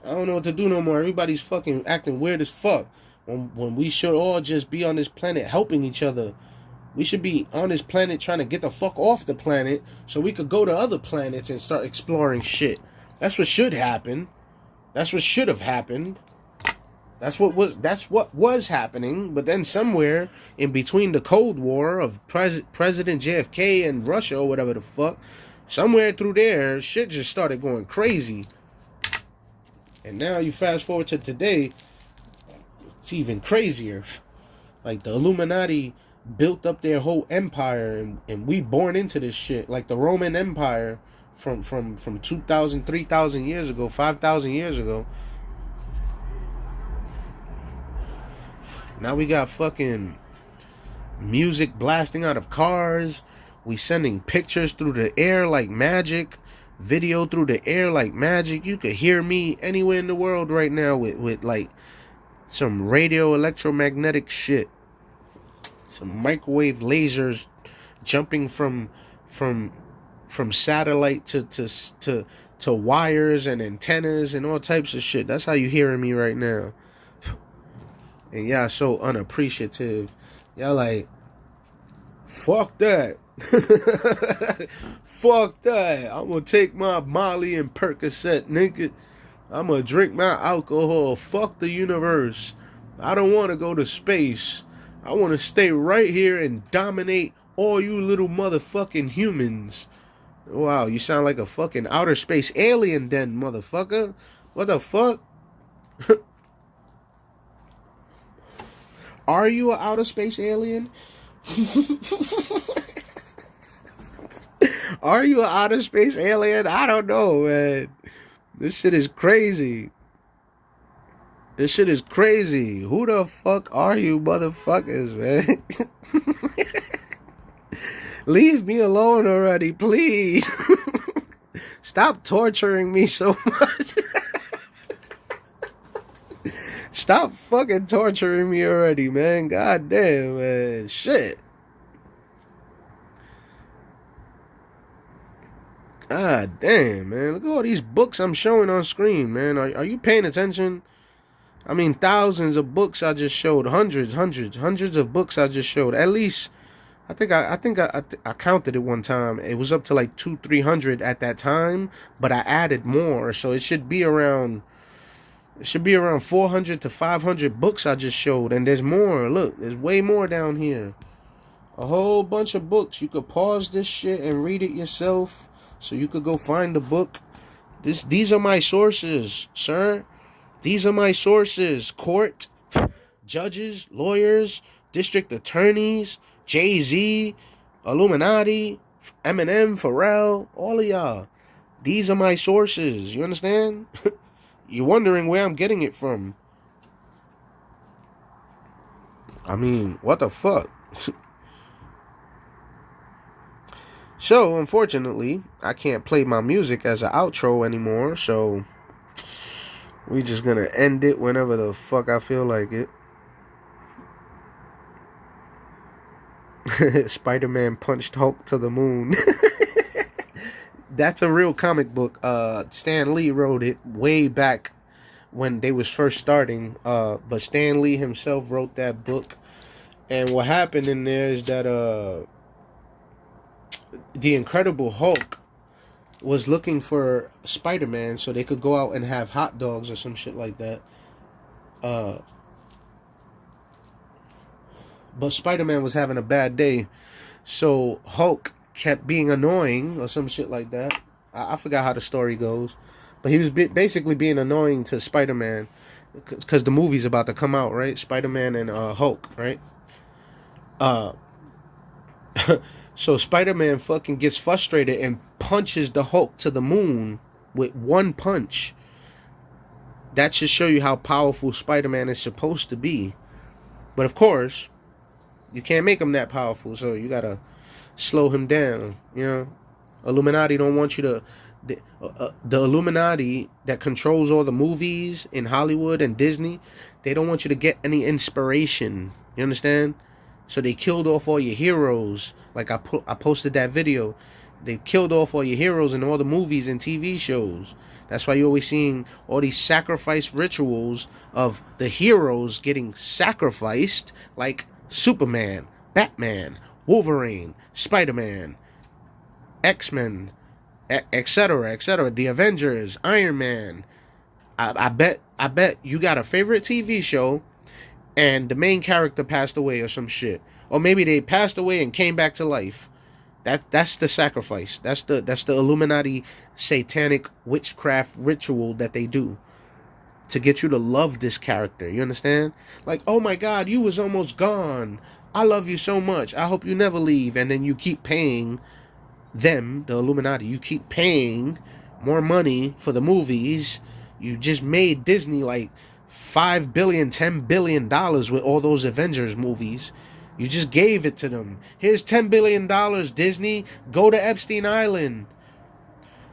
I don't know what to do no more. Everybody's fucking acting weird as fuck. When we should all just be on this planet helping each other. We should be on this planet trying to get the fuck off the planet so we could go to other planets and start exploring shit. That's what should happen. That's what should have happened. That's what was happening. But then somewhere in between the Cold War of President JFK and Russia or whatever the fuck, somewhere through there, shit just started going crazy. And now you fast forward to today, it's even crazier. Like the Illuminati built up their whole empire, and we born into this shit. Like the Roman Empire from 2,000, 3,000 years ago, 5,000 years ago. Now we got fucking music blasting out of cars. We sending pictures through the air like magic. Video through the air like magic. You could hear me anywhere in the world right now with like some radio electromagnetic shit. Some microwave lasers jumping from satellite to wires and antennas and all types of shit. That's how you hearing me right now. And y'all so unappreciative. Y'all like, fuck that. Fuck that. I'm gonna take my Molly and Percocet, nigga. I'm gonna drink my alcohol. Fuck the universe. I don't want to go to space. I want to stay right here and dominate all you little motherfucking humans. Wow, you sound like a fucking outer space alien then, motherfucker. What the fuck? Are you an outer space alien? Are you an outer space alien? I don't know, man. This shit is crazy. This shit is crazy. Who the fuck are you motherfuckers, man? Leave me alone already, please. Stop torturing me so much. Stop fucking torturing me already, man. God damn, man. Shit. God damn, man. Look at all these books I'm showing on screen, man. Are you paying attention? I mean, thousands of books I just showed. Hundreds of books I just showed. At least, I think I counted it one time. It was up to like 200-300 at that time, but I added more, so it should be around 400 to 500 books I just showed, and there's more. Look, there's way more down here. A whole bunch of books. You could pause this shit and read it yourself, so you could go find the book. These are my sources, sir. These are my sources. Court, judges, lawyers, district attorneys, Jay-Z, Illuminati, Eminem, Pharrell, all of y'all. These are my sources. You understand? You're wondering where I'm getting it from. I mean, what the fuck? So, unfortunately, I can't play my music as an outro anymore, so We just gonna end it whenever the fuck I feel like it. Spider-Man punched Hulk to the moon. That's a real comic book. Stan Lee wrote it way back when they was first starting. But Stan Lee himself wrote that book. And what happened in there is that the Incredible Hulk was looking for Spider-Man so they could go out and have hot dogs or some shit like that. But Spider-Man was having a bad day, so Hulk kept being annoying or some shit like that. I forgot how the story goes, but he was basically being annoying to Spider-Man because the movie's about to come out, right? Spider-Man and Hulk, right? So Spider-Man fucking gets frustrated and punches the Hulk to the moon with one punch. That should show you how powerful Spider-Man is supposed to be. But of course, you can't make him that powerful, so you gotta slow him down, you know? Illuminati don't want you to... The Illuminati that controls all the movies in Hollywood and Disney, they don't want you to get any inspiration. You understand? So they killed off all your heroes. Like I posted that video. They killed off all your heroes in all the movies and TV shows. That's why you're always seeing all these sacrifice rituals of the heroes getting sacrificed, like Superman, Batman, Wolverine, Spider-Man, X-Men, etc., etc., the Avengers, Iron Man. I bet you got a favorite TV show and the main character passed away or some shit. Or maybe they passed away and came back to life. That's the sacrifice. That's the Illuminati satanic witchcraft ritual that they do to get you to love this character. You understand? Like, oh my God, you was almost gone. I love you so much. I hope you never leave. And then you keep paying them, the Illuminati. You keep paying more money for the movies. You just made Disney like $5 billion, $10 billion with all those Avengers movies. You just gave it to them. Here's $10 billion, Disney. Go to Epstein Island.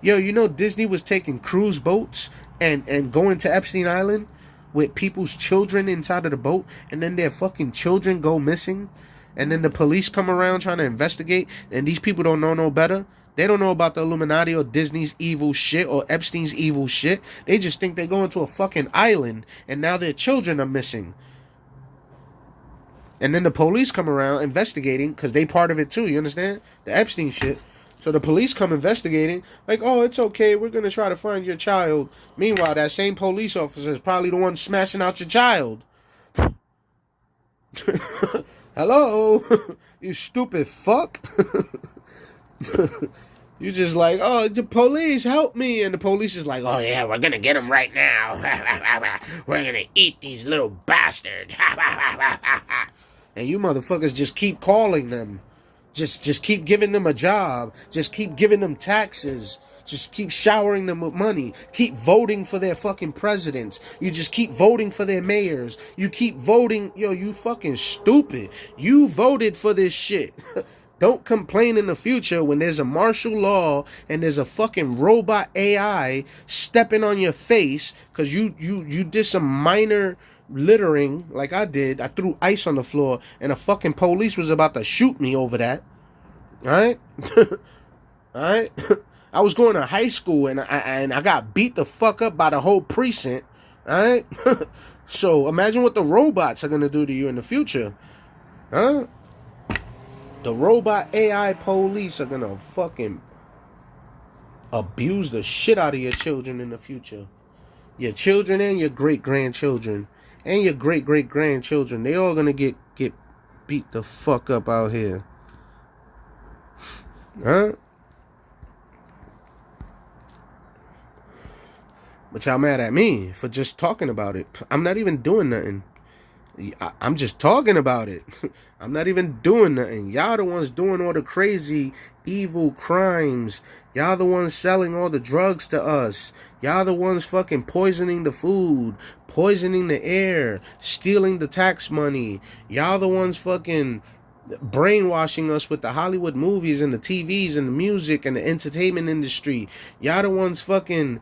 Yo, you know Disney was taking cruise boats and going to Epstein Island with people's children inside of the boat, and then their fucking children go missing, and then the police come around trying to investigate, and these people don't know no better. They don't know about the Illuminati or Disney's evil shit or Epstein's evil shit. They just think they're going to a fucking island, and now their children are missing. And then the police come around investigating, because they part of it too, you understand? The Epstein shit. So the police come investigating, like, oh, it's okay, we're going to try to find your child. Meanwhile, that same police officer is probably the one smashing out your child. Hello? You stupid fuck. You just like, oh, the police, help me. And the police is like, oh, yeah, we're going to get him right now. We're going to eat these little bastards. And you motherfuckers just keep calling them. Just keep giving them a job. Just keep giving them taxes. Just keep showering them with money. Keep voting for their fucking presidents. You just keep voting for their mayors. You keep voting. Yo, you fucking stupid. You voted for this shit. Don't complain in the future when there's a martial law and there's a fucking robot AI stepping on your face because you did some minor littering like I did. I threw ice on the floor and a fucking police was about to shoot me over that. Alright? Alright? I was going to high school and I got beat the fuck up by the whole precinct. Alright? So imagine what the robots are going to do to you in the future. Huh? The robot AI police are going to fucking abuse the shit out of your children in the future. Your children and your great-grandchildren. And your great-great-grandchildren. They all going to get beat the fuck up out here. Huh? But y'all mad at me for just talking about it. I'm not even doing nothing. I'm just talking about it. I'm not even doing nothing. Y'all the ones doing all the crazy, evil crimes. Y'all the ones selling all the drugs to us. Y'all the ones fucking poisoning the food, poisoning the air, stealing the tax money. Y'all the ones fucking brainwashing us with the Hollywood movies and the TVs and the music and the entertainment industry. Y'all the ones fucking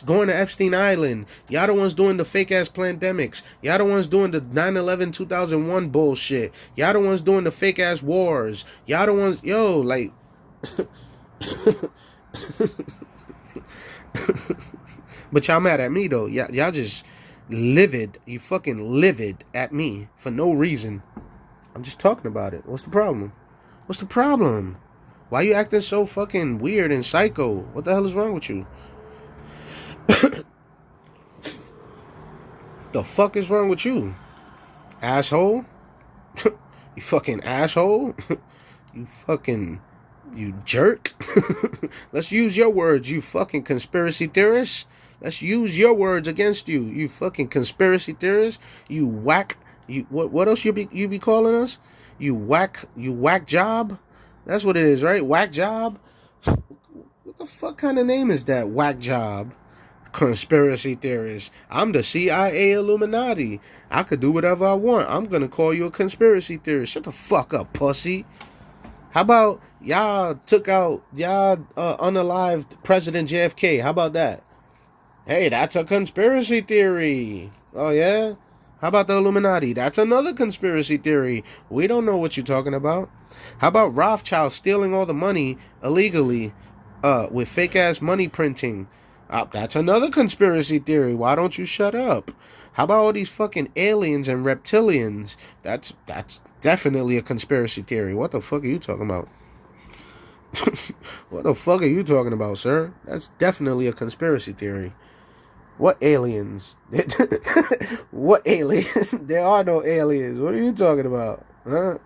going to Epstein Island. Y'all the ones doing the fake ass pandemics. Y'all the ones doing the 9/11 2001 bullshit. Y'all the ones doing the fake ass wars. Y'all the ones, yo, like. But y'all mad at me though. Y'all just livid. You fucking livid at me for no reason. I'm just talking about it. What's the problem? What's the problem? Why you acting so fucking weird and psycho? What the hell is wrong with you? The fuck is wrong with you? Asshole? You fucking asshole? You jerk? Let's use your words, you fucking conspiracy theorist. Let's use your words against you, you fucking conspiracy theorist. You whack. You what else you be calling us? You whack job? That's what it is, right? Whack job? What the fuck kind of name is that? Whack job? Conspiracy theorist. I'm the CIA Illuminati. I could do whatever I want. I'm gonna call you a conspiracy theorist. Shut the fuck up, pussy. How about y'all took out unalived President JFK? How about that? Hey, that's a conspiracy theory. Oh yeah? How about the Illuminati? That's another conspiracy theory. We don't know what you're talking about. How about Rothschild stealing all the money illegally with fake ass money printing? That's another conspiracy theory. Why don't you shut up? How about all these fucking aliens and reptilians? That's definitely a conspiracy theory. What the fuck are you talking about? What the fuck are you talking about, sir? That's definitely a conspiracy theory. What aliens? What aliens? There are no aliens. What are you talking about? Huh?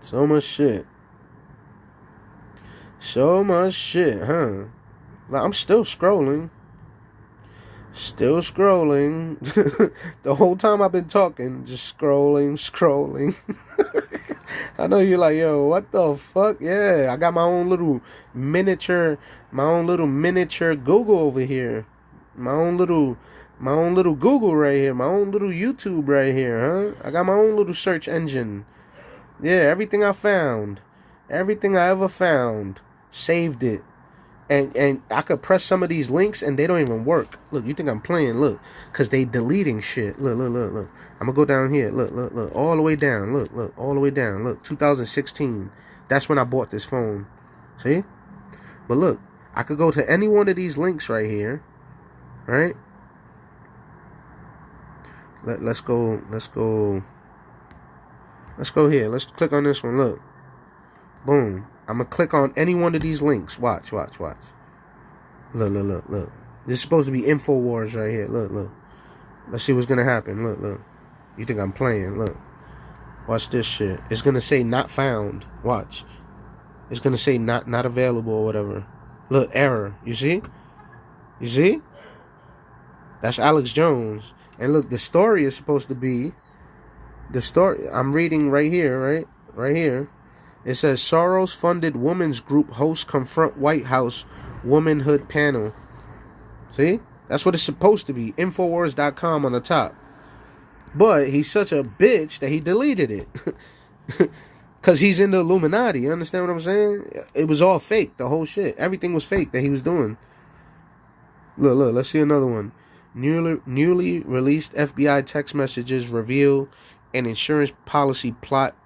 So much shit. So much shit, huh? Like, I'm still scrolling. Still scrolling. The whole time I've been talking, just scrolling. I know you're like, yo, what the fuck? Yeah, I got my own little miniature Google over here. My own little Google right here. My own little YouTube right here, huh? I got my own little search engine. Yeah, everything I found. Everything I ever found. Saved it. And I could press some of these links and they don't even work. Look, you think I'm playing? Look, because they deleting shit. Look. I'm going to go down here. Look. All the way down. Look. All the way down. Look, 2016. That's when I bought this phone. See? But look, I could go to any one of these links right here. Right? Let's go here. Let's click on this one. Look. Boom. I'm going to click on any one of these links. Watch. Look. This is supposed to be InfoWars right here. Look. Let's see what's going to happen. Look. You think I'm playing? Look. Watch this shit. It's going to say not found. Watch. It's going to say not available or whatever. Look, error. You see? That's Alex Jones. And look, the story is supposed to be... The story... I'm reading right here, right? Right here. It says, Soros-funded women's group hosts confront White House womanhood panel. See? That's what it's supposed to be. Infowars.com on the top. But he's such a bitch that he deleted it. Because he's in the Illuminati. You understand what I'm saying? It was all fake. The whole shit. Everything was fake that he was doing. Look. Let's see another one. Newly released FBI text messages reveal an insurance policy plot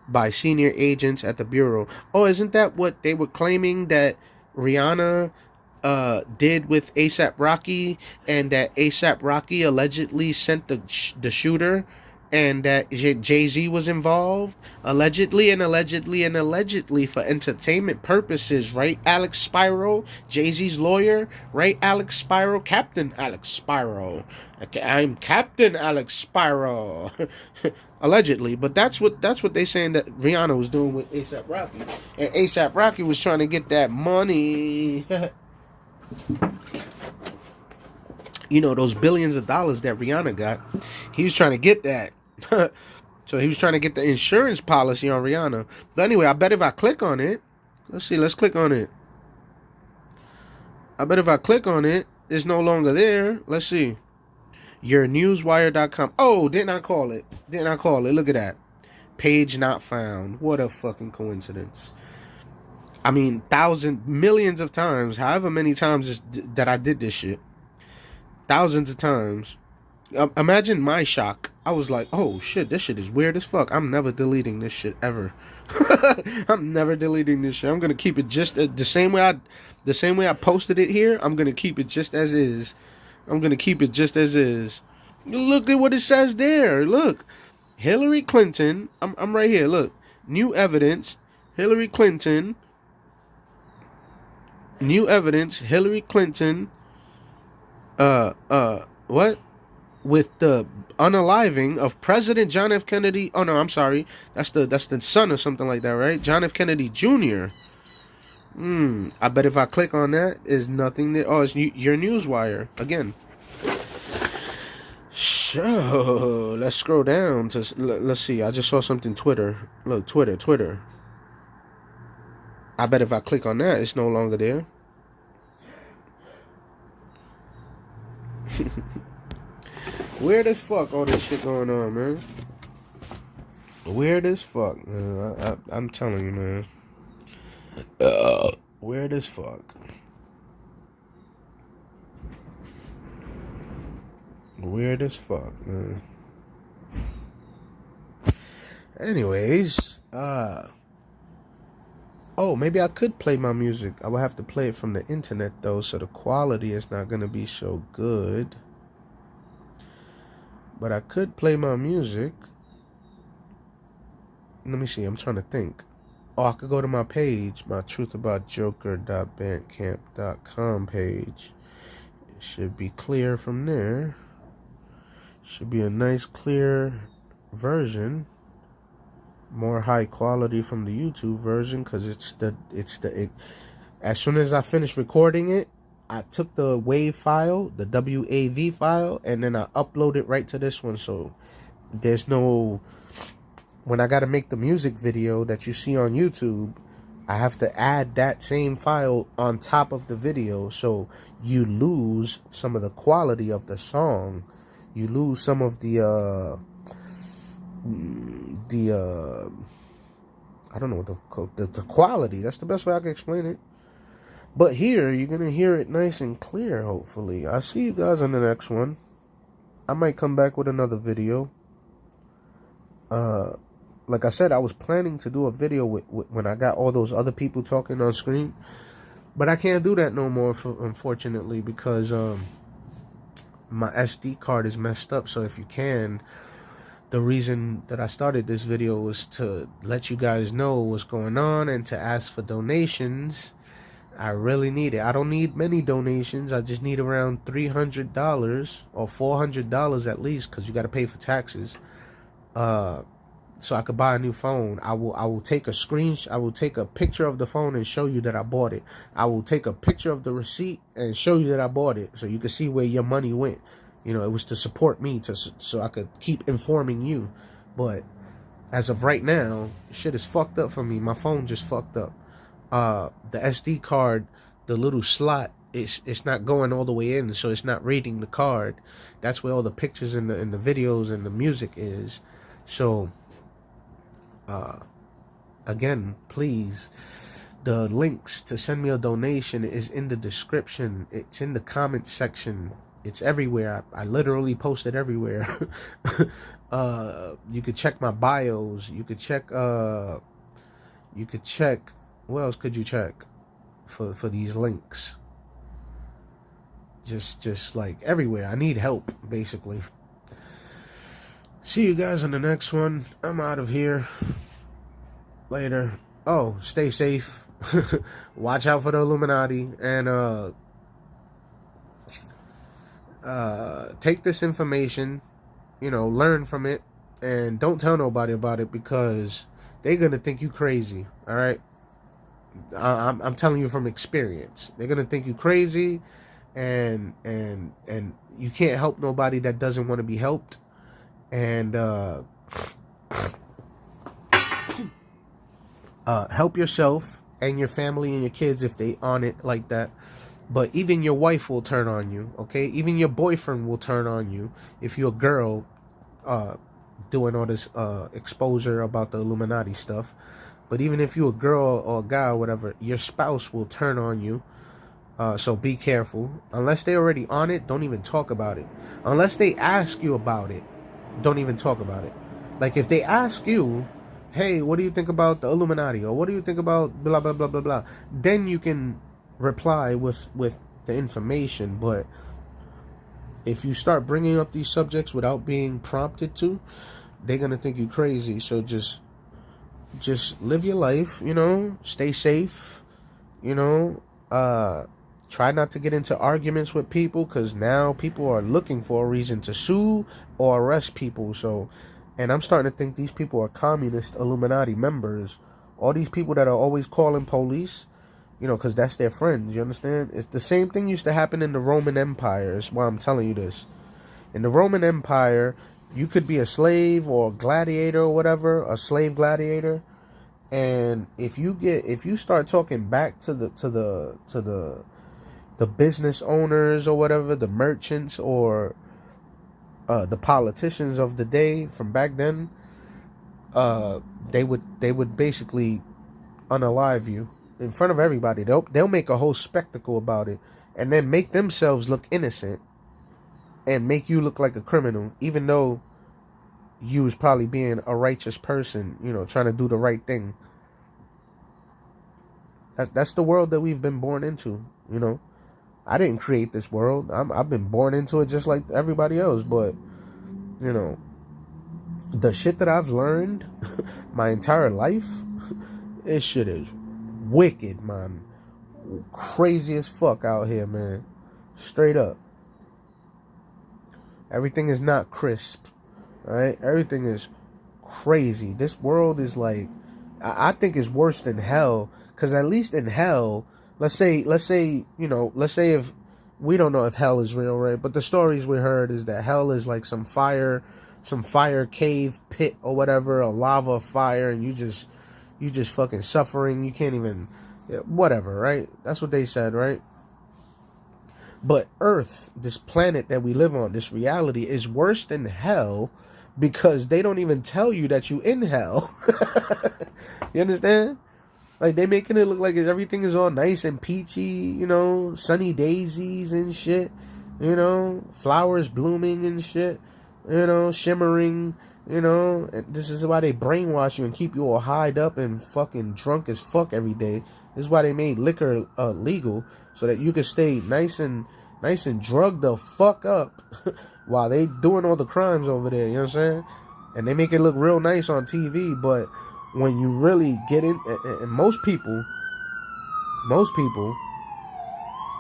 by senior agents at the Bureau. Oh, isn't that what they were claiming that Rihanna did with A$AP Rocky, and that A$AP Rocky allegedly sent the shooter, and that Jay-Z was involved? Allegedly for entertainment purposes, right, Alex Spiro, Jay-Z's lawyer, right, Alex Spiro, Captain Alex Spiro. I'm Captain Alex Spiro. Allegedly, but that's what they saying that Rihanna was doing with A$AP Rocky, and A$AP Rocky was trying to get that money. You know, those billions of dollars that Rihanna got, he was trying to get that. So he was trying to get the insurance policy on Rihanna. But anyway, I bet if I click on it, let's click on it. I bet if I click on it, it's no longer there. Let's see. YourNewsWire.com. Oh, didn't I call it? Look at that. Page not found. What a fucking coincidence. I mean, millions of times, however many times that I did this shit. Thousands of times. Imagine my shock. I was like, oh shit, this shit is weird as fuck. I'm never deleting this shit ever. I'm never deleting this shit. I'm gonna keep it just the same way I posted it here. I'm gonna keep it just as is. I'm gonna keep it just as is. Look at what it says there. Look, Hillary Clinton. I'm right here. Look, new evidence. Hillary Clinton. New evidence. Hillary Clinton. What? With the unaliving of President John F. Kennedy. Oh no, I'm sorry. That's the son or something like that, right? John F. Kennedy Jr. I bet if I click on that, is nothing there. Oh, it's your newswire again. So let's scroll down to let's see. I just saw something Twitter. Look, Twitter. I bet if I click on that, it's no longer there. Weird as fuck, all this shit going on, man. Weird as fuck, man. I'm telling you, man. Weird as fuck. Weird as fuck, man. Anyways, oh, maybe I could play my music. I would have to play it from the internet, though, so the quality is not going to be so good. But I could play my music. Let me see. I'm trying to think. Oh, I could go to my page, my truthaboutjoker.bandcamp.com page. It should be clear from there. Should be a nice, clear version. More high quality from the YouTube version, because as soon as I finished recording it, I took the WAV file, the WAV file, and then I upload it right to this one. So there's no, when I got to make the music video that you see on YouTube, I have to add that same file on top of the video. So you lose some of the quality of the song. You lose some of the I don't know what the quality. That's the best way I can explain it. But here, you're going to hear it nice and clear, hopefully. I'll see you guys on the next one. I might come back with another video. Like I said, I was planning to do a video when I got all those other people talking on screen. But I can't do that no more, unfortunately, because my SD card is messed up. So if you can, the reason that I started this video was to let you guys know what's going on and to ask for donations. I really need it. I don't need many donations. I just need around $300 or $400 at least, because you got to pay for taxes. So I could buy a new phone. I will take a screenshot. I will take a picture of the phone and show you that I bought it. I will take a picture of the receipt and show you that I bought it, so you can see where your money went. You know, it was to support me, so I could keep informing you. But as of right now, shit is fucked up for me. My phone just fucked up. The SD card, the little slot, it's not going all the way in, so it's not reading the card. That's where all the pictures and the videos and the music is. So again, please, the links to send me a donation is in the description. It's in the comment section. It's everywhere. I literally post it everywhere. You could check my bios. You could check what else could you check for these links? Just like everywhere. I need help, basically. See you guys on the next one. I'm out of here. Later. Oh, stay safe. Watch out for the Illuminati, and take this information, you know, learn from it, and don't tell nobody about it, because they're gonna think you crazy. All right, I'm telling you from experience. They're gonna think you crazy, and you can't help nobody that doesn't want to be helped. And help yourself and your family and your kids if they on it like that. But even your wife will turn on you, okay? Even your boyfriend will turn on you if you're a girl doing all this exposure about the Illuminati stuff. But even if you're a girl or a guy or whatever, your spouse will turn on you. So be careful. Unless they're already on it, don't even talk about it. Unless they ask you about it, don't even talk about it. Like if they ask you, hey, what do you think about the Illuminati? Or what do you think about blah, blah, blah, blah, blah? Then you can reply with the information. But if you start bringing up these subjects without being prompted to, they're going to think you crazy. So just live your life, you know, stay safe, you know, try not to get into arguments with people, because now people are looking for a reason to sue or arrest people. So, and I'm starting to think these people are communist Illuminati members. All these people that are always calling police, you know, because that's their friends, you understand? It's the same thing used to happen in the Roman Empire. That's why I'm telling you this. In the Roman Empire, you could be a slave or a gladiator or whatever, a slave gladiator. And if you start talking back to the business owners or whatever, the merchants or the politicians of the day from back then, they would basically unalive you in front of everybody. They'll make a whole spectacle about it, and then make themselves look innocent and make you look like a criminal, even though you was probably being a righteous person, you know, trying to do the right thing. That's the world that we've been born into, you know. I didn't create this world. I've been born into it just like everybody else. But, you know, the shit that I've learned my entire life, this shit is wicked, man. Crazy as fuck out here, man. Straight up. Everything is not crisp, right? Everything is crazy. This world is like, I think it's worse than hell. Because at least in hell, let's say, you know, let's say if, we don't know if hell is real, right? But the stories we heard is that hell is like some fire cave pit or whatever, a lava fire, and you just fucking suffering. You can't even, whatever, right? That's what they said, right? But Earth, this planet that we live on, this reality, is worse than hell, because they don't even tell you that you in hell. You understand? Like, they making it look like everything is all nice and peachy, you know, sunny daisies and shit, you know, flowers blooming and shit, you know, shimmering, you know. And this is why they brainwash you and keep you all hied up and fucking drunk as fuck every day. This is why they made liquor legal, so that you could stay nice and drugged the fuck up while they doing all the crimes over there, you know what I'm saying? And they make it look real nice on TV, but when you really get in, and most people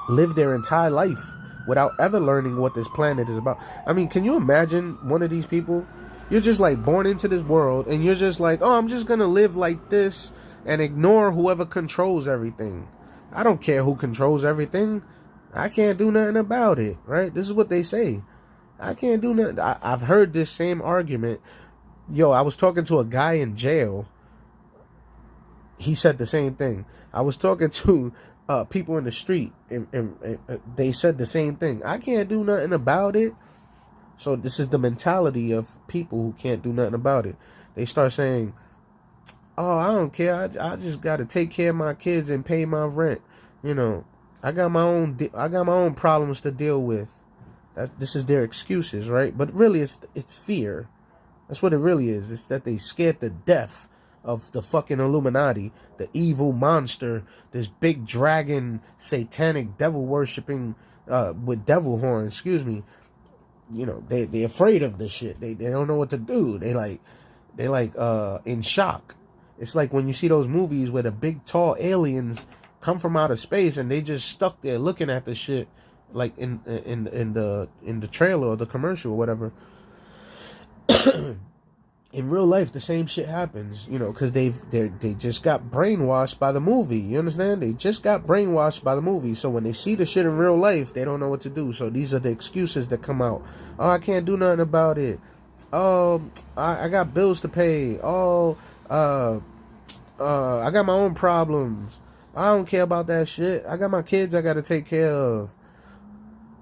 live their entire life without ever learning what this planet is about. I mean, can you imagine one of these people? You're just like born into this world, and you're just like, oh, I'm just gonna live like this and ignore whoever controls everything. I don't care who controls everything. I can't do nothing about it, right? This is what they say. I can't do nothing. I've heard this same argument. Yo, I was talking to a guy in jail. He said the same thing. I was talking to people in the street, and they said the same thing. I can't do nothing about it. So this is the mentality of people who can't do nothing about it. They start saying, oh, I don't care. I just got to take care of my kids and pay my rent. You know, I got my own problems to deal with. This is their excuses, right? But really, it's fear. That's what it really is. It's that they scared to death of the fucking Illuminati, the evil monster, this big dragon, satanic, devil worshipping, with devil horns. Excuse me. You know, they're afraid of this shit. They don't know what to do. They in shock. It's like when you see those movies where the big tall aliens come from outer space and they just stuck there looking at the shit, like in the trailer or the commercial or whatever. In real life, the same shit happens, you know, because they just got brainwashed by the movie. You understand? They just got brainwashed by the movie. So when they see the shit in real life, they don't know what to do. So these are the excuses that come out. Oh, I can't do nothing about it. Oh, I got bills to pay. Oh, I got my own problems. I don't care about that shit. I got my kids I got to take care of.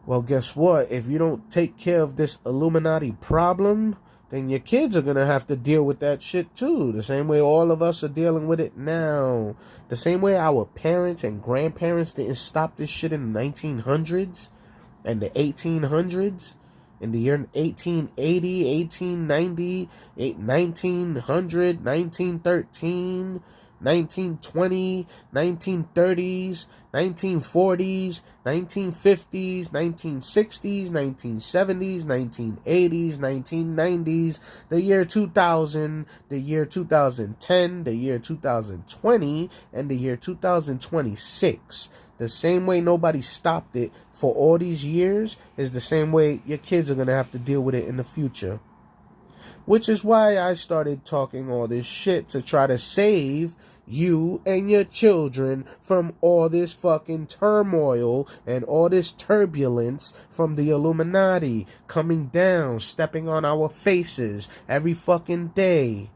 Well, guess what? If you don't take care of this Illuminati problem, then your kids are going to have to deal with that shit too. The same way all of us are dealing with it now. The same way our parents and grandparents didn't stop this shit in the 1900s and the 1800s. In the year 1880, 1890, 1900, 1913, 1920, 1930s, 1940s, 1950s, 1960s, 1970s, 1980s, 1990s, the year 2000, the year 2010, the year 2020, and the year 2026. The same way nobody stopped it for all these years is the same way your kids are going to have to deal with it in the future. Which is why I started talking all this shit, to try to save you and your children from all this fucking turmoil and all this turbulence from the Illuminati coming down, stepping on our faces every fucking day.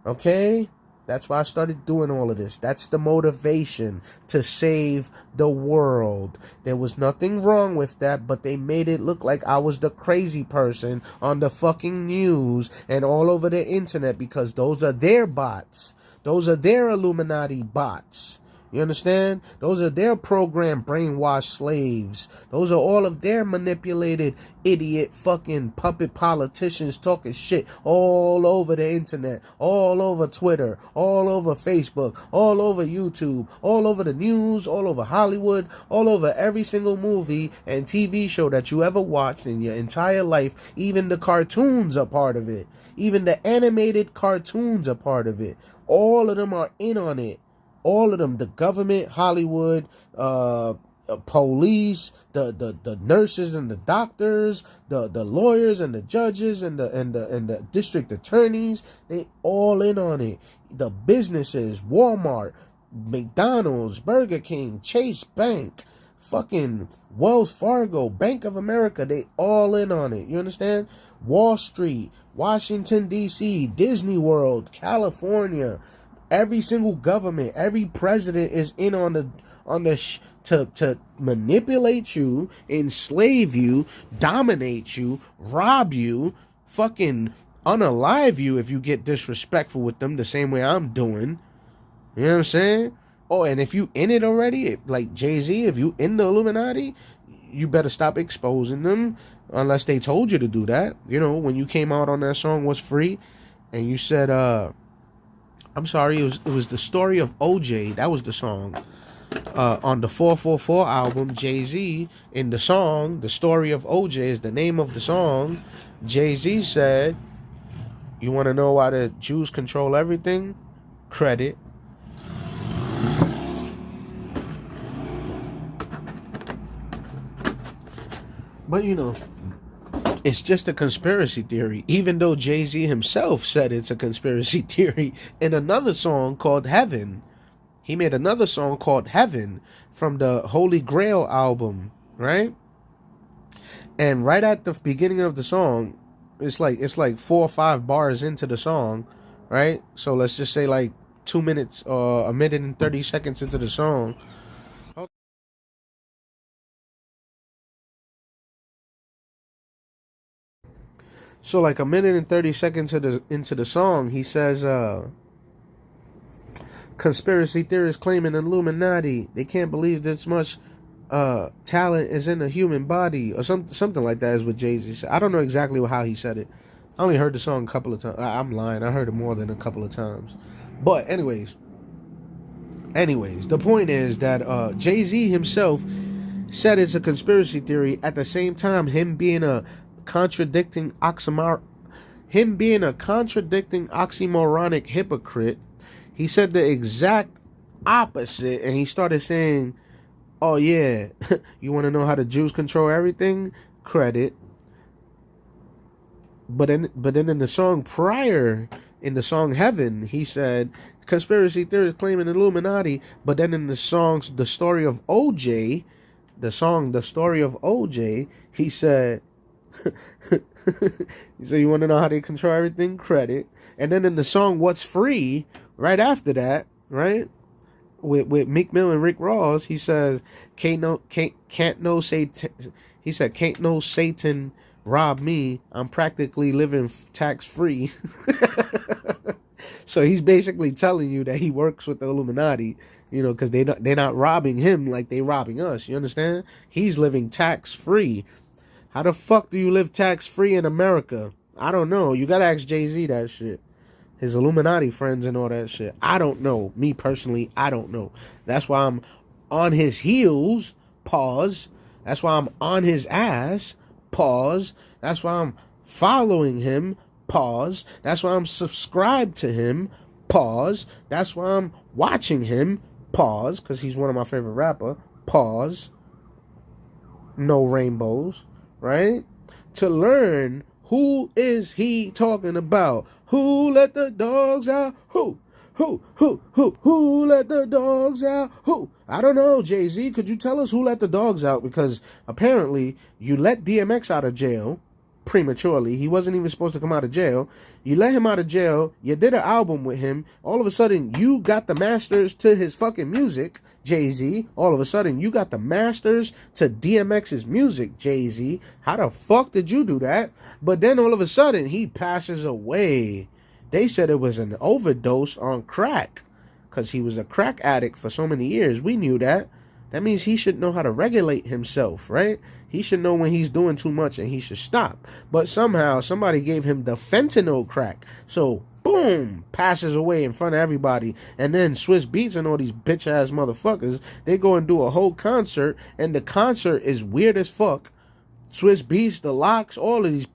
Okay? That's why I started doing all of this. That's the motivation, to save the world. There was nothing wrong with that, but they made it look like I was the crazy person on the fucking news and all over the internet, because those are their bots. Those are their Illuminati bots. You understand? Those are their programmed brainwashed slaves. Those are all of their manipulated idiot fucking puppet politicians talking shit all over the internet, all over Twitter, all over Facebook, all over YouTube, all over the news, all over Hollywood, all over every single movie and TV show that you ever watched in your entire life. Even the cartoons are part of it. Even the animated cartoons are part of it. All of them are in on it. All of them, the government, Hollywood, police, the nurses and the doctors, the lawyers and the judges and the district attorneys, they all in on it. The businesses, Walmart, McDonald's, Burger King, Chase Bank, fucking Wells Fargo, Bank of America, they all in on it. You understand? Wall Street, Washington, D.C., Disney World, California. Every single government, every president is in to manipulate you, enslave you, dominate you, rob you, fucking unalive you if you get disrespectful with them the same way I'm doing. You know what I'm saying? Oh, and if you in it already, like Jay-Z, if you in the Illuminati, you better stop exposing them unless they told you to do that. You know, when you came out on that song Was Free and you said, I'm sorry, it was The Story of OJ. That was the song. On the 444 album, Jay-Z, in the song, The Story of OJ is the name of the song. Jay-Z said, you want to know why the Jews control everything? Credit. But you know, it's just a conspiracy theory, even though Jay-Z himself said it's a conspiracy theory in another song called Heaven. He made another song called Heaven from the Holy Grail album, right? And right at the beginning of the song, it's like 4 or 5 bars into the song, right? So let's just say like 2 minutes or 1 minute and 30 seconds into the song. So like 1 minute and 30 seconds into the song, he says, conspiracy theorists claiming Illuminati. They can't believe this much talent is in a human body, or something like that is what Jay-Z said. I don't know exactly how he said it. I only heard the song a couple of times. I'm lying. I heard it more than a couple of times. But anyways, the point is that Jay-Z himself said it's a conspiracy theory. At the same time, him being a contradicting oxymoronic hypocrite, he said the exact opposite, and he started saying, oh yeah, you want to know how the Jews control everything? Credit. But then in the song prior, in the song Heaven, he said conspiracy theorists claiming Illuminati. But then in the songs The Story of OJ, he said he said, you want to know how they control everything? Credit. And then in the song What's Free, right after that, right, with Meek Mill and Rick Ross, he says, can't no Satan rob me, I'm practically living tax-free. So he's basically telling you that he works with the Illuminati, because they're not robbing him like they robbing us. You understand? He's living tax-free. How the fuck do you live tax-free in America? I don't know. You gotta ask Jay-Z that shit. His Illuminati friends and all that shit. I don't know. Me personally, I don't know. That's why I'm on his heels, pause. That's why I'm on his ass, pause. That's why I'm following him, pause. That's why I'm subscribed to him, pause. That's why I'm watching him, pause, because he's one of my favorite rapper, pause. No rainbows, right? To learn who is he talking about? Who let the dogs out? Who let the dogs out? Who? I don't know, Jay-Z. Could you tell us who let the dogs out? Because apparently you let DMX out of jail prematurely. He wasn't even supposed to come out of jail. You let him out of jail. You did an album with him. All of a sudden, you got the masters to his fucking music, Jay-Z. All of a sudden, you got the masters to DMX's music, Jay-Z. How the fuck did you do that? But then all of a sudden, he passes away. They said it was an overdose on crack because he was a crack addict for so many years. We knew that. That means he should know how to regulate himself, right? He should know when he's doing too much and he should stop. But somehow somebody gave him the fentanyl crack. So, boom, passes away in front of everybody. And then Swiss Beats and all these bitch-ass motherfuckers, they go and do a whole concert. And the concert is weird as fuck. Swiss Beats, the Locks, all of these.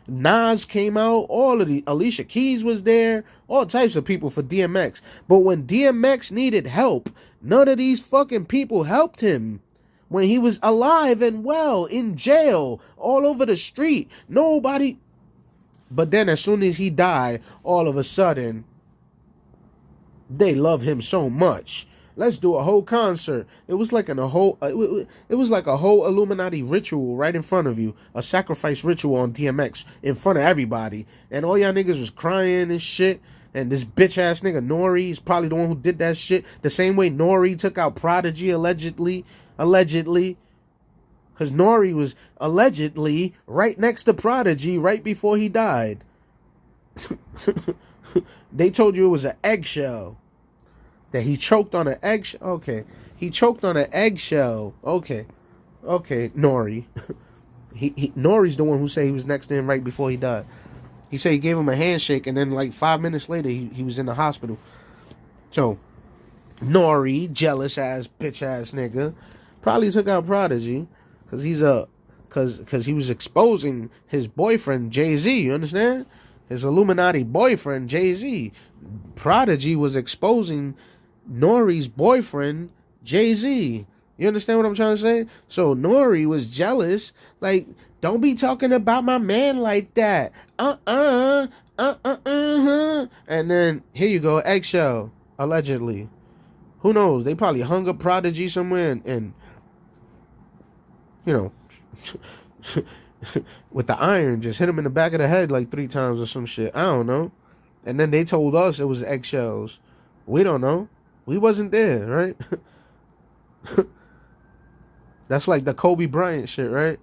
Nas came out, all of the Alicia Keys was there, all types of people for DMX. But when DMX needed help, none of these fucking people helped him. When he was alive and well, in jail, all over the street, nobody. But then as soon as he died, all of a sudden, they love him so much. Let's do a whole concert. It was like it was like a whole Illuminati ritual right in front of you. A sacrifice ritual on DMX in front of everybody. And all y'all niggas was crying and shit. And this bitch ass nigga Nori is probably the one who did that shit. The same way Nori took out Prodigy allegedly. Because Nori was allegedly right next to Prodigy right before he died. They told you it was an eggshell. That he choked on an eggshell. Okay. He choked on an eggshell. Okay, Nori. Nori's the one who said he was next to him right before he died. He said he gave him a handshake and then like 5 minutes later he was in the hospital. So, Nori, jealous ass, bitch ass nigga, probably took out Prodigy because he was exposing his boyfriend Jay-Z, you understand? His Illuminati boyfriend Jay-Z. Prodigy was exposing Nori's boyfriend, Jay-Z. You understand what I'm trying to say? So Nori was jealous. Like, don't be talking about my man like that. And then, here you go, eggshell, allegedly. Who knows? They probably hung up Prodigy somewhere and with the iron, just hit him in the back of the head like 3 times or some shit. I don't know. And then they told us it was eggshells. We don't know. We wasn't there, right? That's like the Kobe Bryant shit, right?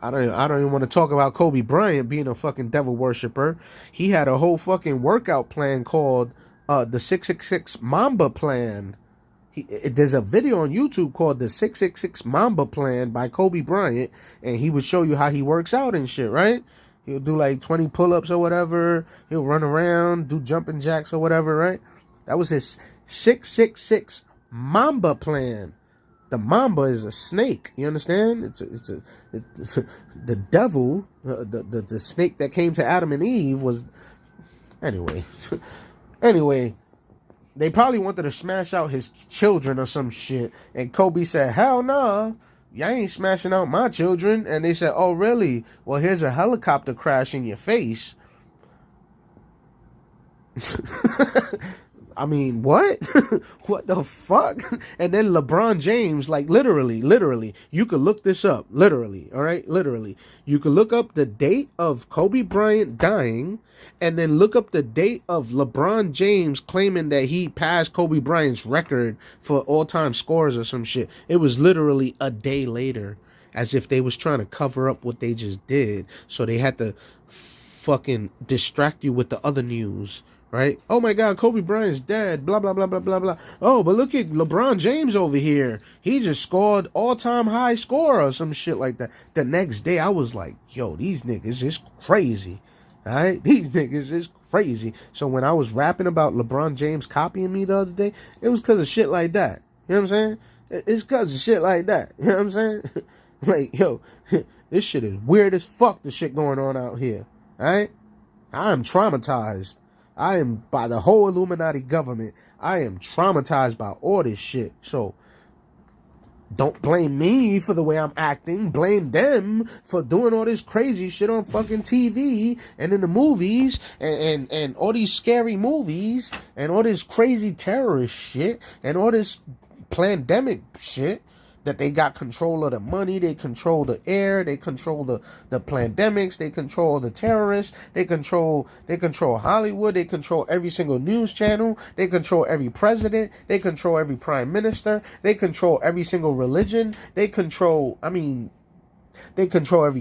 I don't even want to talk about Kobe Bryant being a fucking devil worshiper. He had a whole fucking workout plan called the 666 Mamba Plan. There's a video on YouTube called the 666 Mamba Plan by Kobe Bryant, and he would show you how he works out and shit, right? He'll do like 20 pull-ups or whatever. He'll run around, do jumping jacks or whatever, right? That was his 666 Mamba Plan. The mamba is a snake. You understand? It's the devil, the snake that came to Adam and Eve was. Anyway, they probably wanted to smash out his children or some shit, and Kobe said, "Hell no, y'all ain't smashing out my children." And they said, "Oh really? Well, here's a helicopter crash in your face." I mean, what? What the fuck? And then LeBron James, like literally, you could look this up. Literally, all right? Literally. You could look up the date of Kobe Bryant dying and then look up the date of LeBron James claiming that he passed Kobe Bryant's record for all-time scores or some shit. It was literally a day later. as if they was trying to cover up what they just did. So they had to fucking distract you with the other news, right? Oh my God, Kobe Bryant's dead, blah, blah, blah, blah, blah, blah. Oh, but look at LeBron James over here. He just scored all-time high score or some shit like that. The next day, I was like, yo, these niggas is crazy, all right? These niggas is crazy. So when I was rapping about LeBron James copying me the other day, it was because of shit like that. You know what I'm saying? It's because of shit like that. You know what I'm saying? Like, yo, this shit is weird as fuck, the shit going on out here, all right? I am traumatized. I am, by the whole Illuminati government, I am traumatized by all this shit. So, don't blame me for the way I'm acting. Blame them for doing all this crazy shit on fucking TV and in the movies and all these scary movies and all this crazy terrorist shit and all this pandemic shit. That they got control of the money, they control the air, they control the pandemics, they control the terrorists, they control Hollywood, they control every single news channel, they control every president, they control every prime minister, they control every single religion, they control every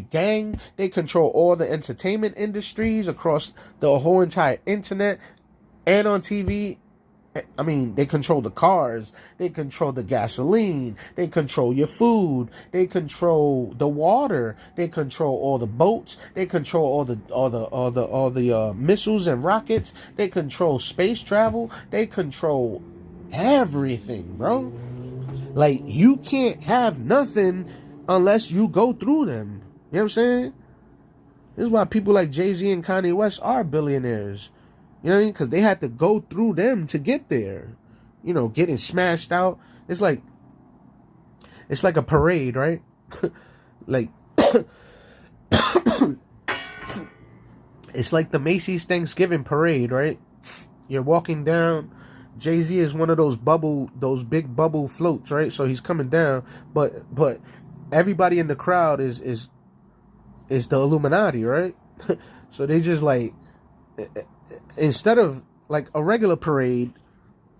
gang, they control all the entertainment industries across the whole entire internet and on TV. I mean, they control the cars, they control the gasoline, they control your food, they control the water, they control all the boats, they control all the missiles and rockets, they control space travel, they control everything, bro. Like, you can't have nothing unless you go through them. You know what I'm saying? This is why people like Jay-Z and Kanye West are billionaires. You know what I mean? Because they had to go through them to get there. You know, getting smashed out. It's like a parade, right? Like, it's like the Macy's Thanksgiving parade, right? You're walking down. Jay-Z is one of those big bubble floats, right? So he's coming down, but everybody in the crowd is the Illuminati, right? So they just like, instead of like a regular parade,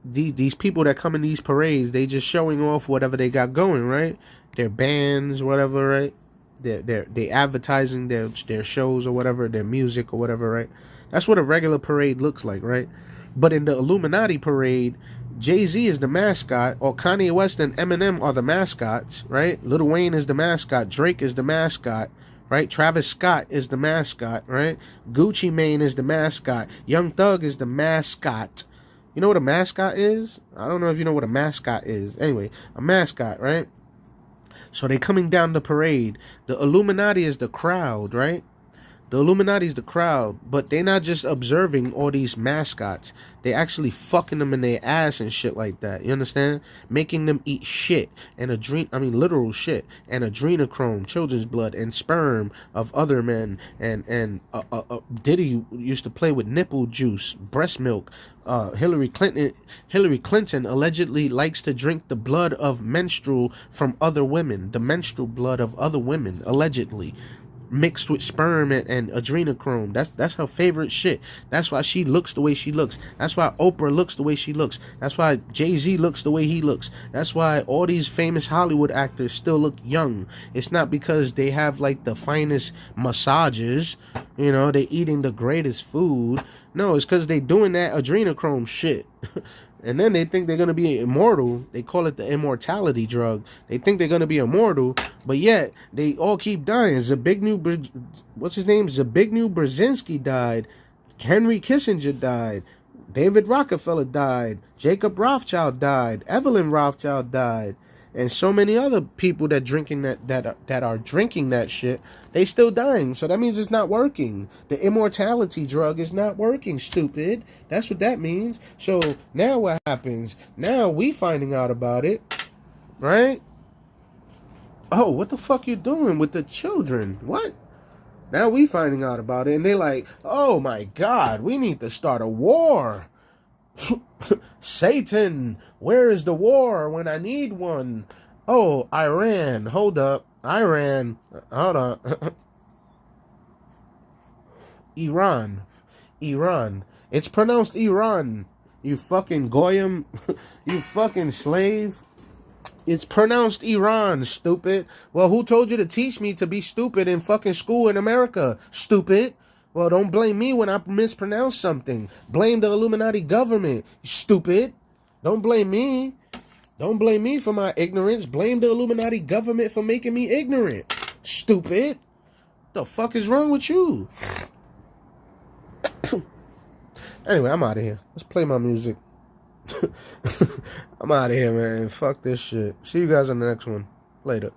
these people that come in these parades, they just showing off whatever they got going, right? Their bands, whatever, right? They advertising their shows or whatever, their music or whatever, right? That's what a regular parade looks like, right? But in the Illuminati parade, Jay-Z is the mascot, or Kanye West and Eminem are the mascots, right? Lil Wayne is the mascot, Drake is the mascot, right? Travis Scott is the mascot, right? Gucci Mane is the mascot. Young Thug is the mascot. You know what a mascot is? I don't know if you know what a mascot is. Anyway, a mascot, right? So they coming down the parade. The Illuminati is the crowd, right? The Illuminati is the crowd, but they're not just observing all these mascots. They actually fucking them in their ass and shit like that. You understand? Making them eat shit and literal shit and adrenochrome, children's blood, and sperm of other men. And Diddy used to play with nipple juice, breast milk. Hillary Clinton allegedly likes to drink the blood of menstrual from other women, the menstrual blood of other women, allegedly. Mixed with sperm and adrenochrome. That's her favorite shit. That's why she looks the way she looks. That's why Oprah looks the way she looks. That's why Jay-Z looks the way he looks. That's why all these famous Hollywood actors still look young. It's not because they have like the finest massages, you know, they eating the greatest food. No, it's because they doing that adrenochrome shit. And then they think they're going to be immortal. They call it the immortality drug. They think they're going to be immortal, but yet they all keep dying. What's his name? Zbigniew Brzezinski died. Henry Kissinger died. David Rockefeller died. Jacob Rothschild died. Evelyn Rothschild died. And so many other people that are drinking that shit, they still dying. So that means it's not working. The immortality drug is not working, stupid. That's what that means. So now what happens? Now we finding out about it, right? Oh, what the fuck you doing with the children? What? Now we finding out about it, and they like, oh my God, we need to start a war. Satan, where is the war when I need one? Oh, Iran, hold up. Iran, hold on. Iran. It's pronounced Iran. You fucking goyim. You fucking slave. It's pronounced Iran, stupid. Well, who told you to teach me to be stupid in fucking school in America, stupid? Well, don't blame me when I mispronounce something. Blame the Illuminati government, stupid. Don't blame me. Don't blame me for my ignorance. Blame the Illuminati government for making me ignorant, stupid. The fuck is wrong with you? Anyway, I'm out of here. Let's play my music. I'm out of here, man. Fuck this shit. See you guys on the next one. Later.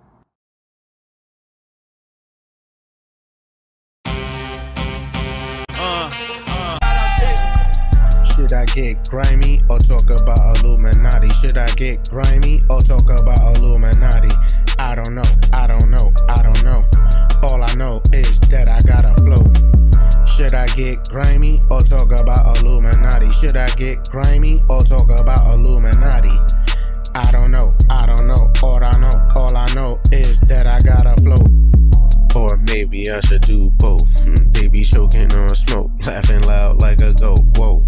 Should I get grimy or talk about Illuminati? Should I get grimy or talk about Illuminati? I don't know, I don't know, I don't know. All I know is that I got a flow. Should I get grimy or talk about Illuminati? Should I get grimy or talk about Illuminati? I don't know, I don't know. All I know is that I got a flow. Or maybe I should do both. They be choking on smoke, laughing loud like a goat. Whoa,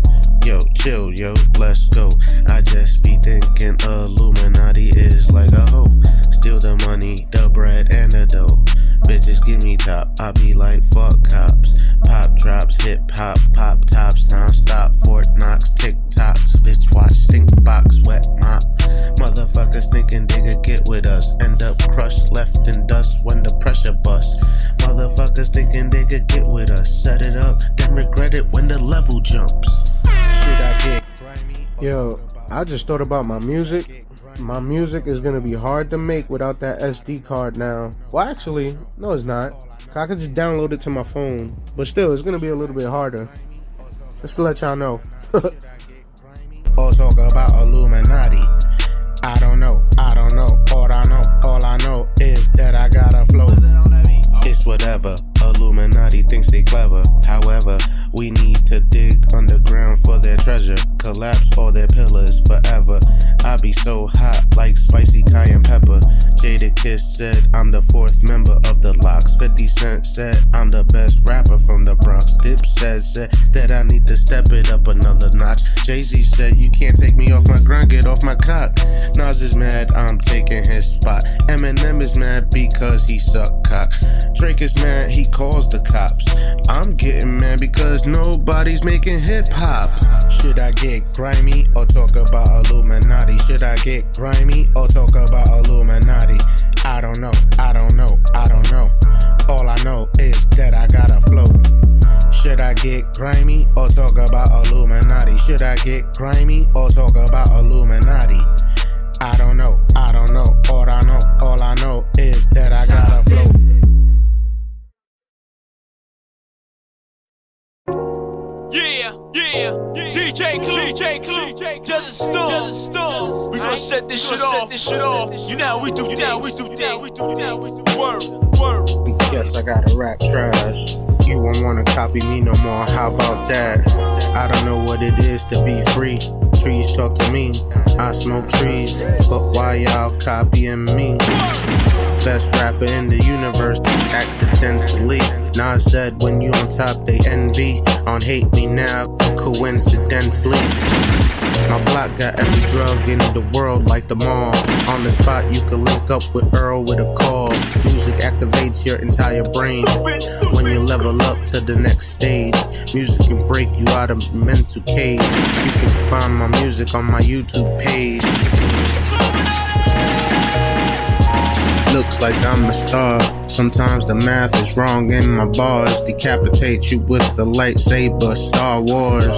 yo, chill, yo, let's go. I just be thinking Illuminati is like a hoe. Steal the money, the bread, and the dough. Bitches give me top, I be like fuck cops. Pop drops, hip hop, pop tops, non-stop. Fort Knox, TikToks, bitch watch, stink box, wet mop. Motherfuckers thinking they could get with us, end up crushed, left in dust when the pressure bust. Motherfuckers thinking they could get with us, set it up, then regret it when the level jumps. Should I get grimy? Yo, I just thought about my music. My music is gonna be hard to make without that SD card now. Well, actually, no, it's not. I can just download it to my phone, but still, it's gonna be a little bit harder. Just to let y'all know. Or talk about Illuminati. I don't know, I don't know. All I know is that I got a flow. It's whatever. Illuminati thinks they clever. However, we need to dig underground for their treasure. Collapse all their pillars forever. I be so hot like spicy cayenne pepper. Jadakiss said I'm the fourth member of the Locks. 50 Cent said I'm the best rapper from the Bronx. Dipset said that I need to step it up another notch. Jay-Z said you can't take me off my grind, get off my cock. Nas is mad, I'm taking his spot. Eminem is mad because he suck cock. Drake is mad, he calls the cops. I'm getting mad because nobody's making hip hop. Should I get grimy or talk about Illuminati? Should I get grimy or talk about Illuminati? I don't know, I don't know, I don't know. All I know is that I got a flow. Should I get grimy or talk about Illuminati? Should I get grimy or talk about Illuminati? I don't know, I don't know. All I know is that I got a flow. Yeah, DJ Clue, just a storm. We gon' set this shit off. You know we do, word. Guess I gotta rap trash. You won't wanna copy me no more, how about that? I don't know what it is to be free. Trees talk to me, I smoke trees, but why y'all copying me? Best rapper in the universe, accidentally. Nas said when you on top they envy. On hate me now, coincidentally. My block got every drug in the world like the mall. On the spot you can link up with Earl with a call. Music activates your entire brain. When you level up to the next stage, music can break you out of mental cage. You can find my music on my YouTube page. Looks like I'm a star. Sometimes the math is wrong in my bars. Decapitate you with the lightsaber, Star Wars.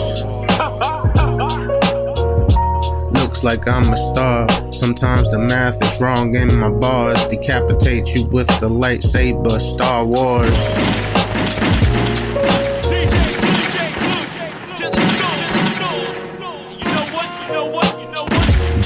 Looks like I'm a star. Sometimes the math is wrong in my bars. Decapitate you with the lightsaber, Star Wars.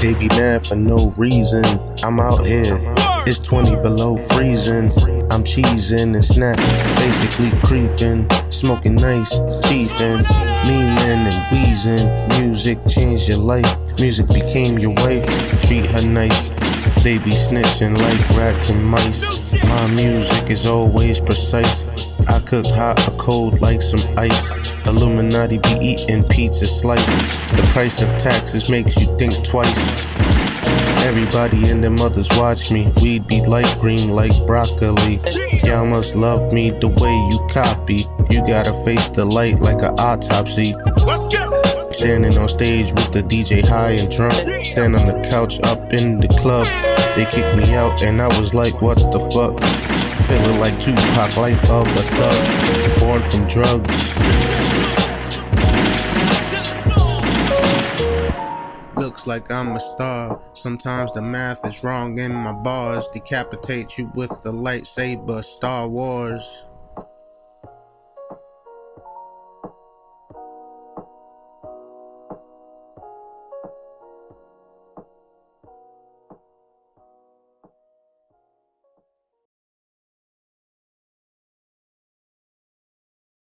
They be mad for no reason. I'm out here. It's 20 below freezing. I'm cheesing and snapping, basically creeping, smoking nice, chiefing, meaning and wheezing. Music changed your life. Music became your wife. Treat her nice. They be snitching like rats and mice. My music is always precise. I cook hot or cold like some ice. Illuminati be eating pizza slice. The price of taxes makes you think twice. Everybody and their mothers watch me. We'd be light green like broccoli. Y'all must love me the way you copy. You gotta face the light like an autopsy. Standing on stage with the DJ high and drunk. Stand on the couch up in the club. They kicked me out and I was like, what the fuck? Feeling like Tupac, life of a thug. Born from drugs. Looks like I'm a star. Sometimes the math is wrong in my bars. Decapitate you with the lightsaber. Star Wars.